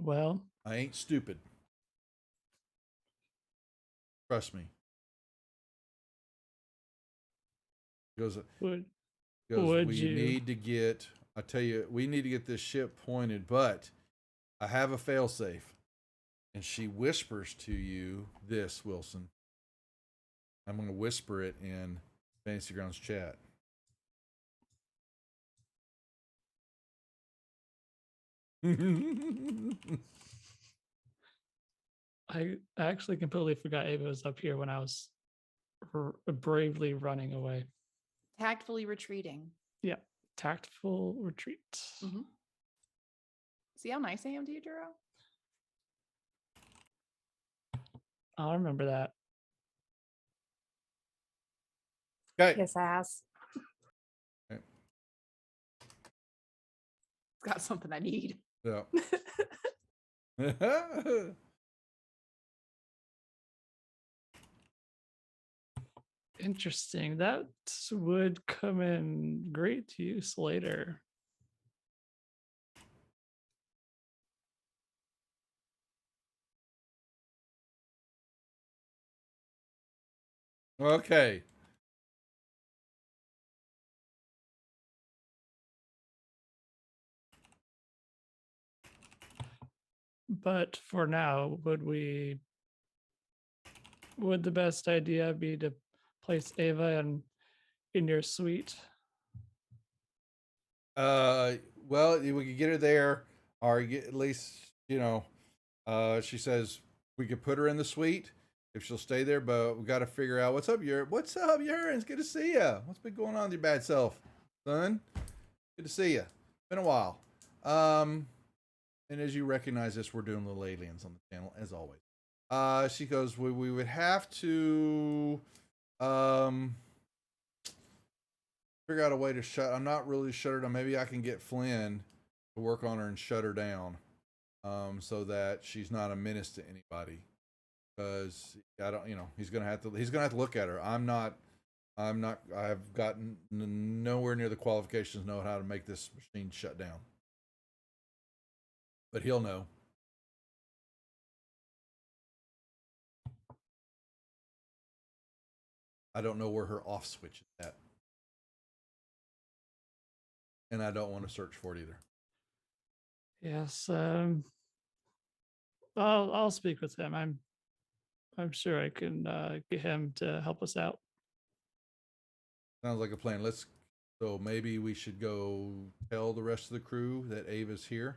Well, I ain't stupid. Trust me. Goes. Would we you? Need to get. I tell you, we need to get this ship pointed. But I have a failsafe, and she whispers to you this, Wilson. I'm going to whisper it in Fantasy Grounds chat. I actually completely forgot Ava was up here when I was bravely running away. Tactfully retreating. Yeah, tactful retreat. Mm-hmm. See how nice I am to you, Duro? I'll remember that. Okay. Kiss ass. It's got something I need. Yeah. Interesting. That would come in great use later. Okay. But for now, would the best idea be to place Ava in your suite? Well, we could get her there, or get, at least, she says we could put her in the suite if she'll stay there, but we got to figure out what's up, Urine? It's good to see ya. What's been going on with your bad self, son? Good to see ya. Been a while. And as you recognize this, we're doing Little Aliens on the channel, as always. She goes, we would have to, figure out a way to I'm not really shut her down. Maybe I can get Flynn to work on her and shut her down, so that she's not a menace to anybody. Because I don't, he's gonna have to look at her. I've gotten nowhere near the qualifications to know how to make this machine shut down. But he'll know. I don't know where her off switch is at. And I don't want to search for it either. Yes. I'll speak with him. I'm sure I can get him to help us out. Sounds like a plan. So maybe we should go tell the rest of the crew that Ava's here.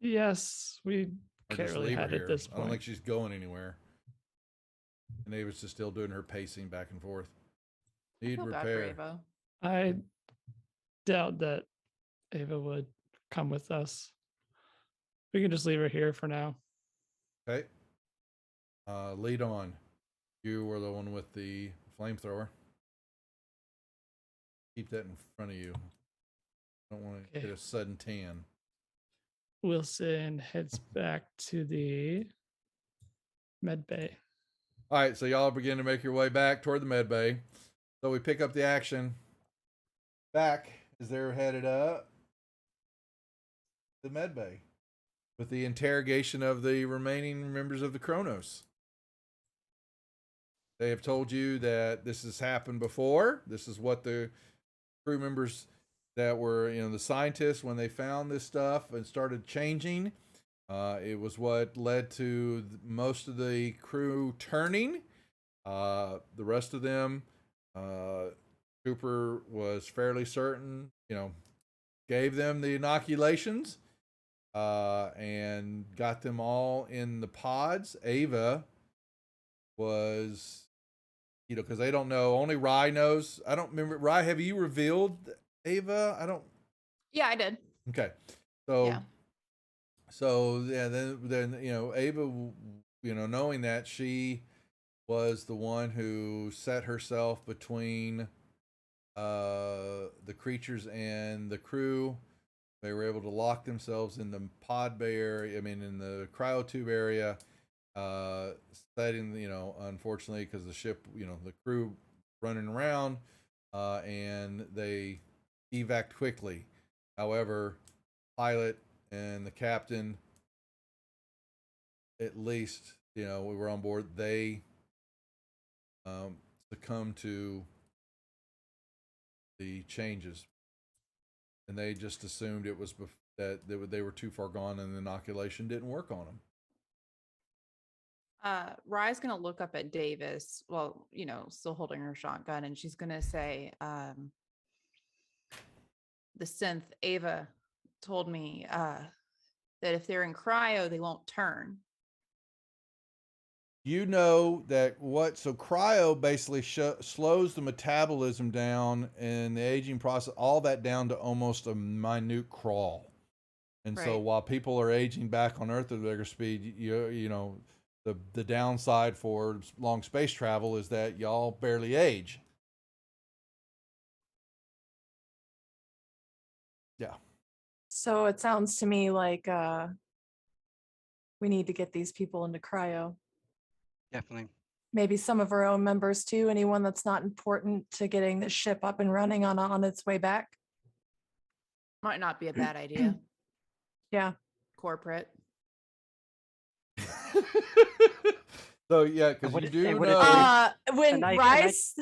Yes, we Or can't just really leave her head here. at this I don't point. think she's going anywhere. And Ava's just still doing her pacing back and forth. Need Feel bad for repair. Ava. I doubt that Ava would come with us. We can just leave her here for now. Okay. Lead on. You were the one with the flamethrower. Keep that in front of you. I don't want to get a sudden tan. Wilson heads back to the med bay. All right, so y'all begin to make your way back toward the med bay. So we pick up the action back as they're headed up the med bay with the interrogation of the remaining members of the Kronos. They have told you that this has happened before. This is what the crew members that were, the scientists, when they found this stuff and started changing, it was what led to most of the crew turning. The rest of them, Cooper was fairly certain, gave them the inoculations, and got them all in the pods. Ava was, because they don't know. Only Rye knows. I don't remember. Rye, have you revealed Ava? I don't. Yeah, I did. Okay. So, then Ava, knowing that she was the one who set herself between the creatures and the crew. They were able to lock themselves in the pod bay area. In the cryotube area. Setting, unfortunately, because the ship, the crew running around, and they evac quickly. However, pilot and the captain, at least, we were on board. They succumbed to the changes, and they just assumed it was that they were too far gone, and the inoculation didn't work on them. Rye's gonna look up at Davis, well, still holding her shotgun, and she's gonna say, the synth Ava told me that if they're in cryo, they won't turn. So cryo basically slows the metabolism down and the aging process, all that down to almost a minute crawl. And so Right. while people are aging back on Earth at a bigger speed, you know, the downside for long space travel is that y'all barely age. Yeah. So it sounds to me like we need to get these people into cryo. Definitely. Maybe some of our own members too. Anyone that's not important to getting the ship up and running on its way back. Might not be a bad idea. Yeah. Corporate. So yeah, because what you it- do and what know. it- When And I- Rice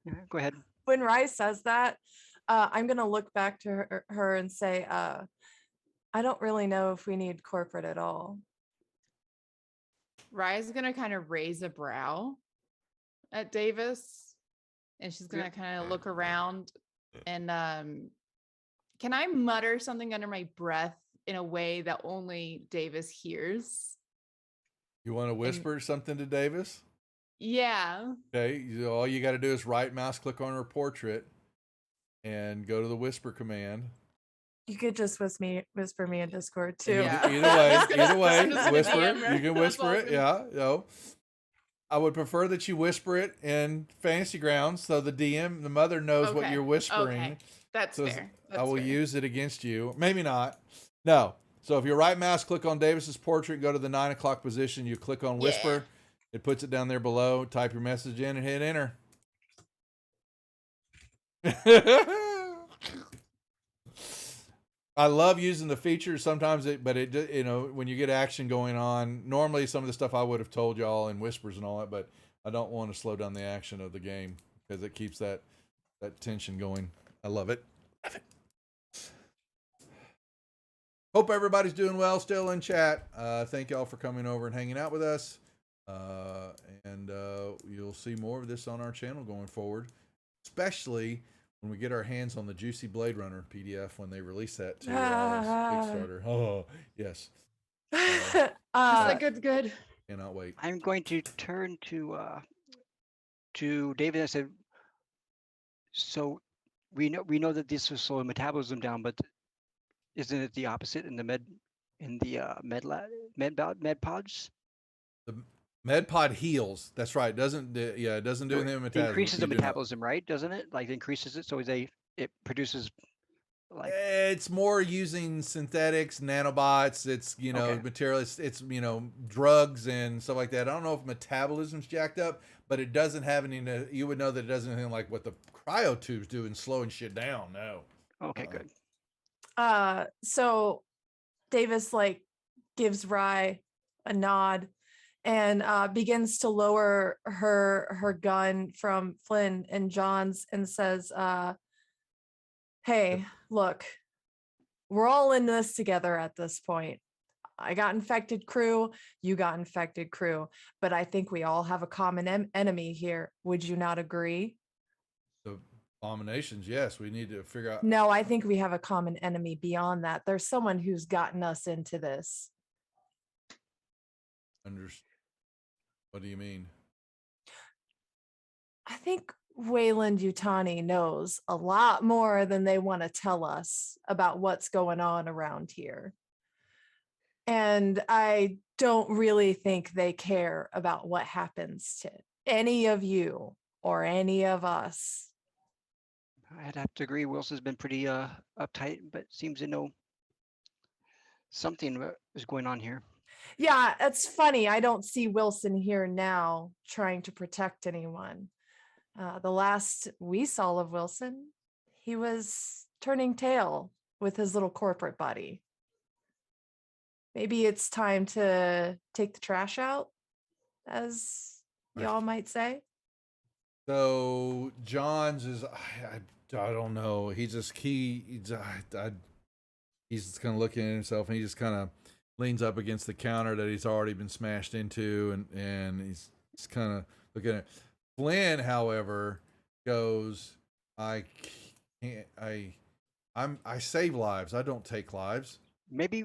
Yeah, go ahead. when Rice says that, I'm gonna look back to her and say, I don't really know if we need corporate at all. Raya's gonna kind of raise a brow at Davis, and she's gonna kind of look around and can I mutter something under my breath in a way that only Davis hears? You want to whisper something to Davis? Yeah. Okay. All you got to do is right mouse click on her portrait and go to the whisper command. You could just whisper me in Discord And too. Either way, I'm just gonna whisper. DM her. You can That's whisper it. awesome. Yeah. No. I would prefer that you whisper it in Fantasy Grounds so the DM, the mother, knows what Okay. you're whispering. Okay. That's So fair. I That's will fair. use it against you. Maybe not. No. So if you right mouse click on Davis's portrait, go to the 9 o'clock position, you click on whisper. It puts it down there below. Type your message in and hit enter. I love using the features sometimes, but you know, when you get action going on, normally some of the stuff I would have told y'all in whispers and all that, but I don't want to slow down the action of the game because it keeps that tension going. I love it. Love it. Hope everybody's doing well still in chat. Thank y'all for coming over and hanging out with us. And you'll see more of this on our channel going forward, especially when we get our hands on the Juicy Blade Runner PDF when they release that to Kickstarter. Oh, yes. Good. Cannot wait. I'm going to turn to David and said, so we know that this will slow metabolism down, but isn't it the opposite in the med pods? The MedPod heals. That's right. It doesn't do anything with metabolism. Increases the metabolism, right? Doesn't it? Like increases it so it produces like it's more using synthetics, nanobots. It's material. It's drugs and stuff like that. I don't know if metabolism's jacked up, but it doesn't have any. You would know that it doesn't anything like what the cryo tubes do in slowing shit down. No. Okay, good. So Davis gives Rye a nod and begins to lower her gun from Flynn and John's and says, hey, look, we're all in this together at this point. I got infected crew, you got infected crew, but I think we all have a common enemy here. Would you not agree? The abominations, yes. We need to figure out. No, I think we have a common enemy beyond that. There's someone who's gotten us into this. What do you mean? I think Wayland Yutani knows a lot more than they want to tell us about what's going on around here. And I don't really think they care about what happens to any of you or any of us. I'd have to agree. Wilson's been pretty uptight, but seems to know something is going on here. Yeah, it's funny. I don't see Wilson here now trying to protect anyone. The last we saw of Wilson, he was turning tail with his little corporate buddy. Maybe it's time to take the trash out, as y'all might say. So John's is I don't know. He's kind of looking at himself, and he just kind of leans up against the counter that he's already been smashed into, and he's kind of looking at Flynn. However, goes, I save lives. I don't take lives. Maybe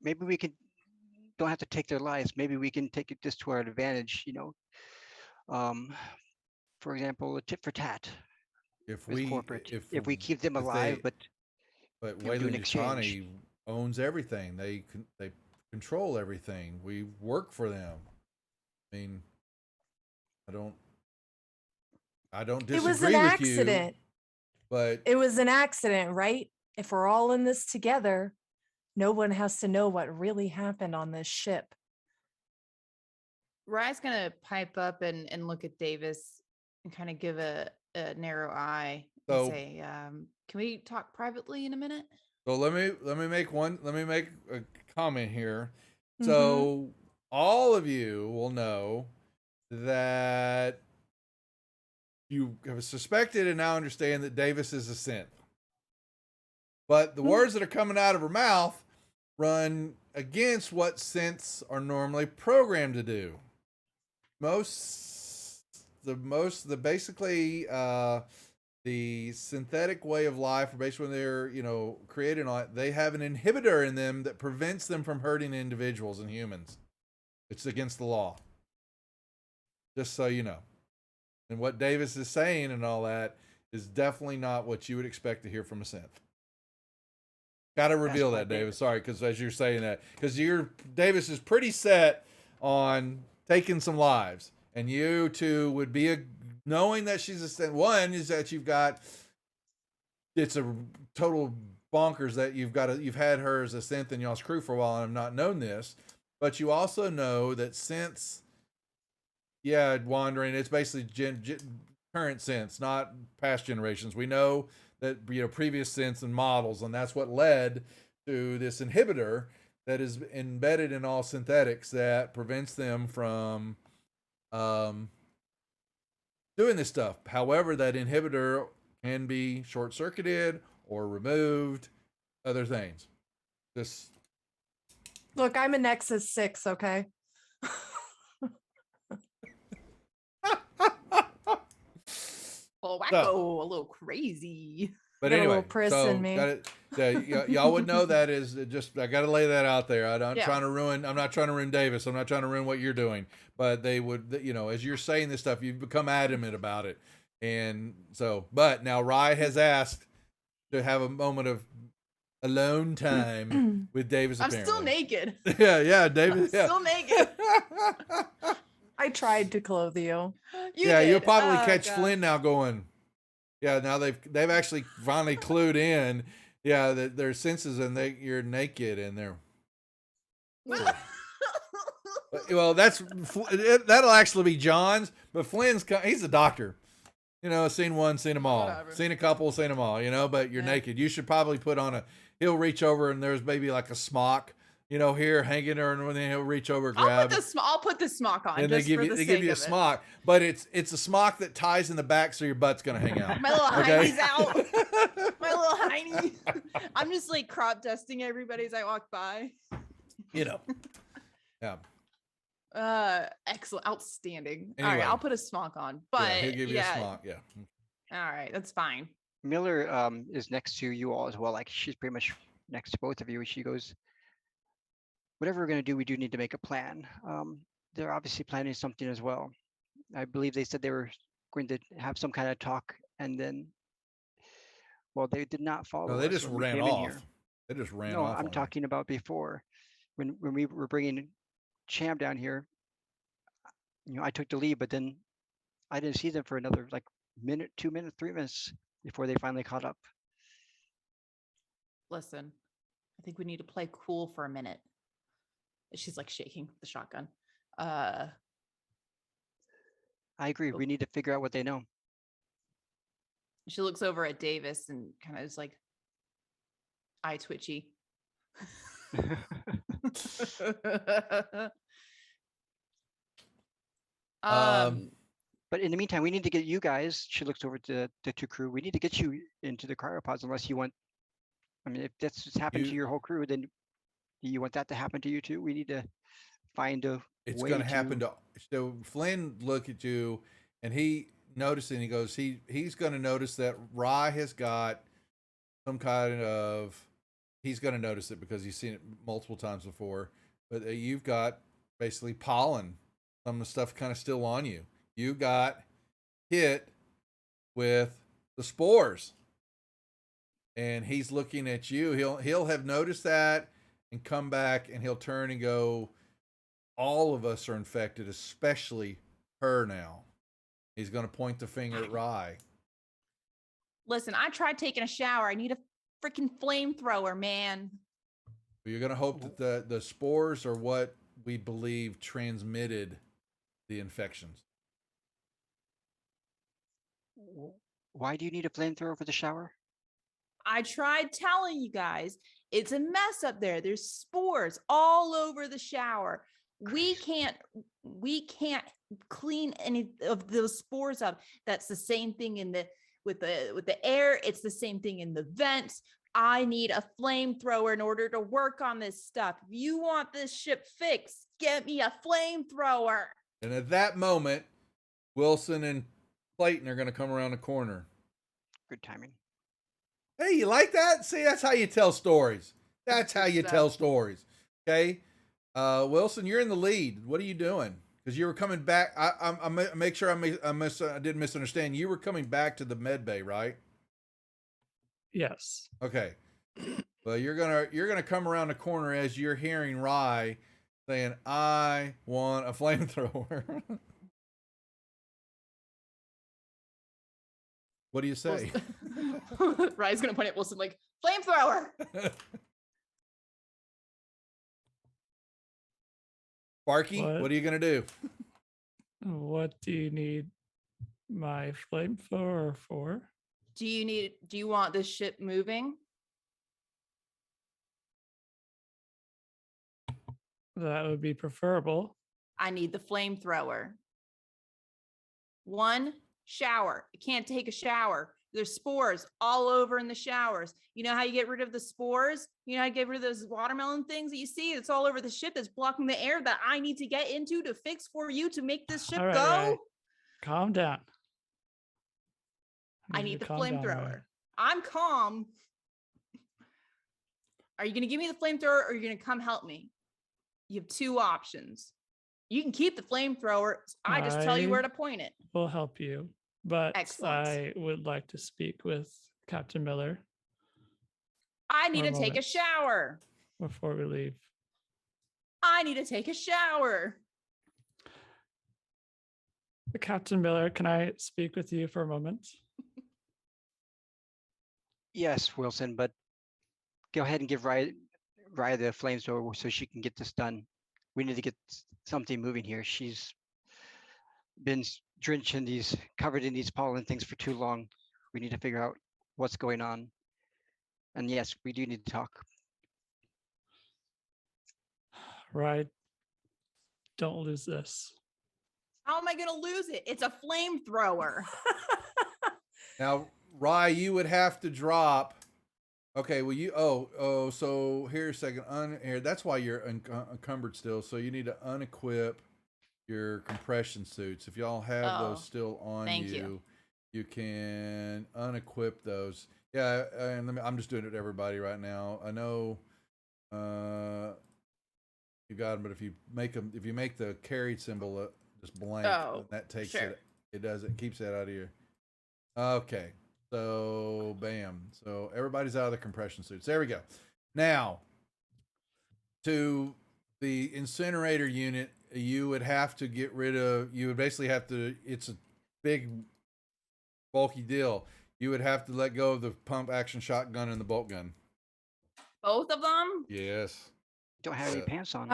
we don't have to take their lives. Maybe we can take this to our advantage. For example, a tit for tat. If we keep them alive, but Wayland Yutani owns everything. They control everything. We work for them. I mean, I don't It was disagree an with you, accident. but It was an accident, right? If we're all in this together, no one has to know what really happened on this ship. Rye's gonna pipe up and look at Davis and kind of give a narrow eye and So- say, "Can we talk privately in a minute?" so let me make a comment here. So all of you will know that you have suspected and now understand that Davis is a synth. But the words that are coming out of her mouth run against what synths are normally programmed to do. The synthetic way of life, or basically when they're, created on it, they have an inhibitor in them that prevents them from hurting individuals and humans. It's against the law. Just so you know. And what Davis is saying and all that is definitely not what you would expect to hear from a synth. Got to reveal that, Davis. Sorry, because as you're saying that, because Davis is pretty set on taking some lives, and you two would be knowing that she's a synth. One is that it's a total bonkers that you've had her as a synth in y'all's crew for a while, and I've not known this, but you also know that synths, wandering. It's basically current synths, not past generations. We know that previous synths and models, and that's what led to this inhibitor that is embedded in all synthetics that prevents them from doing this stuff. However, that inhibitor can be short-circuited or removed, other things. Look, I'm a Nexus 6, okay? Oh, wacko, a little crazy. But Got a anyway, little Pris so in me. y'all would know that is just, I got to lay that out there. I'm not Yeah. trying to ruin Davis. I'm not trying to ruin what you're doing, but they would, as you're saying this stuff, you've become adamant about it. And so, but now Rye has asked to have a moment of alone time with Davis. I'm still naked. Yeah, David. I'm still naked. I tried to clothe you. You'll probably Oh, catch God. Flynn now going, now they've actually finally clued in, that their senses, and you're naked and they're. Well, that'll actually be John's, but he's a doctor. Seen one, seen them all. Whatever. Seen a couple, seen them all. But you're naked. You should probably put on he'll reach over and there's maybe like a smock, here hanging there, and then he'll reach over, grab. I'll put the smock on. And just they give you a of it. smock, but it's a smock that ties in the back so your butt's gonna hang out. My little Okay? hiney's out. My little hiney. I'm just like crop dusting everybody as I walk by. Yeah. Excellent, outstanding. All Anyway. right, I'll put a smock on. But he'll give you a smock. Yeah. All right, that's fine. Miller is next to you all as well. Like she's pretty much next to both of you. She goes, whatever we're going to do, we do need to make a plan. They're obviously planning something as well. I believe they said they were going to have some kind of talk, and then, well, they did not follow. No, they us just when we ran came in off. here. They just ran No, off. I'm talking about before, when we were bringing Cham down here. I took the lead, but then I didn't see them for another minute, 2 minutes, 3 minutes before they finally caught up. Listen, I think we need to play cool for a minute. She's like shaking the shotgun. I agree. We need to figure out what they know. She looks over at Davis and kind of is like eye twitchy. But in the meantime, we need to get you guys. She looks over to the two crew. We need to get you into the cryopods, unless you want. I mean, if that's what's happened to your whole crew, then do you want that to happen to you too? We need to find a. It's way going to happen to. So Flynn look at you, and he noticed, and he goes, he's going to notice that Rye has got some kind of. He's going to notice it because he's seen it multiple times before. But you've got basically pollen. Some of the stuff kind of still on you. You got hit with the spores. and he's looking at you. He'll have noticed that and come back, and he'll turn and go, all of us are infected, especially her now. He's going to point the finger at Rye. Listen, I tried taking a shower. I need a freaking flamethrower, man. You're going to hope that the spores are what we believe transmitted the infections. Why do you need a flamethrower for the shower? I tried telling you guys, it's a mess up there. There's spores all over the shower. We can't clean any of those spores up. That's the same thing with the air. It's the same thing in the vents. I need a flamethrower in order to work on this stuff. If you want this ship fixed, get me a flamethrower. And at that moment, Wilson and Clayton are going to come around the corner. Good timing. Hey, you like that? See, that's how you tell stories. That's how you tell stories. Okay. Wilson, you're in the lead. What are you doing? Because you were coming back. I make sure I didn't misunderstand. You were coming back to the med bay, right? Yes. Okay. Well, you're gonna come around the corner as you're hearing Rye saying, "I want a flamethrower." What do you say? Rye's gonna point at Wilson like, flamethrower. Sparky, what are you gonna do? What do you need my flamethrower for? Do you want this ship moving? That would be preferable. I need the flamethrower. 1, shower. I can't take a shower. There's spores all over in the showers. You know how you get rid of the spores? You know how you get rid of those watermelon things that you see? It's all over the ship that's blocking the air that I need to get into to fix for you to make this ship All right, go. Rye. Calm down. I need the calm down, flamethrower. Rye. I'm calm. Are you going to give me the flamethrower or are you going to come help me? You have 2 options. You can keep the flamethrower. I just tell you where to point it. We'll help you, but Excellent. I would like to speak with Captain Miller I need for to a take a moment shower. before we leave. I need to take a shower. Captain Miller, can I speak with you for a moment? Yes, Wilson, but go ahead and give Rye the flamethrower so she can get this done. We need to get something moving here. She's been covered in these pollen things for too long. We need to figure out what's going on. And yes, we do need to talk. Right. Don't lose this. How am I going to lose it? It's a flamethrower. Now, Rye, you would have to drop. Okay, well, so here a second. Here, that's why you're encumbered still. So you need to unequip your compression suits. If y'all have those still on you can unequip those. Yeah, and I'm just doing it to everybody right now. I know you got them, but if you make the carried symbol just blank, that takes it. It does it keeps that out of your. Okay. So, bam. So, everybody's out of the compression suits. There we go. Now, to the incinerator unit, you would have to get rid of, you would basically have to, it's a big, bulky deal. You would have to let go of the pump action shotgun and the bolt gun. Both of them? Yes. Don't have any pants on.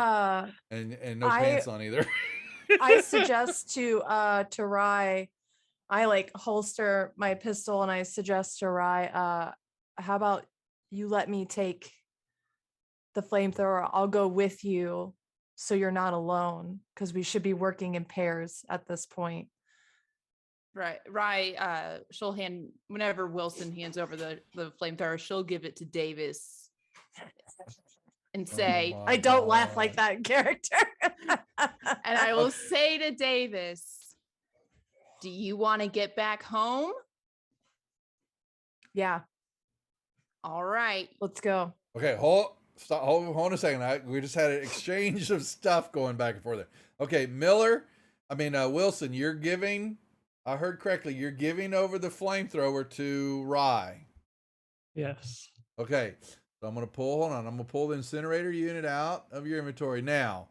And no pants on either. I suggest to Rye, I like holster my pistol and I suggest to Rye, how about you let me take the flamethrower? I'll go with you so you're not alone, because we should be working in pairs at this point. Right. Rye, she'll hand, whenever Wilson hands over the flamethrower, she'll give it to Davis and say, I don't laugh like that character. and I will say to Davis, do you want to get back home? Yeah. All right. Let's go. Okay, hold on a second. We just had an exchange of stuff going back and forth there. Okay, Wilson, you're giving, I heard correctly, you're giving over the flamethrower to Rye. Yes. Okay. So I'm gonna pull. Hold on. I'm gonna pull the incinerator unit out of your inventory now.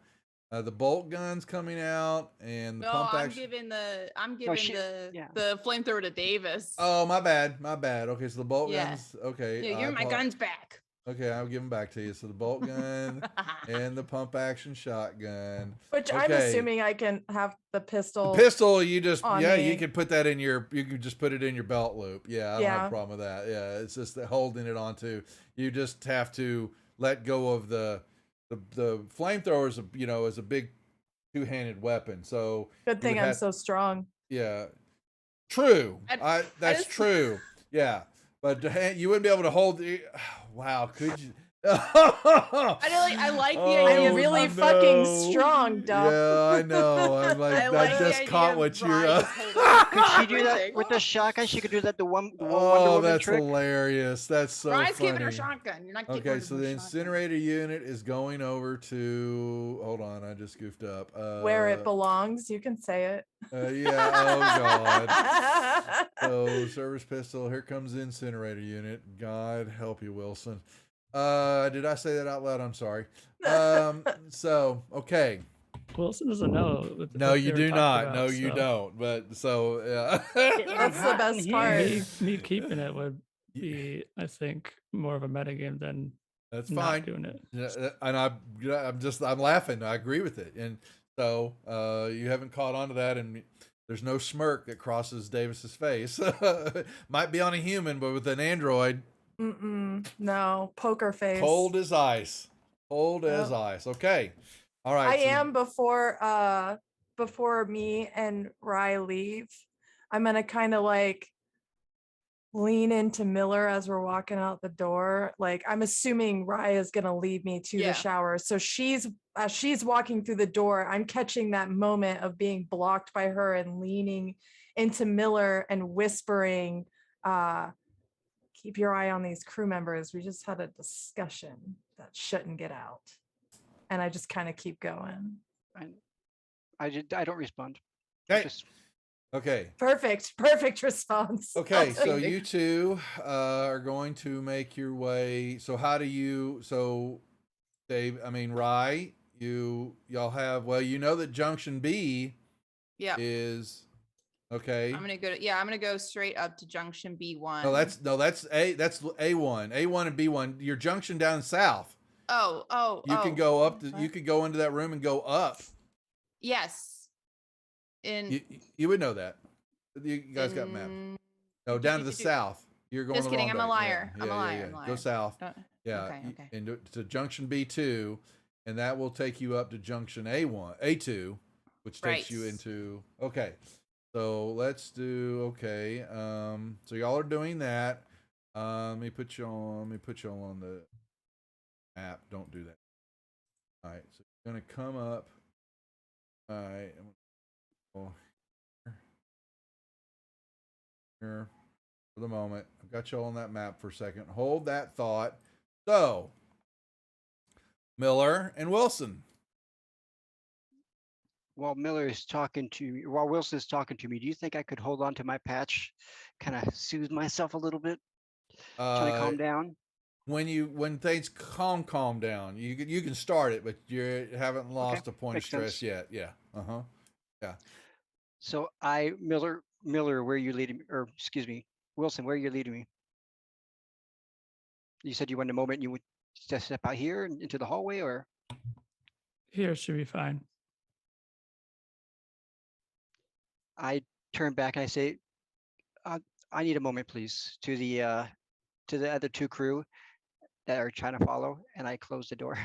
The bolt gun's coming out, and the No, pump I'm action. giving the yeah. the flamethrower to Davis. Oh, my bad. My bad. Okay, so the bolt Yeah. guns. Okay. Yeah, give me my guns back. Okay, I'll give them back to you. So the bolt gun and the pump action shotgun. Which I'm Okay. assuming I can have the pistol. The pistol, you just on you me. can put that in your. You can just put it in your belt loop. Yeah, I don't have Yeah. a problem with that. Yeah, it's just that holding it onto. You just have to let go of the flamethrower is is a big two-handed weapon. So Good you thing would I'm have- so strong. Yeah, true. I That's just- true. Yeah, but you wouldn't be able to hold the. Wow, could you? I like the idea. I'm really no. fucking strong, Duff. Yeah, I know. I'm like, I I like the just idea caught of what you're. Ryan holding Could she do that everything. with the shotgun? She could do that the Wonder Oh, Woman that's trick. hilarious. That's so Ryan's funny. giving her shotgun. You're not getting Okay, rid of so her the shotgun. incinerator unit is going over to. Hold on, I just goofed up. Where it belongs, you can say it. Yeah. Oh God. So service pistol. Here comes the incinerator unit. God help you, Wilson. Did I say that out loud? I'm sorry. So okay. Wilson doesn't know. No, what you they were do talking not. about, No, you so don't. But so yeah. That's the best part. Me keeping it would be, I think, more of a metagame than That's not fine. doing it. Yeah, and I'm laughing. I agree with it. And so you haven't caught on to that, and there's no smirk that crosses Davis's face. Might be on a human, but with an android, No, poker face. cold as ice. Cold as ice. Okay. All right. I so- am before me and Rye leave. I'm gonna kind of like lean into Miller as we're walking out the door. Like I'm assuming Rye is gonna lead me to Yeah. the shower. So as she's walking through the door, I'm catching that moment of being blocked by her and leaning into Miller and whispering, keep your eye on these crew members. We just had a discussion that shouldn't get out. And I just kind of keep going. I don't respond. Okay. Okay. Perfect response. Okay, so you two are going to make your way. So how do you? So, Dave, Rye, y'all have. Well, you know that Junction B. Yeah. Is okay. I'm gonna go straight up to Junction B1. That's A1, A1 and B1. Your junction down south. You can go up. You could go into that room and go up. Yes. You would know that. You guys got maps. No, down to the south. You're going. Just kidding. I'm a liar. Yeah, I'm a liar. yeah. I'm a liar. Go south. Yeah. Okay. And to junction B2, and that will take you up to junction A2, which takes you into. Okay. So let's do. Okay. So y'all are doing that. Let me put you on the map. Don't do that. All right. So you're gonna come up. All right. Here for the moment. I've got y'all on that map for a second. Hold that thought. So, Miller and Wilson. While Miller is talking to me, while Wilson is talking to me, do you think I could hold on to my patch, kind of soothe myself a little bit, try to calm down? When things calm down, you can start it, but you haven't lost a point of stress yet. Yeah. Yeah. So Miller, where are you leading me? Or excuse me, Wilson, where are you leading me? You said you wanted a moment. You would just step out here into the hallway, or Here should be fine. I turn back and I say, "I need a moment, please." To the other two crew that are trying to follow, and I close the door.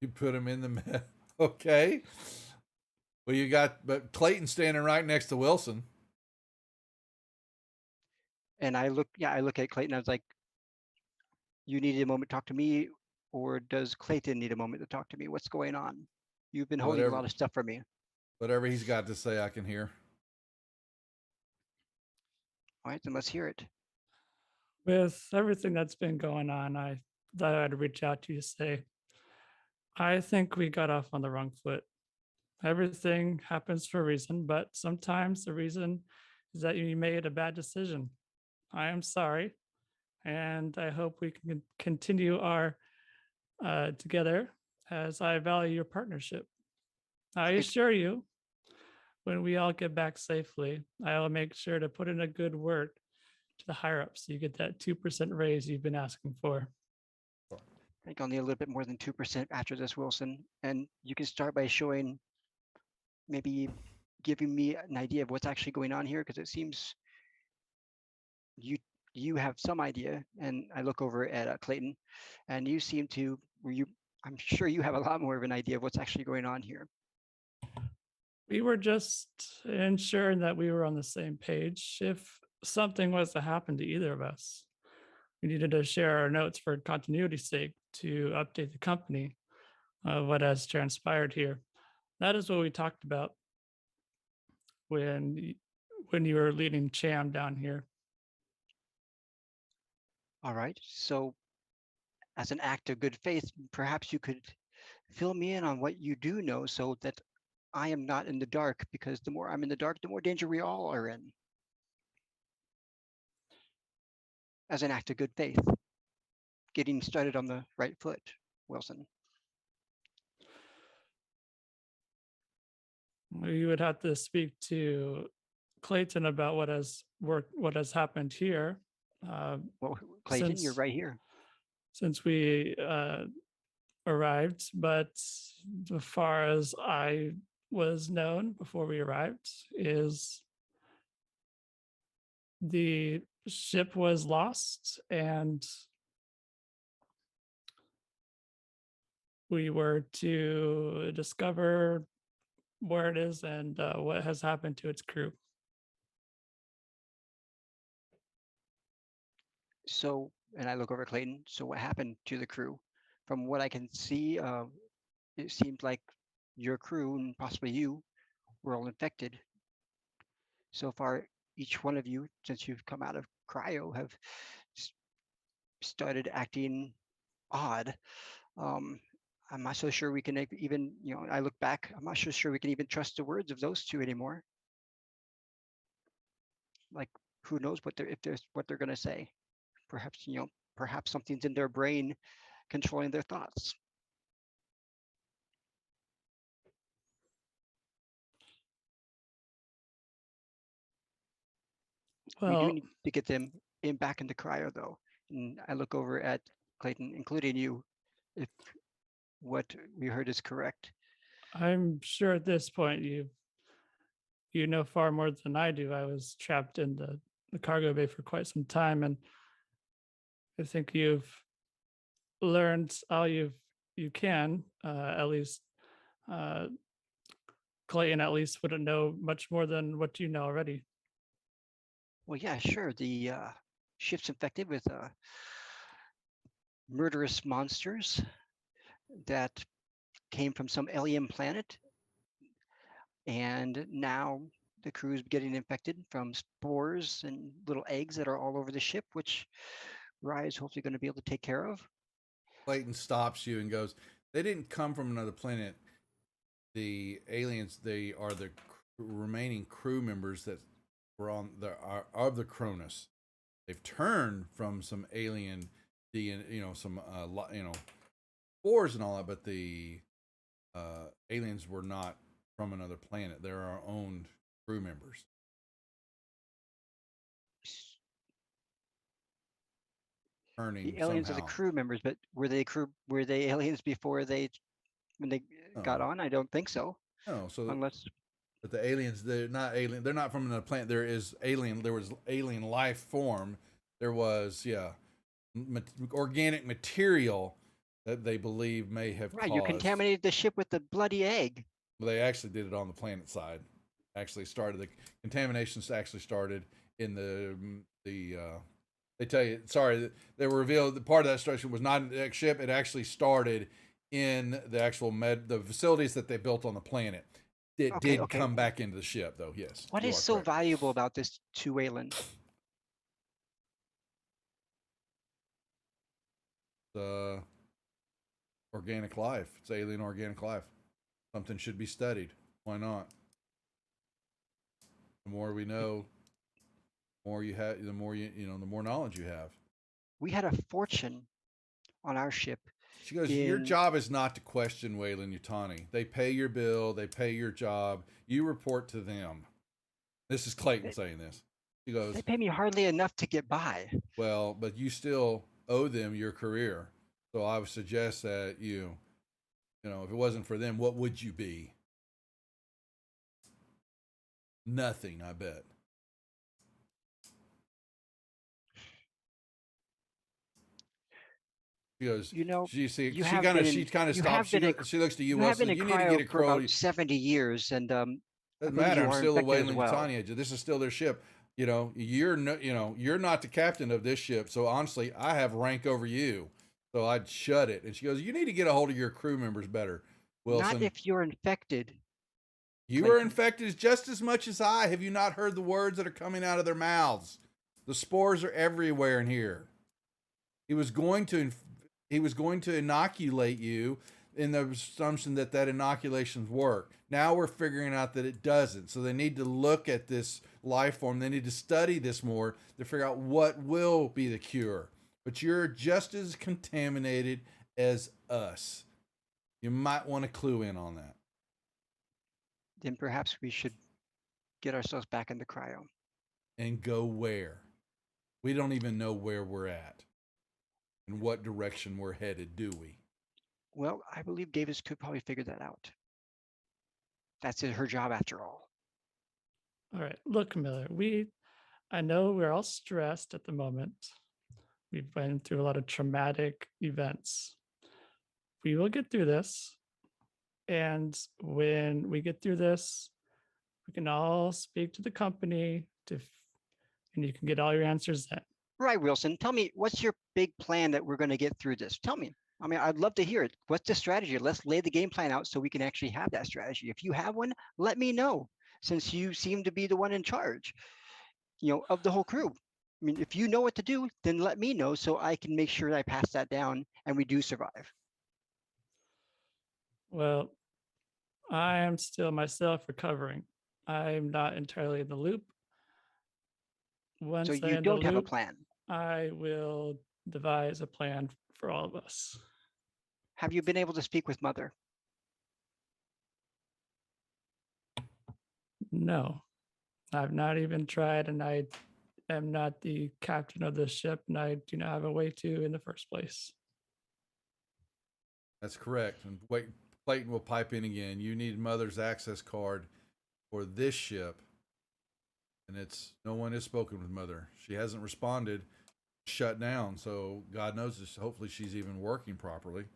You put him in the okay. Well, but Clayton's standing right next to Wilson. And I look at Clayton. I was like, "You needed a moment to talk to me, or does Clayton need a moment to talk to me? What's going on? You've been holding a lot of stuff for me." Whatever he's got to say, I can hear. All right, then let's hear it. With everything that's been going on, I thought I'd reach out to you to say, I think we got off on the wrong foot. Everything happens for a reason, but sometimes the reason is that you made a bad decision. I am sorry. and I hope we can continue our together as I value your partnership. I assure you, when we all get back safely, I will make sure to put in a good word to the higher ups so you get that 2% raise you've been asking for. I think I'll need a little bit more than 2% after this, Wilson. And you can start by showing, maybe giving me an idea of what's actually going on here, because it seems you have some idea. And I look over at Clayton, and you seem to, I'm sure you have a lot more of an idea of what's actually going on here. We were just ensuring that we were on the same page. If something was to happen to either of us, we needed to share our notes for continuity's sake to update the company of what has transpired here. That is what we talked about when you were leading Cham down here. All right. So as an act of good faith, perhaps you could fill me in on what you do know so that I am not in the dark, because the more I'm in the dark, the more danger we all are in. As an act of good faith, getting started on the right foot, Wilson. You would have to speak to Clayton about what has happened here. Well, Clayton, you're right here. Since we arrived, but as far as I was known before we arrived, is the ship was lost and we were to discover where it is and what has happened to its crew. So, and I look over at Clayton. So what happened to the crew? From what I can see, it seemed like your crew and possibly you were all infected. So far, each one of you, since you've come out of cryo, have started acting odd. I'm not so sure we can even, I look back, I'm not so sure we can even trust the words of those two anymore. Like, who knows what they're going to say? Perhaps, perhaps something's in their brain controlling their thoughts. We do need to get them back into cryo, though. And I look over at Clayton, including you, if what we heard is correct. I'm sure at this point you know far more than I do. I was trapped in the cargo bay for quite some time, and I think you've learned all you can. At least Clayton at least wouldn't know much more than what you know already. Well, yeah, sure. The ship's infected with murderous monsters that came from some alien planet. And now the crew is getting infected from spores and little eggs that are all over the ship, which Rye is hopefully going to be able to take care of. Clayton stops you and goes, they didn't come from another planet. The aliens, they are the remaining crew members that were on of the Cronus. They've turned from some alien, some spores and all that, but the aliens were not from another planet. They're our own crew members. The aliens somehow. are the crew members, but were they aliens before when they got on? I don't think so. No, so unless. But the aliens, they're not alien. They're not from another planet. There was alien life form. There was organic material that they believe may have Right, caused. you contaminated the ship with the bloody egg. Well, they actually did it on the planet side. The contaminations actually started in the they tell you, sorry, they were revealed that part of that structure was not in the ship. It actually started in the actual the facilities that they built on the planet. It did come back into the ship, though, yes. What is so valuable about this to Wayland? Organic life. It's alien organic life. Something should be studied. Why not? The more we know, the more you have, the more the more knowledge you have. We had a fortune on our ship. She goes, your job is not to question Wayland Yutani. They pay your bill. They pay your job. You report to them. This is Clayton saying this. She goes, they pay me hardly enough to get by. Well, but you still owe them your career. So I would suggest that you know, if it wasn't for them, what would you be? Nothing, I bet. She goes, you know, she kind of stops. She looks to you, Wesley. You need to get a for about 70 years, and doesn't matter. I'm still a Wayland Yutani. This is still their ship. You know, you're not the captain of this ship. So honestly, I have rank over you. So I'd shut it. And she goes, you need to get a hold of your crew members better, Wilson. Not if you're infected. You are infected just as much as I. Have you not heard the words that are coming out of their mouths? The spores are everywhere in here. He was going to inoculate you in the assumption that inoculations work. Now we're figuring out that it doesn't. So they need to look at this life form. They need to study this more to figure out what will be the cure. But you're just as contaminated as us. You might want to clue in on that. Then perhaps we should get ourselves back in the cryo. And go where? We don't even know where we're at. In what direction we're headed, do we? Well, I believe Davis could probably figure that out. That's her job after all. All right. Look, Miller, I know we're all stressed at the moment. We've been through a lot of traumatic events. We will get through this. And when we get through this, we can all speak to the company and you can get all your answers then. Right, Wilson. Tell me, what's your big plan that we're going to get through this? Tell me. I mean, I'd love to hear it. What's the strategy? Let's lay the game plan out so we can actually have that strategy. If you have one, let me know, since you seem to be the one in charge, of the whole crew. I mean, if you know what to do, then let me know so I can make sure that I pass that down and we do survive. Well, I am still myself recovering. I'm not entirely in the loop. Once so you don't have a plan. I will devise a plan for all of us. Have you been able to speak with Mother? No, I've not even tried, and I am not the captain of this ship, and I do not have a way to in the first place. That's correct. And wait, Clayton will pipe in again. You need Mother's access card for this ship. And no one has spoken with Mother. She hasn't responded, shut down. So God knows this. Hopefully she's even working properly.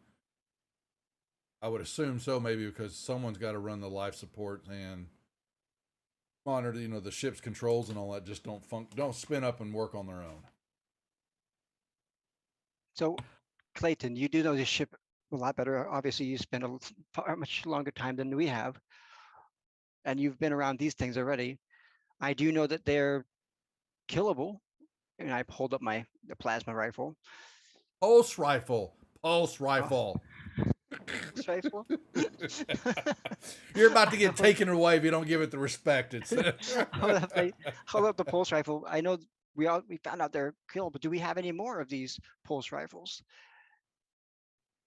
I would assume so, maybe because someone's got to run the life support and monitor, the ship's controls and all that. Just don't spin up and work on their own. So, Clayton, you do know this ship a lot better. Obviously, you spent a much longer time than we have, and you've been around these things already. I do know that they're killable, and I hold up the plasma rifle. Pulse rifle. Pulse rifle. Pulse rifle? You're about to get taken away if you don't give it the respect. Hold up the pulse rifle. I know we found out they're killable, but do we have any more of these pulse rifles?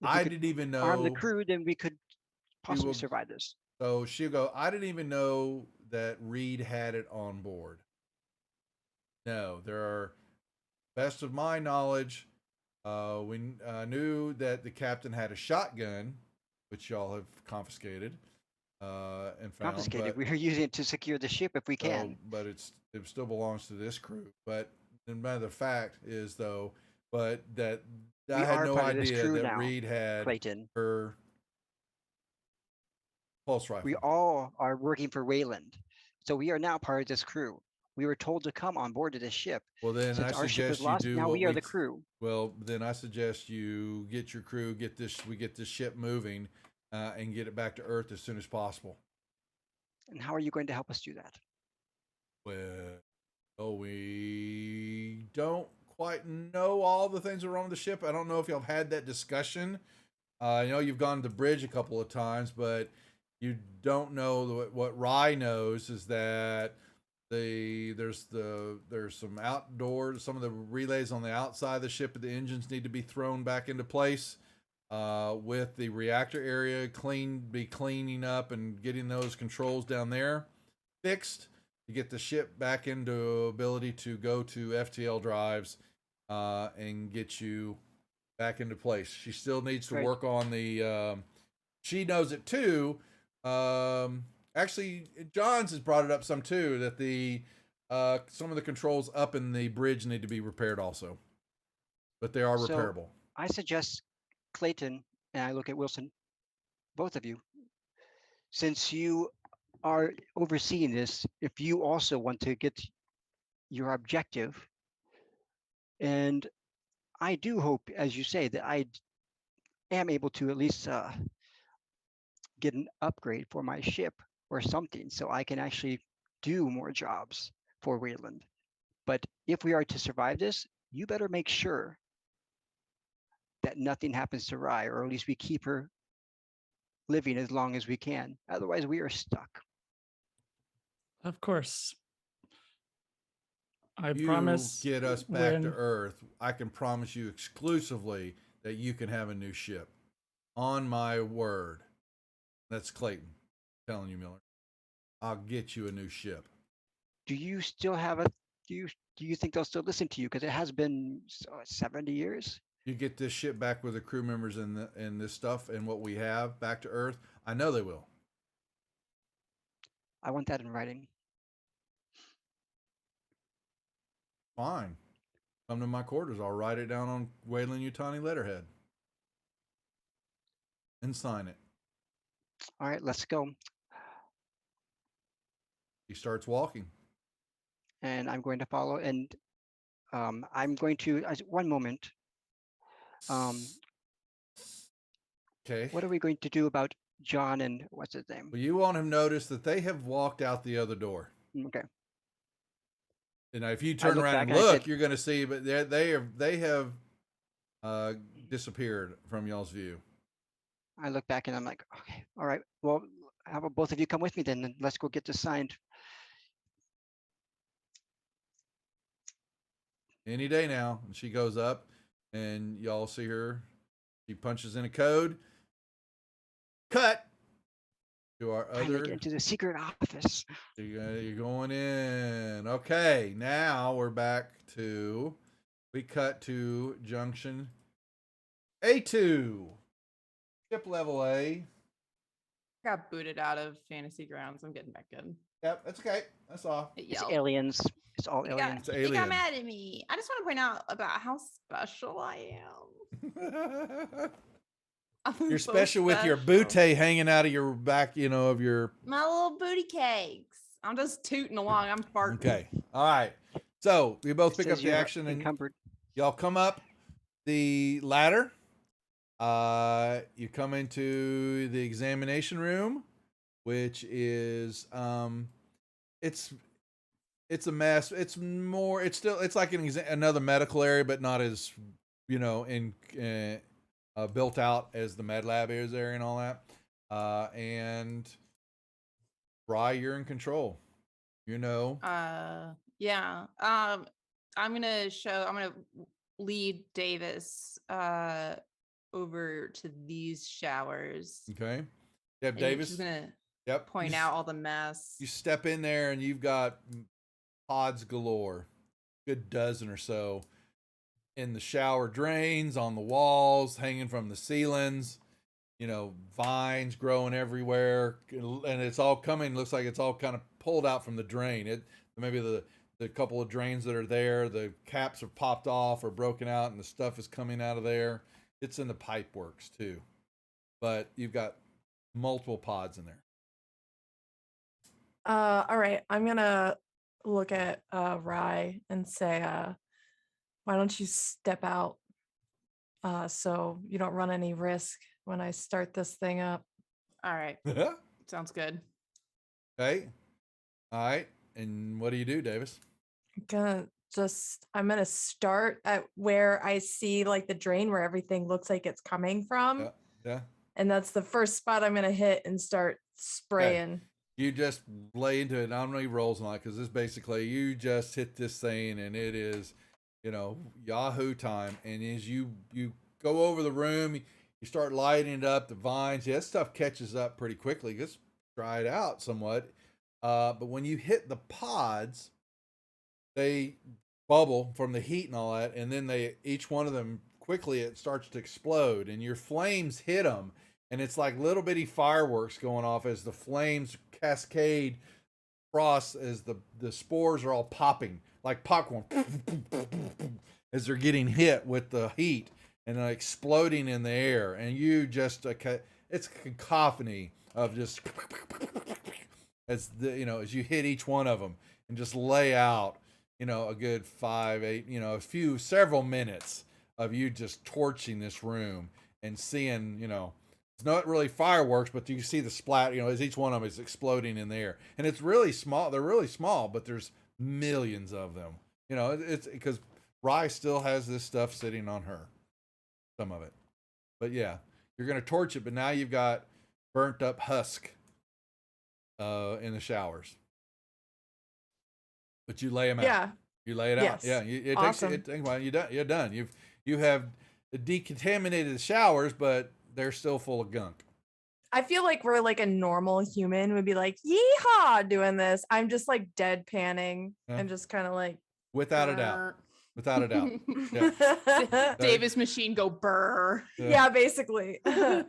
I didn't even know. Arm the crew, then we could possibly survive this. So she'll go, I didn't even know that Reed had it on board. No, there are, best of my knowledge, we knew that the captain had a shotgun, which y'all have confiscated and found. Confiscated. We're using it to secure the ship if we can. But it still belongs to this crew. But the matter of fact is, though, that I had no idea that Reed had Clayton. Her pulse rifle. We all are working for Wayland. So we are now part of this crew. We were told to come on board of this ship. Well, then since I our ship suggest is lost, you do. now we are the crew. Well, then I suggest you get your crew, we get this ship moving, and get it back to Earth as soon as possible. And how are you going to help us do that? Well, we don't quite know all the things that are wrong with the ship. I don't know if y'all have had that discussion. I know you've gone to the bridge a couple of times, but you don't know what Rye knows is that There's some outdoors. Some of the relays on the outside of the ship and the engines need to be thrown back into place. With the reactor area cleaning up and getting those controls down there fixed to get the ship back into ability to go to FTL drives and get you back into place. She still needs to work on the. She knows it too. Actually, Johns has brought it up some too, that the some of the controls up in the bridge need to be repaired also, but they are repairable. I suggest Clayton, and I look at Wilson, both of you, since you are overseeing this, if you also want to get your objective, and I do hope, as you say, that I am able to at least get an upgrade for my ship or something, so I can actually do more jobs for Wayland. But if we are to survive this, you better make sure that nothing happens to Rye, or at least we keep her living as long as we can. Otherwise, we are stuck. Of course. I you promise. Get us back to Earth, I can promise you exclusively that you can have a new ship. On my word. That's Clayton telling you, Miller. I'll get you a new ship. Do you still have a? Do you think they'll still listen to you? Because it has been 70 years. You get this ship back with the crew members and this stuff and what we have back to Earth. I know they will. I want that in writing. Fine. Come to my quarters. I'll write it down on Wayland-Yutani letterhead and sign it. All right, let's go. He starts walking. And I'm going to follow. And I'm going to, one moment. Okay. What are we going to do about John and what's his name? Well, you won't have noticed that they have walked out the other door. Okay. And if you turn around and look, you're going to see, but they have disappeared from y'all's view. I look back and I'm like, okay, all right. Well, how about both of you come with me then, and let's go get this signed. Any day now. And she goes up, and y'all see her. She punches in a code. Cut to our other. Get into the secret office. You're going in. Okay, now we're back to. We cut to Junction A2. Ship level A. Got booted out of Fantasy Grounds. I'm getting back in. Yep, that's okay. That's all. It's aliens. It's all aliens. It's alien. He got mad at me. I just want to point out about how special I am. You're so special with your bootay hanging out of your back, of your... My little booty cakes. I'm just tooting along. I'm farting. Okay. All right. So, we both pick up the action and y'all come up the ladder. You come into the examination room, which is it's a mess. It's like another medical area, but not as built out as the med lab is there and all that. And Rye, you're in control. Yeah. I'm gonna lead Davis over to these showers. Okay. You have Davis. She's gonna point out all the mess. You step in there and you've got pods galore, good dozen or so in the shower drains, on the walls, hanging from the ceilings, vines growing everywhere, and it's all coming. Looks like it's all kind of pulled out from the drain. Maybe the couple of drains that are there, the caps are popped off or broken out, and the stuff is coming out of there. It's in the pipe works too, but you've got multiple pods in there. All right, I'm gonna look at Rye and say, why don't you step out so you don't run any risk when I start this thing up? All right. Sounds good. Okay. All right. And what do you do, Davis? I'm gonna start at where I see like the drain where everything looks like it's coming from. Yeah. And that's the first spot I'm gonna hit and start spraying. You just lay into it. I don't know any rolls on it because this basically you just hit this thing and it is, Yahoo time. And as you go over the room, you start lighting it up. The vines, that stuff catches up pretty quickly. Just dry it out somewhat. But when you hit the pods, they bubble from the heat and all that, and then each one of them quickly it starts to explode, and your flames hit them, and it's like little bitty fireworks going off as the flames cascade across as the spores are all popping like popcorn as they're getting hit with the heat and exploding in the air, and you just it's a cacophony of just as as you hit each one of them and just lay out a good 5, 8, several minutes of you just torching this room and seeing, it's not really fireworks, but you see the splat, as each one of them is exploding in the air. And it's really small. They're really small, but there's millions of them. It's because Rye still has this stuff sitting on her, some of it. But yeah, you're going to torch it, but now you've got burnt up husk in the showers. But you lay them out. Yeah. You lay it out. Yeah. It awesome. takes it. Well, you're done. You have decontaminated the showers, but they're still full of gunk. I feel like we're like a normal human would be like, yeehaw, doing this. I'm just like deadpanning and just kind of like. Without a doubt. Without a doubt. Yeah. Davis machine go burr. Yeah, basically. I'm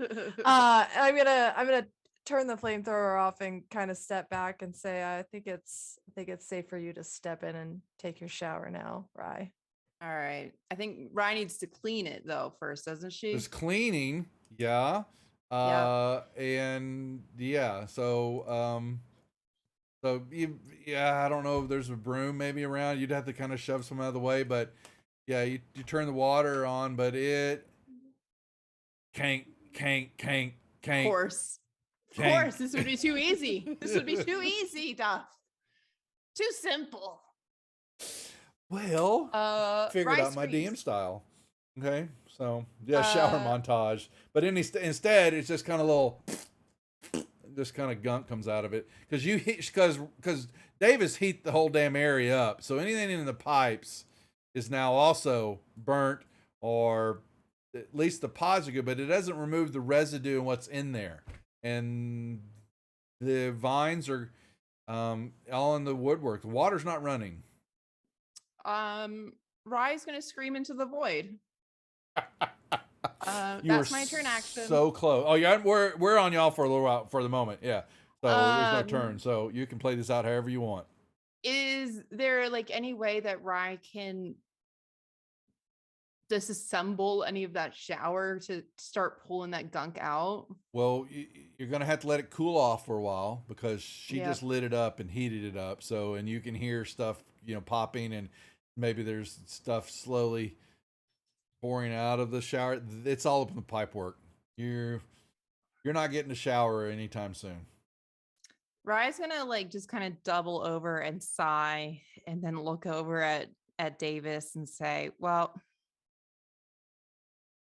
gonna turn the flamethrower off and kind of step back and say, I think it's safe for you to step in and take your shower now, Rye. All right. I think Rye needs to clean it though first, doesn't she? There's cleaning, yeah. And yeah, so I don't know if there's a broom maybe around. You'd have to kind of shove some out of the way, but yeah, you turn the water on, but it can't. Of course. Of course, this would be too easy. This would be too easy, Duff. Too simple. Well, figured out my DM style. Okay, so yeah, shower montage. But instead, it's just kind of little, just kind of gunk comes out of it because Davis heat the whole damn area up. So anything in the pipes is now also burnt, or at least the pods are good, but it doesn't remove the residue and what's in there. And the vines are all in the woodwork. The water's not running. Rye's gonna scream into the void. You That's my turn action. So close. Oh yeah, we're on y'all for a little while for the moment. Yeah. So there's no turn. So you can play this out however you want. Is there like any way that Rye can disassemble any of that shower to start pulling that gunk out? Well, you're gonna have to let it cool off for a while because she just lit it up and heated it up. So, and you can hear stuff, popping, and maybe there's stuff slowly pouring out of the shower. It's all up in the pipe work. You're not getting a shower anytime soon. Rye's gonna like just kind of double over and sigh, and then look over at Davis and say, "Well,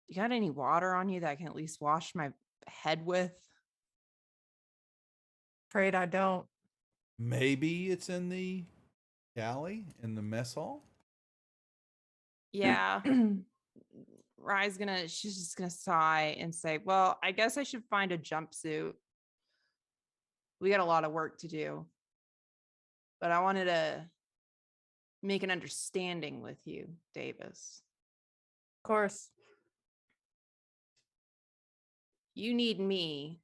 you got any water on you that I can at least wash my head with?" Afraid I don't. Maybe it's in the galley in the mess hall. Yeah. She's just gonna sigh and say, "Well, I guess I should find a jumpsuit. We got a lot of work to do. But I wanted to make an understanding with you, Davis. Of course. You need me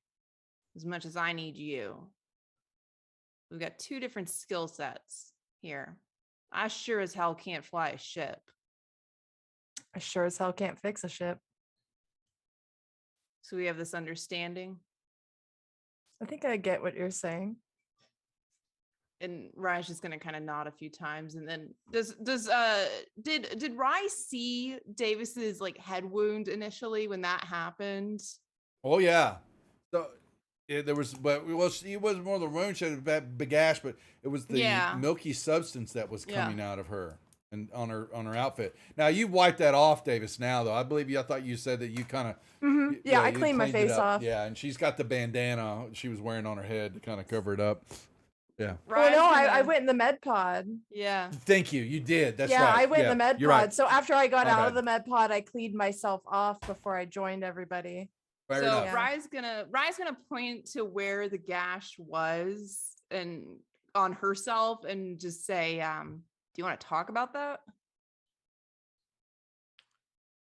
as much as I need you. We've got two different skill sets here. I sure as hell can't fly a ship. I sure as hell can't fix a ship. So we have this understanding. I think I get what you're saying. And Rye's just gonna kind of nod a few times, and then did Rye see Davis's like head wound initially when that happened? Oh yeah. So there was, but it wasn't more the wound. She had a big gash, but it was the milky substance that was coming out of her. and on her outfit. Now you wiped that off, Davis. Now though, I thought you said that you kind of Yeah, I you cleaned my cleaned it face up. off. Yeah, and she's got the bandana she was wearing on her head to kind of cover it up. Yeah. Well, no, I went in the med pod. Yeah. Thank you. You did. That's yeah, right. I went in the med pod. You're right. So after I got My out bad. of the med pod, I cleaned myself off before I joined everybody. Fair so enough. Rye's gonna point to where the gash was and on herself and just say, do you want to talk about that?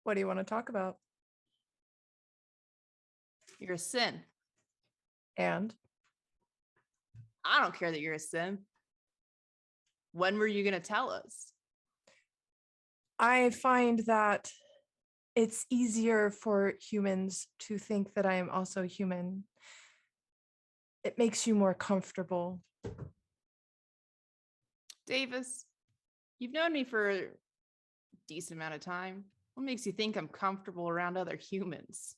What do you want to talk about? You're a sin. And I don't care that you're a sin. When were you gonna tell us? I find that it's easier for humans to think that I am also human. It makes you more comfortable. Davis, you've known me for a decent amount of time. What makes you think I'm comfortable around other humans?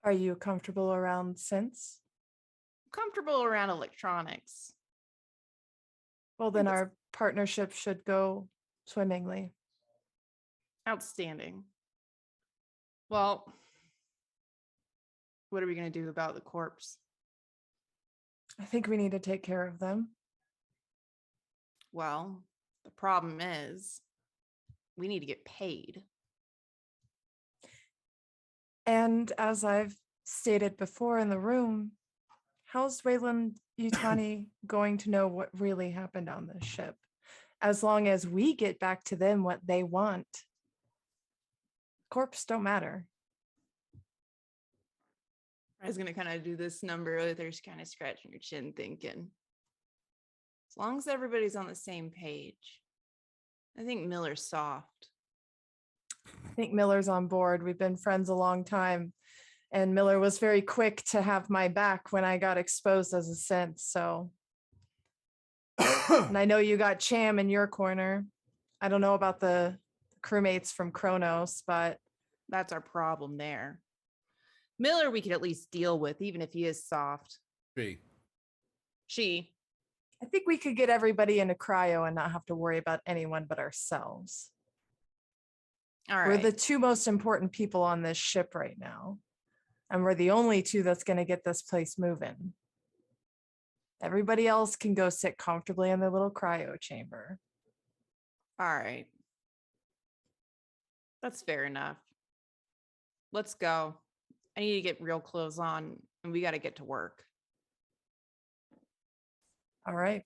Are you comfortable around synths? Comfortable around electronics. Well, then our partnership should go swimmingly. Outstanding. Well, what are we going to do about the corpse? I think we need to take care of them. Well, the problem is we need to get paid. And as I've stated before in the room, how's Wayland Yutani going to know what really happened on this ship? As long as we get back to them what they want, corpse don't matter. I was going to kind of do this number. There's kind of scratching your chin thinking, as long as everybody's on the same page, I think Miller's soft. I think Miller's on board. We've been friends a long time. And Miller was very quick to have my back when I got exposed as a synth. So, and I know you got Cham in your corner. I don't know about the crewmates from Kronos, but that's our problem there. Miller, we could at least deal with, even if he is soft. She. I think we could get everybody into cryo and not have to worry about anyone but ourselves. All right. We're the two most important people on this ship right now. And we're the only two that's going to get this place moving. Everybody else can go sit comfortably in their little cryo chamber. All right. That's fair enough. Let's go. I need to get real clothes on and we got to get to work. All right.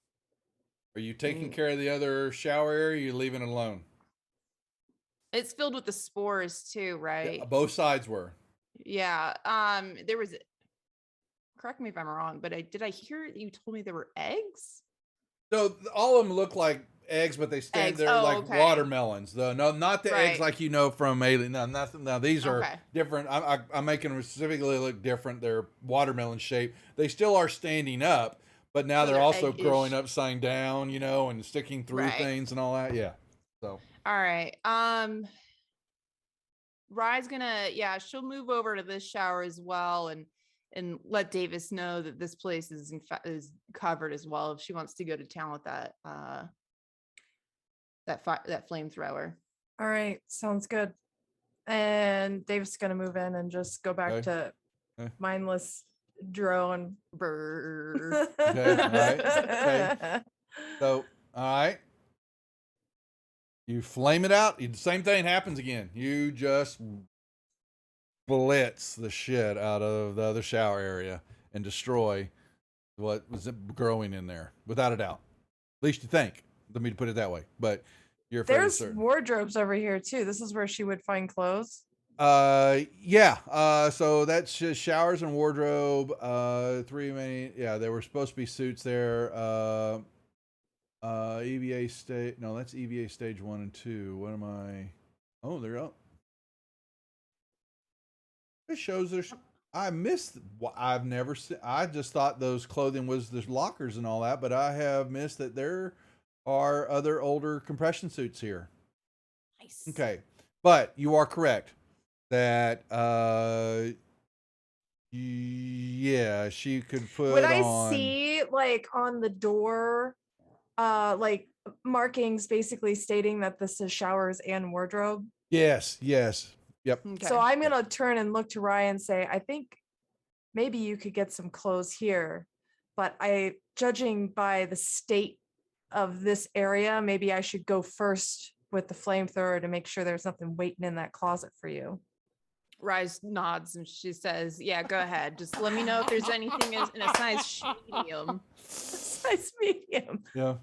Are you taking care of the other shower area? Or are you leaving it alone? It's filled with the spores too, right? Yeah, both sides were. Yeah. There was, correct me if I'm wrong, but did I hear you told me there were eggs? So all of them look like eggs, but they stand there like watermelons. Though no, not the eggs like you know from Alien. No, nothing. No, these are different. I'm making them specifically look different. They're watermelon shaped. They still are standing up, but now they're also growing upside down, you know, and sticking through things and all that. Yeah. So. All right. Rye's gonna, she'll move over to this shower as well and let Davis know that this place is is covered as well if she wants to go to town with that that flamethrower. All right, sounds good. And Davis is gonna move in and just go back to mindless drone. Okay, all right. Okay. So, all right. You flame it out. The same thing happens again. You just blitz the shit out of the other shower area and destroy what was growing in there, without a doubt. At least you think. Let me put it that way. But you're fairly There's certain. wardrobes over here too. This is where she would find clothes. Yeah. So that's just showers and wardrobe. 3 main. Yeah, there were supposed to be suits there. EVA stage. No, that's EVA stage 1 and 2. What am I? Oh, they're up. It shows there's. I missed. I've never seen. I just thought those clothing was the lockers and all that, but I have missed that there are other older compression suits here. Nice. Okay, but you are correct that yeah, she could put Would I on. see like on the door like markings basically stating that this is showers and wardrobe. Yes. Yep. So I'm gonna turn and look to Ryan and say, I think maybe you could get some clothes here, but judging by the state of this area, maybe I should go first with the flamethrower to make sure there's nothing waiting in that closet for you. Rise nods and she says, yeah, go ahead. Just let me know if there's anything in a size medium. Size medium. Yeah.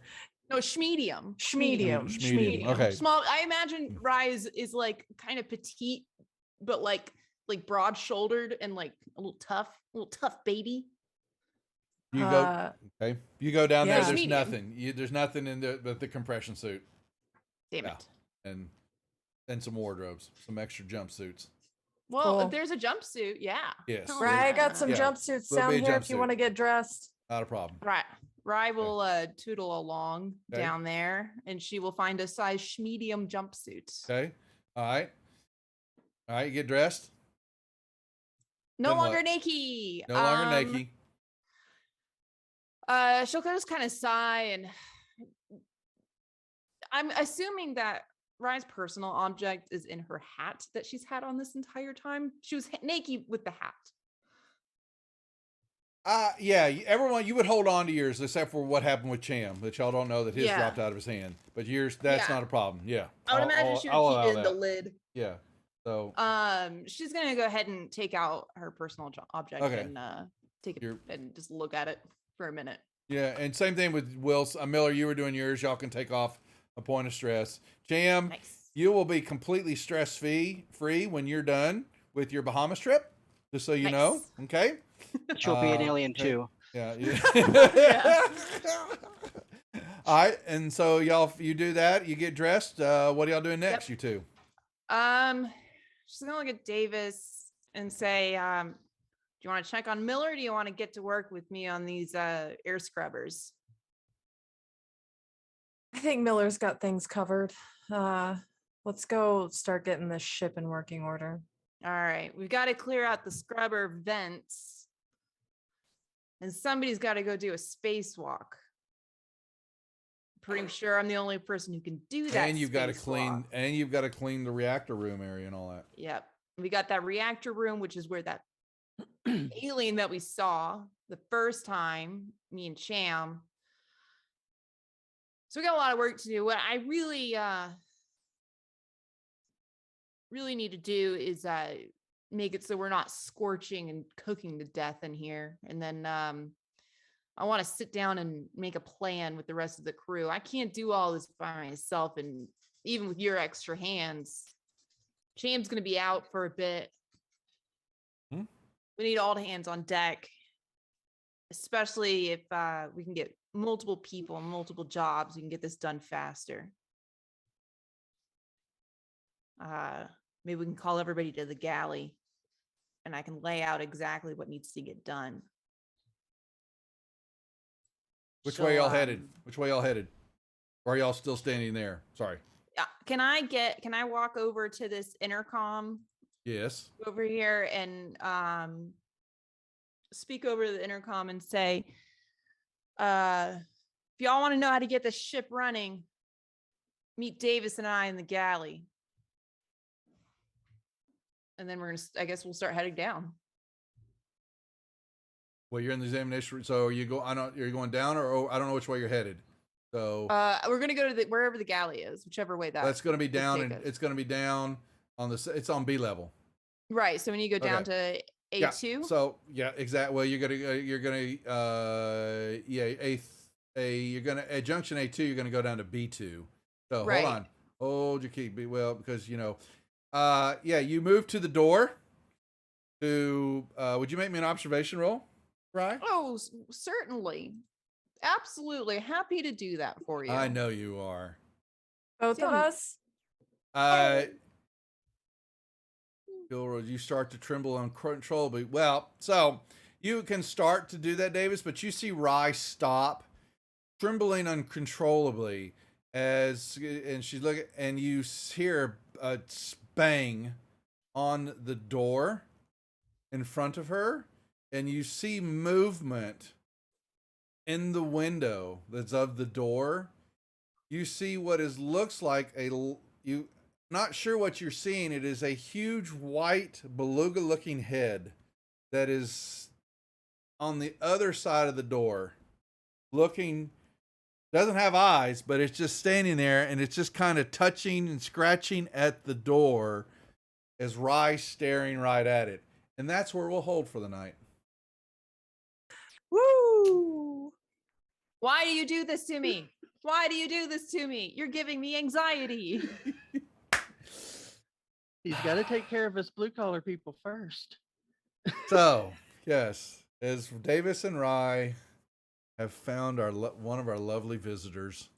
No, schmedium. Schmedium. Okay. Small. I imagine Rise is like kind of petite, but like broad shouldered and like a little tough baby. You go. Okay. You go down there. Yeah. There's Medium. nothing. There's nothing in there but the compression suit. Damn it. And some wardrobes, some extra jumpsuits. Well, Cool. if there's a jumpsuit, yeah. Yes. Right, I got some Yeah. jumpsuits Will down be a here if you jumpsuit. want to get dressed. Not a problem. Right. Rye will tootle along Okay. down there and she will find a size medium jumpsuit. Okay. All right. You get dressed. No Then longer what? naked. No longer naked. She'll just kind of sigh, and I'm assuming that Rye's personal object is in her hat that she's had on this entire time. She was naked with the hat. Yeah, everyone, you would hold on to yours, except for what happened with Cham, that y'all don't know that his Yeah. dropped out of his hand. But yours, that's Yeah. not a problem. Yeah. I would imagine she I'll would allow keep it in the that. lid. Yeah. So, She's gonna go ahead and take out her personal object Okay. and take it and just look at it for a minute. yeah, and same thing with Miller, you were doing yours. Y'all can take off a point of stress. Cham, you will be completely stress-free when you're done with your Bahamas trip, just so you know. Okay? She'll be an alien okay. too. Yeah. All right, and so you do that. You get dressed. What are y'all doing next, you two? She's gonna look at Davis and say, do you want to check on Miller, or do you want to get to work with me on these air scrubbers? I think Miller's got things covered. Let's go start getting this ship in working order. All right, we've got to clear out the scrubber vents, and somebody's got to go do a spacewalk. Pretty sure I'm the only person who can do that. And you've got to clean. And you've got to clean the reactor room area and all that. Yep, we got that reactor room, which is where that alien that we saw the first time, me and Cham. So we got a lot of work to do. What I really need to do is make it so we're not scorching and cooking to death in here. And then I want to sit down and make a plan with the rest of the crew. I can't do all this by myself, and even with your extra hands, Cham's going to be out for a bit. We need all hands on deck, especially if we can get multiple people and multiple jobs. We can get this done faster. Maybe we can call everybody to the galley, and I can lay out exactly what needs to get done. Which way y'all headed? Which way y'all headed? Or are y'all still standing there? Sorry. Can I walk over to this intercom? Yes. Over here and speak over the intercom and say, if y'all want to know how to get the ship running, meet Davis and I in the galley. And then I guess we'll start heading down. Well, you're in the examination. So you're going down, or I don't know which way you're headed. So we're gonna go to wherever the galley is, whichever way that's going to be down, and us. it's going to be down on it's on B level. Right. So when you go down to A2. Yeah. So yeah, exactly. Well, you're gonna at junction A2. You're gonna go down to B2. So right. Hold on, hold your key. Because you move to the door. Would you make me an observation roll? Right. Oh, certainly. Absolutely. Happy to do that for you. I know you are. Both of us? You start to tremble uncontrollably. Well, so you can start to do that, Davis, but you see Rye stop, trembling uncontrollably and she's looking, and you hear a bang on the door in front of her. And you see movement in the window that's of the door, you see what looks like you not sure what you're seeing. It is a huge white beluga looking head that is on the other side of the door, looking, doesn't have eyes, but it's just standing there, and it's just kind of touching and scratching at the door as Rye's staring right at it. And that's where we'll hold for the night. Woo! Why do you do this to me? Why do you do this to me? You're giving me anxiety. He's got to take care of his blue collar people first. So, yes, as Davis and Rye have found one of our lovely visitors,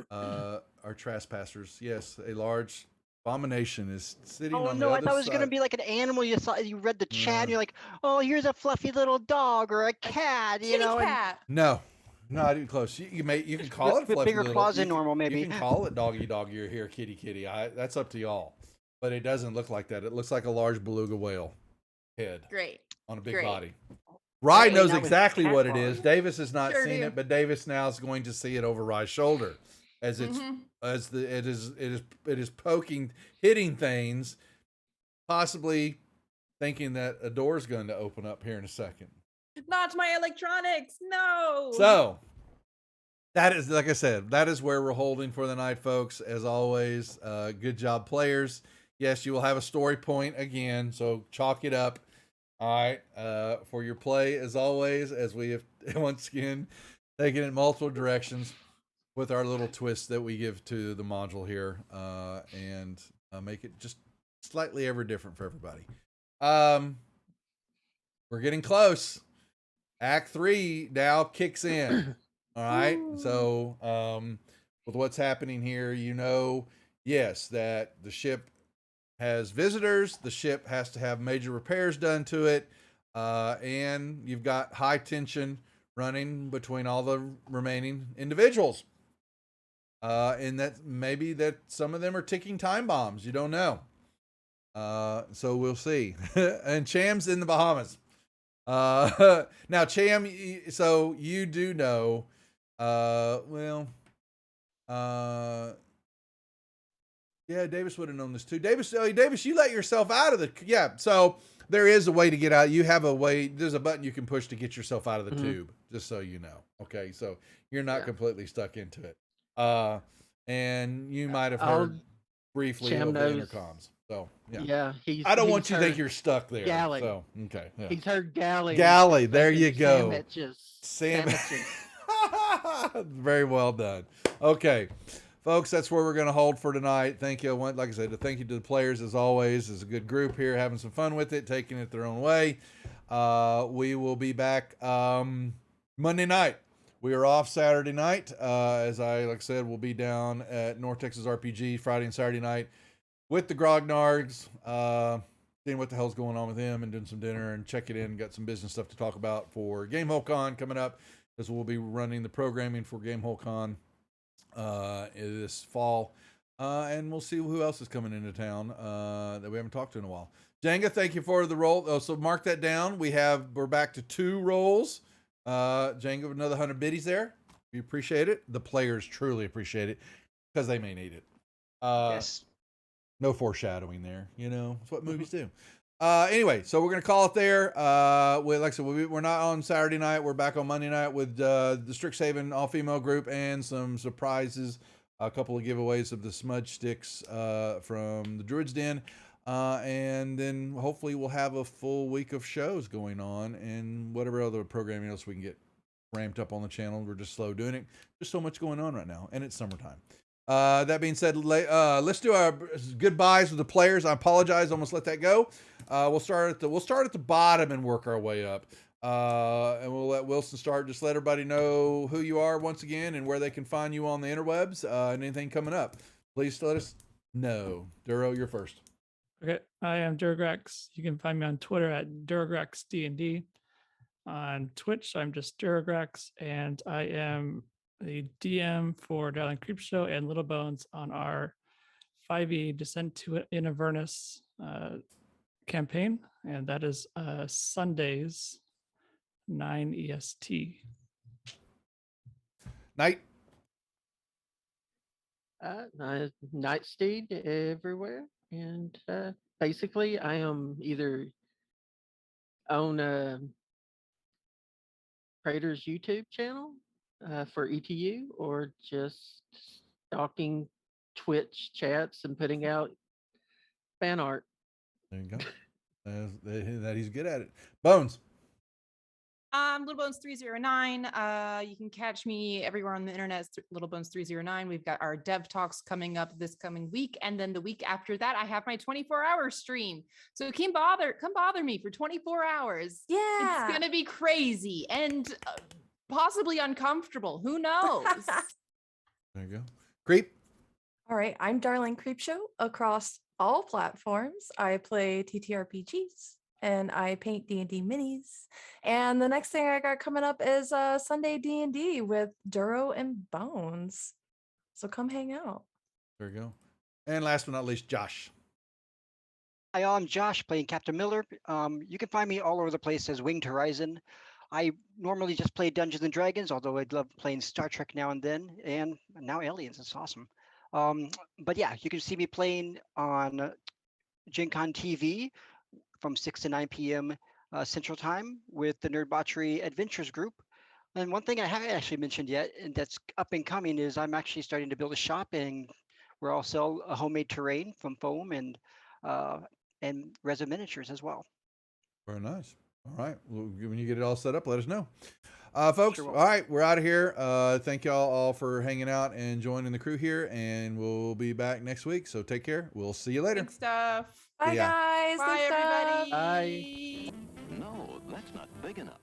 our trespassers. Yes, a large abomination is sitting Oh on no, the I other thought it was gonna side. be like an animal. You read the chat, and you're like, oh, here's a fluffy little dog or a cat, you Kitty know. cat. No, not even close. You can call it with fluffy bigger little. claws than normal, maybe. You can call it doggy doggy or here kitty kitty. That's up to y'all. But it doesn't look like that. It looks like a large beluga whale head. Great. On a big Great. body. Rye knows Not with exactly cat what it claws. is. Davis has not Sure seen do. it, but Davis now is going to see it over Rye's shoulder as it is poking, hitting things, possibly thinking that a door is going to open up here in a second. Not my electronics. No. So that is, like I said, that is where we're holding for the night, folks. As always, good job, players. Yes, you will have a story point again, so chalk it up. All right, for your play, as always, as we have once again taken it multiple directions with our little twist that we give to the module here, and make it just slightly ever different for everybody. We're getting close. Act 3 now kicks in. All right, so with what's happening here, yes, that the ship has visitors. The ship has to have major repairs done to it. And you've got high tension running between all the remaining individuals. And that maybe that some of them are ticking time bombs. You don't know. So we'll see. And Cham's in the Bahamas. Now Cham, so you do know, yeah, Davis would have known this too. Davis, you let yourself out of the, so there is a way to get out. You have a way, there's a button you can push to get yourself out of the tube, just so you know. Okay, so you're not completely stuck into it. And you might have heard briefly Cham over the knows. intercoms. So, Yeah, I don't want you to think you're stuck there. Galley. So, okay. Yeah. He's heard galley. Galley, there you go. Sandwiches. Very well done. Okay, folks, that's where we're going to hold for tonight. Thank you. Like I said, thank you to the players as always. It's a good group here, having some fun with it, taking it their own way. We will be back Monday night. We are off Saturday night. Like I said, we'll be down at North Texas RPG Friday and Saturday night with the Grognards, seeing what the hell's going on with him and doing some dinner and checking in. Got some business stuff to talk about for Gamehole Con coming up, because we'll be running the programming for Gamehole Con this fall. And we'll see who else is coming into town that we haven't talked to in a while. Jenga, thank you for the roll. Oh, so mark that down. We're back to 2 rolls. Jenga, another 100 biddies there. We appreciate it. The players truly appreciate it, because they may need it. Yes. No foreshadowing there. It's what movies do. Anyway, so we're going to call it there. Like I said, we're not on Saturday night. We're back on Monday night with the Strixhaven all-female group and some surprises, a couple of giveaways of the smudge sticks from the Druid's Den. And then hopefully we'll have a full week of shows going on and whatever other programming else we can get ramped up on the channel. We're just slow doing it. There's so much going on right now, and it's summertime. That being said, let's do our goodbyes with the players. I apologize, almost let that go. We'll start at the bottom and work our way up. And we'll let Wilson start. Just let everybody know who you are once again and where they can find you on the interwebs and anything coming up. Please let us know. Duro, you're first. Okay, I am Duragrex. You can find me on Twitter at DuragrexDND. On Twitch, I'm just Duragrex, and I am the DM for Darling Creep Show and Little Bones on our 5e Descent to in Avernus campaign, and that is Sundays 9 EST. Night. Night Steed everywhere, and basically, I am either on Prater's YouTube channel for ETU, or just stalking Twitch chats and putting out fan art. There you go. That he's good at it. Bones. Little Bones 309. You can catch me everywhere on the internet. Little Bones 309. We've got our dev talks coming up this coming week, and then the week after that, I have my 24-hour stream. So come bother me for 24 hours. Yeah, it's gonna be crazy and possibly uncomfortable. Who knows? There you go. Creep. All right, I'm Darling Creepshow across all platforms. I play TTRPGs and I paint D&D minis. And the next thing I got coming up is Sunday D&D with Duro and Bones. So come hang out. There you go. And last but not least, Josh. Hi, I'm Josh playing Captain Miller. You can find me all over the place as Winged Horizon. I normally just play Dungeons and Dragons, although I'd love playing Star Trek now and then, and now Aliens. It's awesome. But yeah, you can see me playing on Gen Con TV from 6 to 9 p.m. Central Time with the Nerdbotchery Adventures group. And one thing I haven't actually mentioned yet, and that's up and coming, is I'm actually starting to build a shop, and where I'll sell a homemade terrain from foam and resin miniatures as well. Very nice. All right. Well, when you get it all set up, let us know. Folks, Sure all will. right, we're out of here. Thank y'all all for hanging out and joining the crew here, and we'll be back next week. So take care. We'll see you later. Good stuff. Bye, See ya. guys. Bye, Good stuff. everybody. Bye. No, that's not big enough.